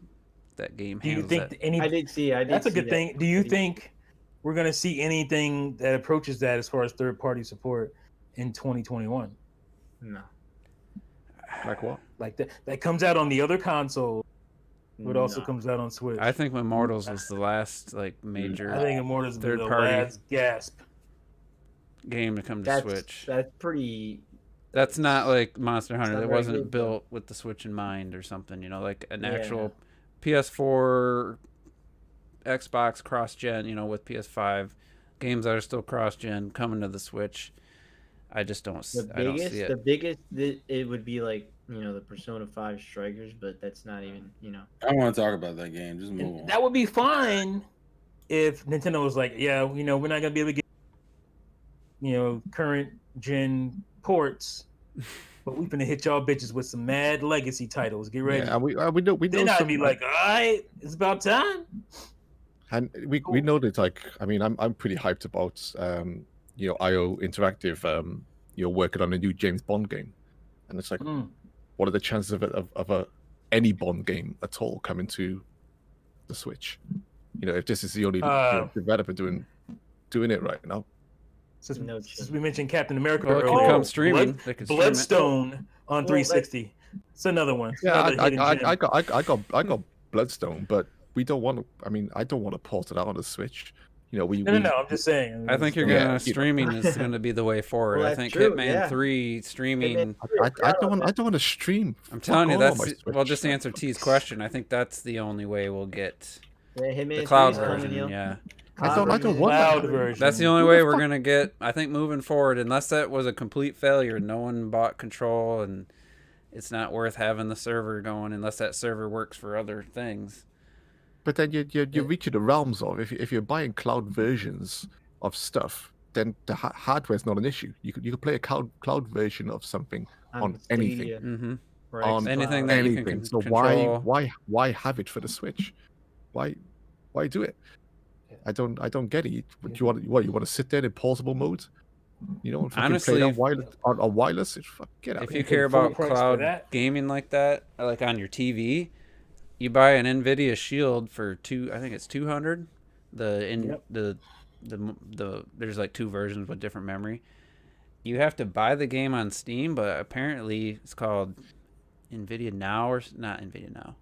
if that game Do you handles think that. any? I did see. That's a see good that. thing. Do you think we're gonna see anything that approaches that as far as third party support in 2021? No. Like what? Like that comes out on the other console, but also No. comes out on Switch. I think Immortals was the last like major I think Immortals will be third the party last gasp. game to come to That's Switch. that's pretty. That's not like Monster Hunter. not That very wasn't good, though. built with the Switch in mind or something. You know, like an Yeah. actual PS4, Xbox cross-gen. You know, with PS5 games that are still cross-gen coming to the Switch. I just don't. I don't see it. The biggest, it would be like, you know, the Persona 5 Strikers, but that's not even, you know. I don't want to talk about that game. Just move on. That would be fine if Nintendo was like, yeah, you know, we're not gonna be able to get, you know, current gen ports, but we finna hit y'all bitches with some mad legacy titles. Get ready. Yeah, and we know Then I'd some, be like, all right, it's about time. and we know that, like, I mean, I'm pretty hyped about you know, IO Interactive you know, working on a new James Bond game, and it's like, what are the chances of any Bond game at all coming to the Switch? You know, if this is the only developer doing it right now. Since we mentioned Captain America, Well, it earlier, could come streaming. They could stream it. Bloodstone on 360. It's another one. It's Yeah, another hidden gem. I got Bloodstone, but we don't want to. I mean, I don't want to port it out on the Switch. You know, No, I'm just saying. I think you're Yeah, gonna streaming is gonna be the way forward. Well, I that's think true, Hitman yeah. 3 streaming. I don't want to stream. I'm telling you, Fuck all on my that's well. Switch. Just to answer T's question, I think that's the only way we'll get Yeah, Hitman the cloud 3 's coming, version. yo. Yeah, I don't want Cloud that. version. that's the only way we're gonna get. I think moving forward, unless that was a complete failure, no one bought control, and it's not worth having the server going unless that server works for other things. But then you're reaching the realms of, if you're buying cloud versions of stuff, then the hardware's not an issue. You could play a cloud version of something on anything. Stadia, Mm-hmm. or On Xbox. anything that you can anything. So control. why have it for the Switch? Why do it? I don't get it. Do you want to sit there in pausable mode? You know, fucking Honestly, play that on wireless. Get out. If of you here. care full about price for cloud that? gaming like that, like on your TV, you buy an Nvidia Shield for I think it's 200. There's like two versions with different memory. You have to buy the game on Steam, but apparently it's called Nvidia Now, or not Nvidia Now.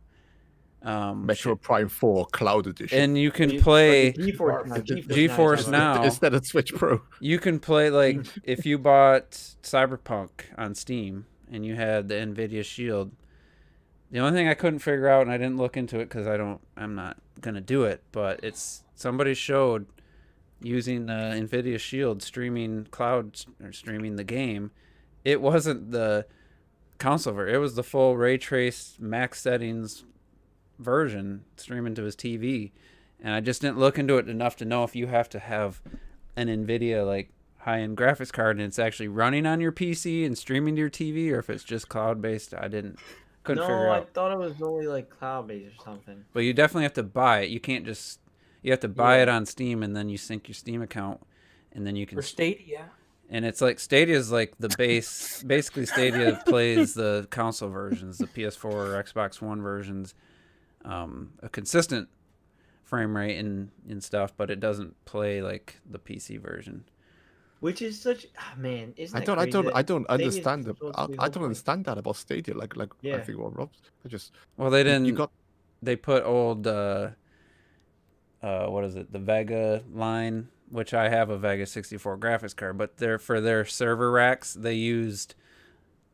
Metro Prime 4 Cloud Edition And you can play GeForce Now. instead of Switch Pro. You can play, like, if you bought Cyberpunk on Steam and you had the Nvidia Shield. The only thing I couldn't figure out, and I didn't look into it because I'm not gonna do it, but somebody showed using Nvidia Shield streaming the game. It wasn't the console version; it was the full ray trace max settings version streaming to his TV, and I just didn't look into it enough to know if you have to have an Nvidia like high-end graphics card and it's actually running on your PC and streaming to your TV, or if it's just cloud-based. Couldn't figure out. I thought it was only like cloud-based or something. But you definitely have to buy it. You can't just. You have to buy it on Steam, and then you sync your Steam account, and then you can. For Stadia. And it's like Stadia's like the base. Basically, Stadia plays the console versions, the PS4 or Xbox One versions, a consistent frame rate and stuff, but it doesn't play like the PC version. Which is such man, isn't I that don't crazy that understand Stadia's that. supposed to be I don't whole understand that about Stadia. Like Yeah. I think what Rob. I just Well, they didn't. you got They put old. What is it? The Vega line, which I have a Vega 64 graphics card, but for their server racks, they used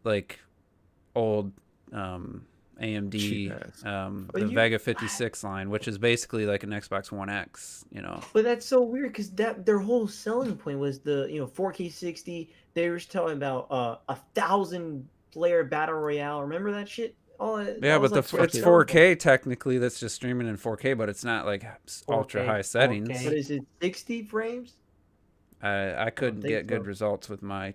like old AMD cheap ass. But the you- Vega 56 line, which is basically like an Xbox One X, you know. But that's so weird because their whole selling point was the 4K 60. They were talking about 1,000 player battle royale. Remember that shit? Yeah, but it's 4K technically. That's just streaming in 4K, but it's not like ultra 4K, high settings. 4K. But is it 60 frames? I couldn't think get good so. results with my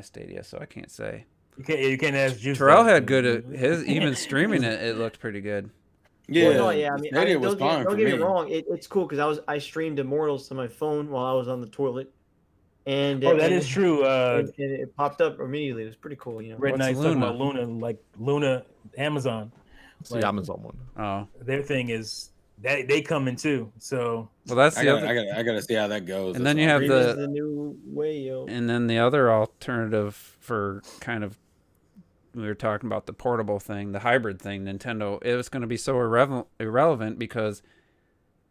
Stadia, so I can't say. You can't ask Juice. Terrell that. had good his even streaming it. It looked pretty good. Yeah, Well, no, yeah. I mean, Stadia was don't fine for get me me. wrong. It's cool because I streamed Immortals to my phone while I was on the toilet, and Oh, that and, is true. and it popped up immediately. It was pretty cool, you know. Red What's Knight's talking Luna? about Luna, like Luna, Amazon. It's Like, the Amazon one. Oh, their thing is that they come in too. So well, that's I the gotta, other. I gotta see how that goes. And That's then you all. have Streaming's the- the new way, yo. And then the other alternative for kind of, we were talking about the portable thing, the hybrid thing, Nintendo, it was going to be so irrelevant because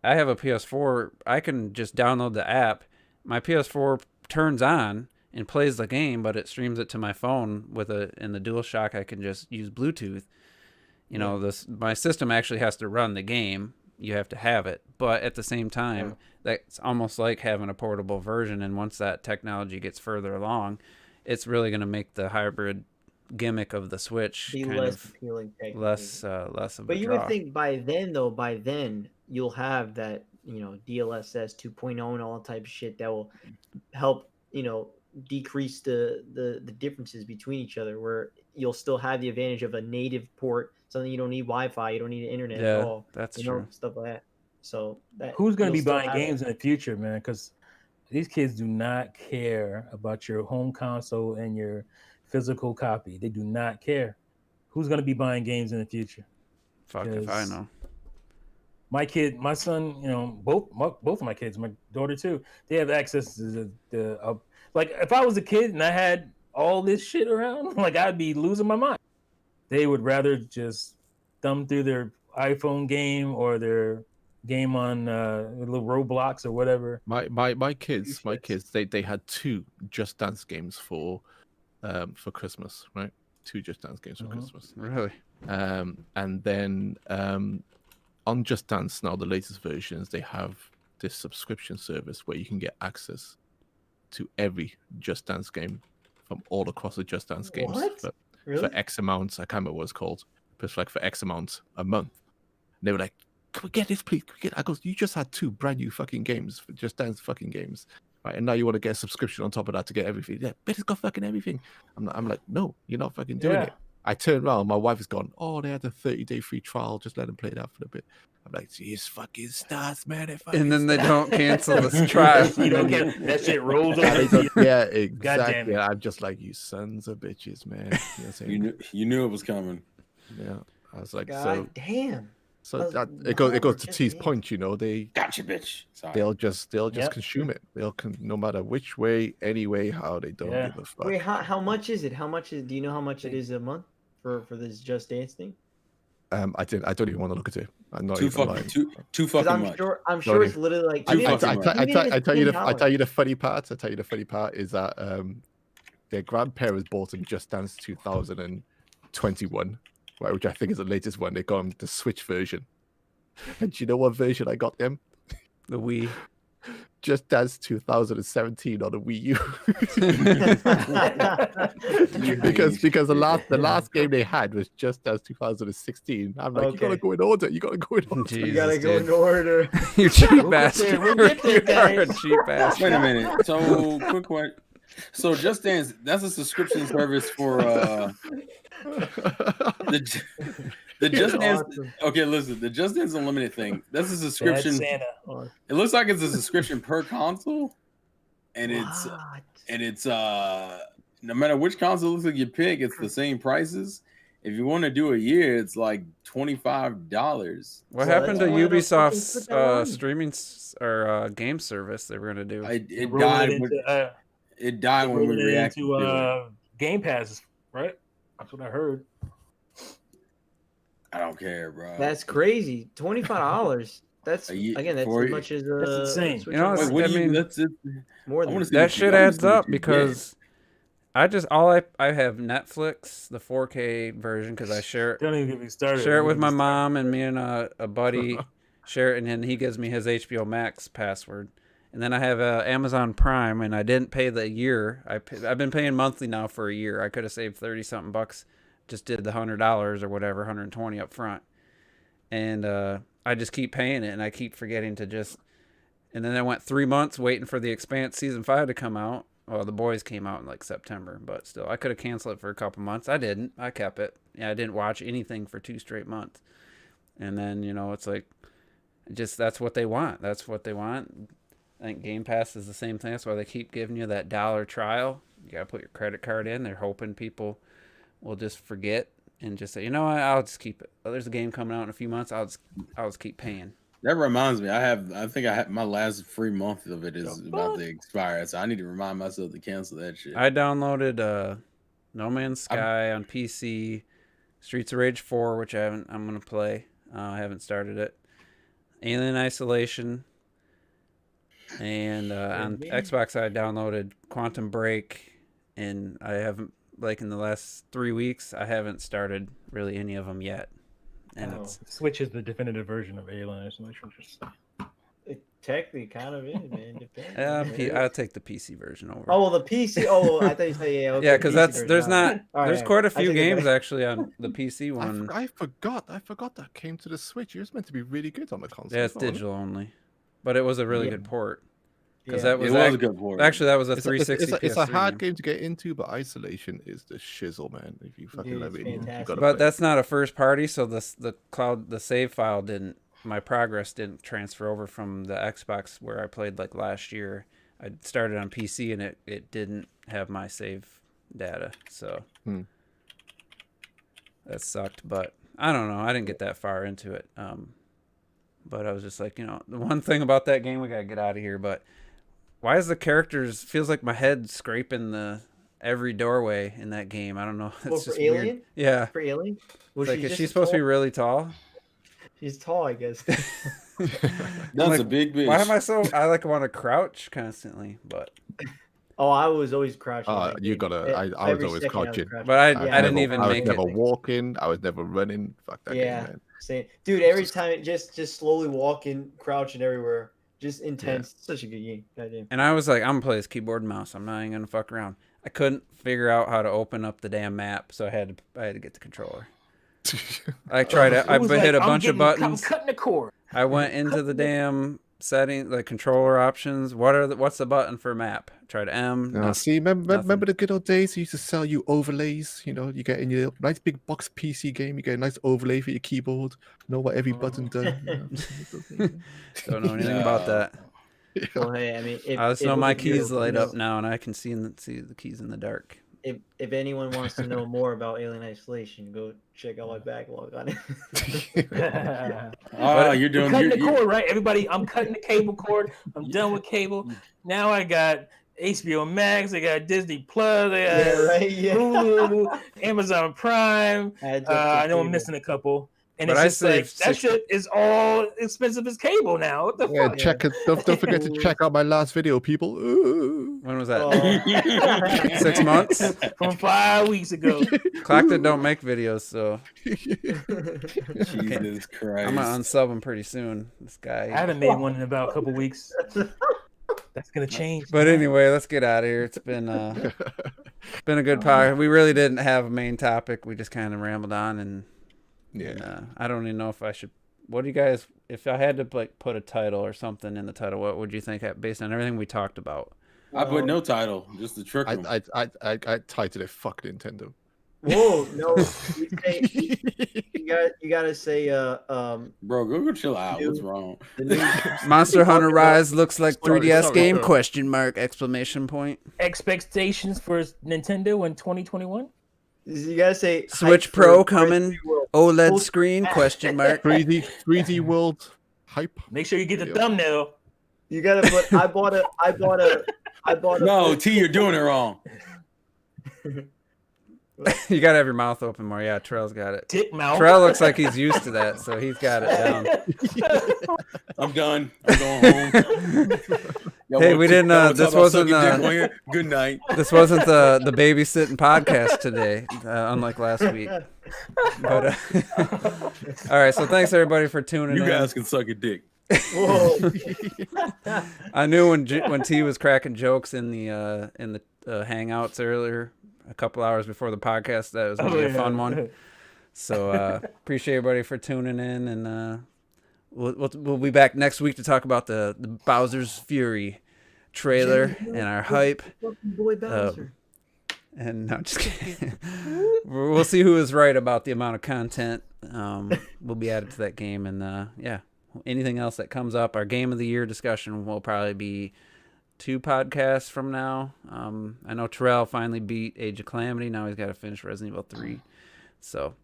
I have a PS4. I can just download the app. My PS4 turns on and plays the game, but it streams it to my phone in the DualShock. I can just use Bluetooth. You know, my system actually has to run the game. You have to have it, but at the same time, that's almost like having a portable version. And once that technology gets further along, it's really going to make the hybrid gimmick of the Switch Be kind less of appealing, technically. less of But a you draw. would think by then you'll have that, you know, DLSS 2.0 and all that type of shit that will help, you know, decrease the differences between each other, where you'll still have the advantage of a native port, something you don't need Wi-Fi, you don't need internet at Yeah, all. that's You true. know, stuff like that. So that who's going to you'll be still buying have it. games in the future, man? Because these kids do not care about your home console and your physical copy. They do not care. Who's going to be buying games in the future? Fuck if I Because know. my son, you know, both of my kids, my daughter too, they have access to the like if I was a kid and I had all this shit around, like I'd be losing my mind. They would rather just thumb through their iPhone game or their game on little Roblox or whatever. My kids, shits. they had 2 Just Dance games for Christmas, right? 2 Just Dance games for Mhm. Christmas. Really? And then on Just Dance now, the latest versions, they have this subscription service where you can get access to every Just Dance game from all across the Just Dance games What? for Really? X amount. I can't remember what it's called, but it's like for X amount a month. And they were like, "Can we get this, please? Can we get?" I goes, "You just had 2 brand new fucking games for Just Dance fucking games, right? And now you want to get a subscription on top of that to get everything? Yeah, but it's got fucking everything." I'm like, "No, you're not fucking doing Yeah. it." I turned around, my wife has gone, "Oh, they had a 30-day free trial. Just let them play that for a bit." I'm like, "Geez, fucking stars, man!" And then they don't cancel this trial. You don't get that shit rolls Yeah, over. yeah, God damn exactly. it. I'm just like, "You sons of bitches, man." You know what I'm saying? You knew it was coming. Yeah, I was like, God damn. so That's that it goes to Just T's Dance. point, you know, Gotcha, bitch. Sorry. they'll just Yep. consume it. No matter which way, any way, how, they don't Yeah. give a fuck. Wait, how much is it? Do you know how much it is a month for this Just Dance thing? I don't even want to look at it. I'm not Too even fucking lying. too Because fucking I'm much. sure Sorry. it's literally like Too even if fucking it's- much. even if it's I tell you the $10. funny part. Is that their grandparents bought them Just Dance 2021, right, which I think is the latest one. They got them the Switch version. And do you know what version I got them? The Wii. Just Dance 2017 on the Wii U. because the last game they had was Just Dance 2016. I'm like, you gotta Okay. go in order. You gotta go in order. You gotta Jesus, go dude. in order. You cheap We'll get bastard. there, we'll get there, You are a guys. cheap bastard. Wait a minute. So quick one. So Just Dance, that's a subscription service for the Just Dance. Awesome. Okay, listen, the Just Dance Unlimited thing. That's a Bad subscription. Santa. It looks like it's a subscription per console, and What? it's no matter which console looks like you pick, it's the same prices. If you want to do a year, it's like $25. What Well, happened to that's why I don't fucking Ubisoft's put that on. streaming or game service they were gonna do? It Roll died. it into, It died when we roll it reacted into to it. Game Pass, right? That's what I heard. I don't care, bro. That's crazy. $25. That's A ye- again. That's for- as much as That's insane. Switch You know, Online. it's- Wait, what I do you? mean, That's it. More I than wanna see That what you- shit I wanna adds see what up you because I have Netflix, the 4K version, because I share Don't even get me started. it Don't with get my me mom, and me and a buddy share it, and then he gives me his HBO Max password. And then I have Amazon Prime, and I didn't pay the year. I've been paying monthly now for a year. I could have saved 30 something bucks. Just did the $100 or whatever, 120 up front, and I just keep paying it, and I keep forgetting to just. And then I went 3 months waiting for The Expanse season 5 to come out, Well, the boys came out in like September, but still, I could have canceled it for a couple months. I didn't. I kept it. Yeah, I didn't watch anything for 2 straight months. And then, it's like, just that's what they want. That's what they want. I think Game Pass is the same thing. That's why they keep giving you that $1 trial. You got to put your credit card in. They're hoping people will just forget and just say, you know what, I'll just keep it. Oh, there's a game coming out in a few months. I'll just keep paying. That reminds me, I think I have my last free month of it is about to expire, so I need to remind myself to cancel that shit. I downloaded No Man's Sky on PC, Streets of Rage 4, which I'm gonna play. I haven't started it. Alien Isolation, and on Xbox I downloaded Quantum Break, and I haven't, like, in the last 3 weeks I haven't started really any of them yet. And it's Switch is the definitive version of Alien Isolation. It technically kind of is, man. Depends. I'll take the PC version over. Oh, well, the PC. Oh, I thought you said okay, yeah, because PC there's version. not there's quite a I few take it games back. actually on the PC one. I forgot that came to the Switch. It was meant to be really good on the console. Yeah, it's as well, digital only, but it was a really Yeah. good port. Because Yeah. that was, It was a good port. actually that was a It's 360 it's a hard game. game to get into, but Isolation is the shizzle, man. If you fucking Dude, love it's it, you fantastic. gotta But play. that's not a first party, so the save file my progress didn't transfer over from the Xbox where I played like last year. I started on PC and it didn't have my save data, so that sucked. But I don't know, I didn't get that far into it. But I was just like, the one thing about that game, we gotta get out of here. But why is the characters feels like my head scraping every doorway in that game? I don't know. It's Well, for just Alien? weird. Yeah. For Alien? Was Like, she is just she supposed to be tall? really tall? She's tall, I guess. That's like, a big bitch. Why am I like want to crouch constantly? But Oh, I was always crouching. in that you game. gotta. I was Every always second crouching. But I Yeah. didn't even I was make never it. walking. I was never running. Fuck that Yeah. game, man. Same. Dude, every time just slowly walking, crouching everywhere. Just intense. Such a good game. Goddamn. And I was like, I'm gonna play this keyboard and mouse. I'm not even gonna fuck around. I couldn't figure out how to open up the damn map, so I had to get the controller. I tried it. I It was hit a I'm bunch of getting- I'm buttons. cutting the cord. I went into the damn setting, the controller options. What's the button for map? Tried M. nothing. See, remember nothing. the good old days? They used to sell you overlays. You get in your nice big box PC game. You get a nice overlay for your keyboard. Know what every button does. Don't know anything about that. Well, hey, I mean, if, I just if know we my could do- keys light you know, up now, and I can see the keys in the dark. If anyone wants to know more about Alien Isolation, go check out my backlog on it. You're doing cutting the you cord, right? Everybody, I'm cutting the cable cord. I'm done with cable. Now I got HBO Max. I got Disney Plus. I got Yeah, right. Yeah. Hulu, Amazon Prime. Adds up to I know I'm cable. missing a couple. And But it's I just like saved that 60 shit is all expensive as cable now. What the Yeah, fuck? check it. Don't forget to check out my last video, people. Ooh. When was that? Oh. 6 months? From 5 weeks ago. Clacton don't make videos, so Jesus Christ. I'm gonna unsub him pretty soon. This I guy. haven't made one in about a couple weeks. That's gonna change. But anyway, let's get out of here. It's been a good podcast. We really didn't have a main topic. We just kind of rambled on, and I don't even know if I should. What do you guys? If I had to like put a title or something in the title, what would you think based on everything we talked about? I put no title, just the trick. I titled it "Fuck Nintendo." Whoa, no! You gotta say, Bro, go chill out. What's wrong? the new Monster Hunter Rise looks like Sorry, 3DS sorry, game? sorry. Question mark! Exclamation point. Expectations for Nintendo in 2021? You gotta say Switch hype Pro for coming. World. OLED Full screen? Question mark. 3D World hype. Make sure you get the Yeah. thumbnail. You gotta put. I bought a. No, T, you're doing it wrong. You gotta have your mouth open more. Yeah, Trell's got it. Dick mouth. Trell looks like he's used to that, so he's got it down. I'm done. I'm going home. Y'all Hey, wanna we talk didn't, about this sucking wasn't, dick on here? Good night. This wasn't the babysitting podcast today, unlike last week. But all right, so thanks everybody for tuning You in. guys can suck a dick. Whoa! I knew when T was cracking jokes in the hangouts earlier, a couple hours before the podcast, that was gonna be a fun one. So appreciate everybody for tuning in, and we'll be back next week to talk about the Bowser's Fury trailer and our hype. Fucking boy Bowser. And no, just kidding. We'll see who is right about the amount of content will be added to that game. And yeah, anything else that comes up, our game of the year discussion will probably be 2 podcasts from now. I know Terrell finally beat Age of Calamity. Now he's got to finish Resident Evil 3. So,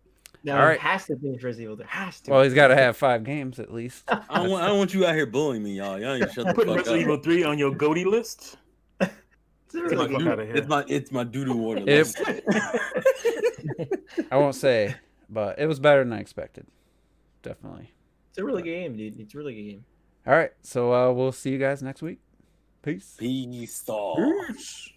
Now all he right. has to finish Resident Evil. There has to. Well, he's got to have 5 games at least. I don't want you out here bullying me, y'all. Y'all need to shut the Putting fuck Resident Evil up. 3 on your goatee list. It's a really Get good the fuck out of here. It's my doo-doo water It- list. I won't say, but it was better than I expected. Definitely. It's a really good game, dude. It's a really good game. All right. So we'll see you guys next week. Peace. Peace. Peace.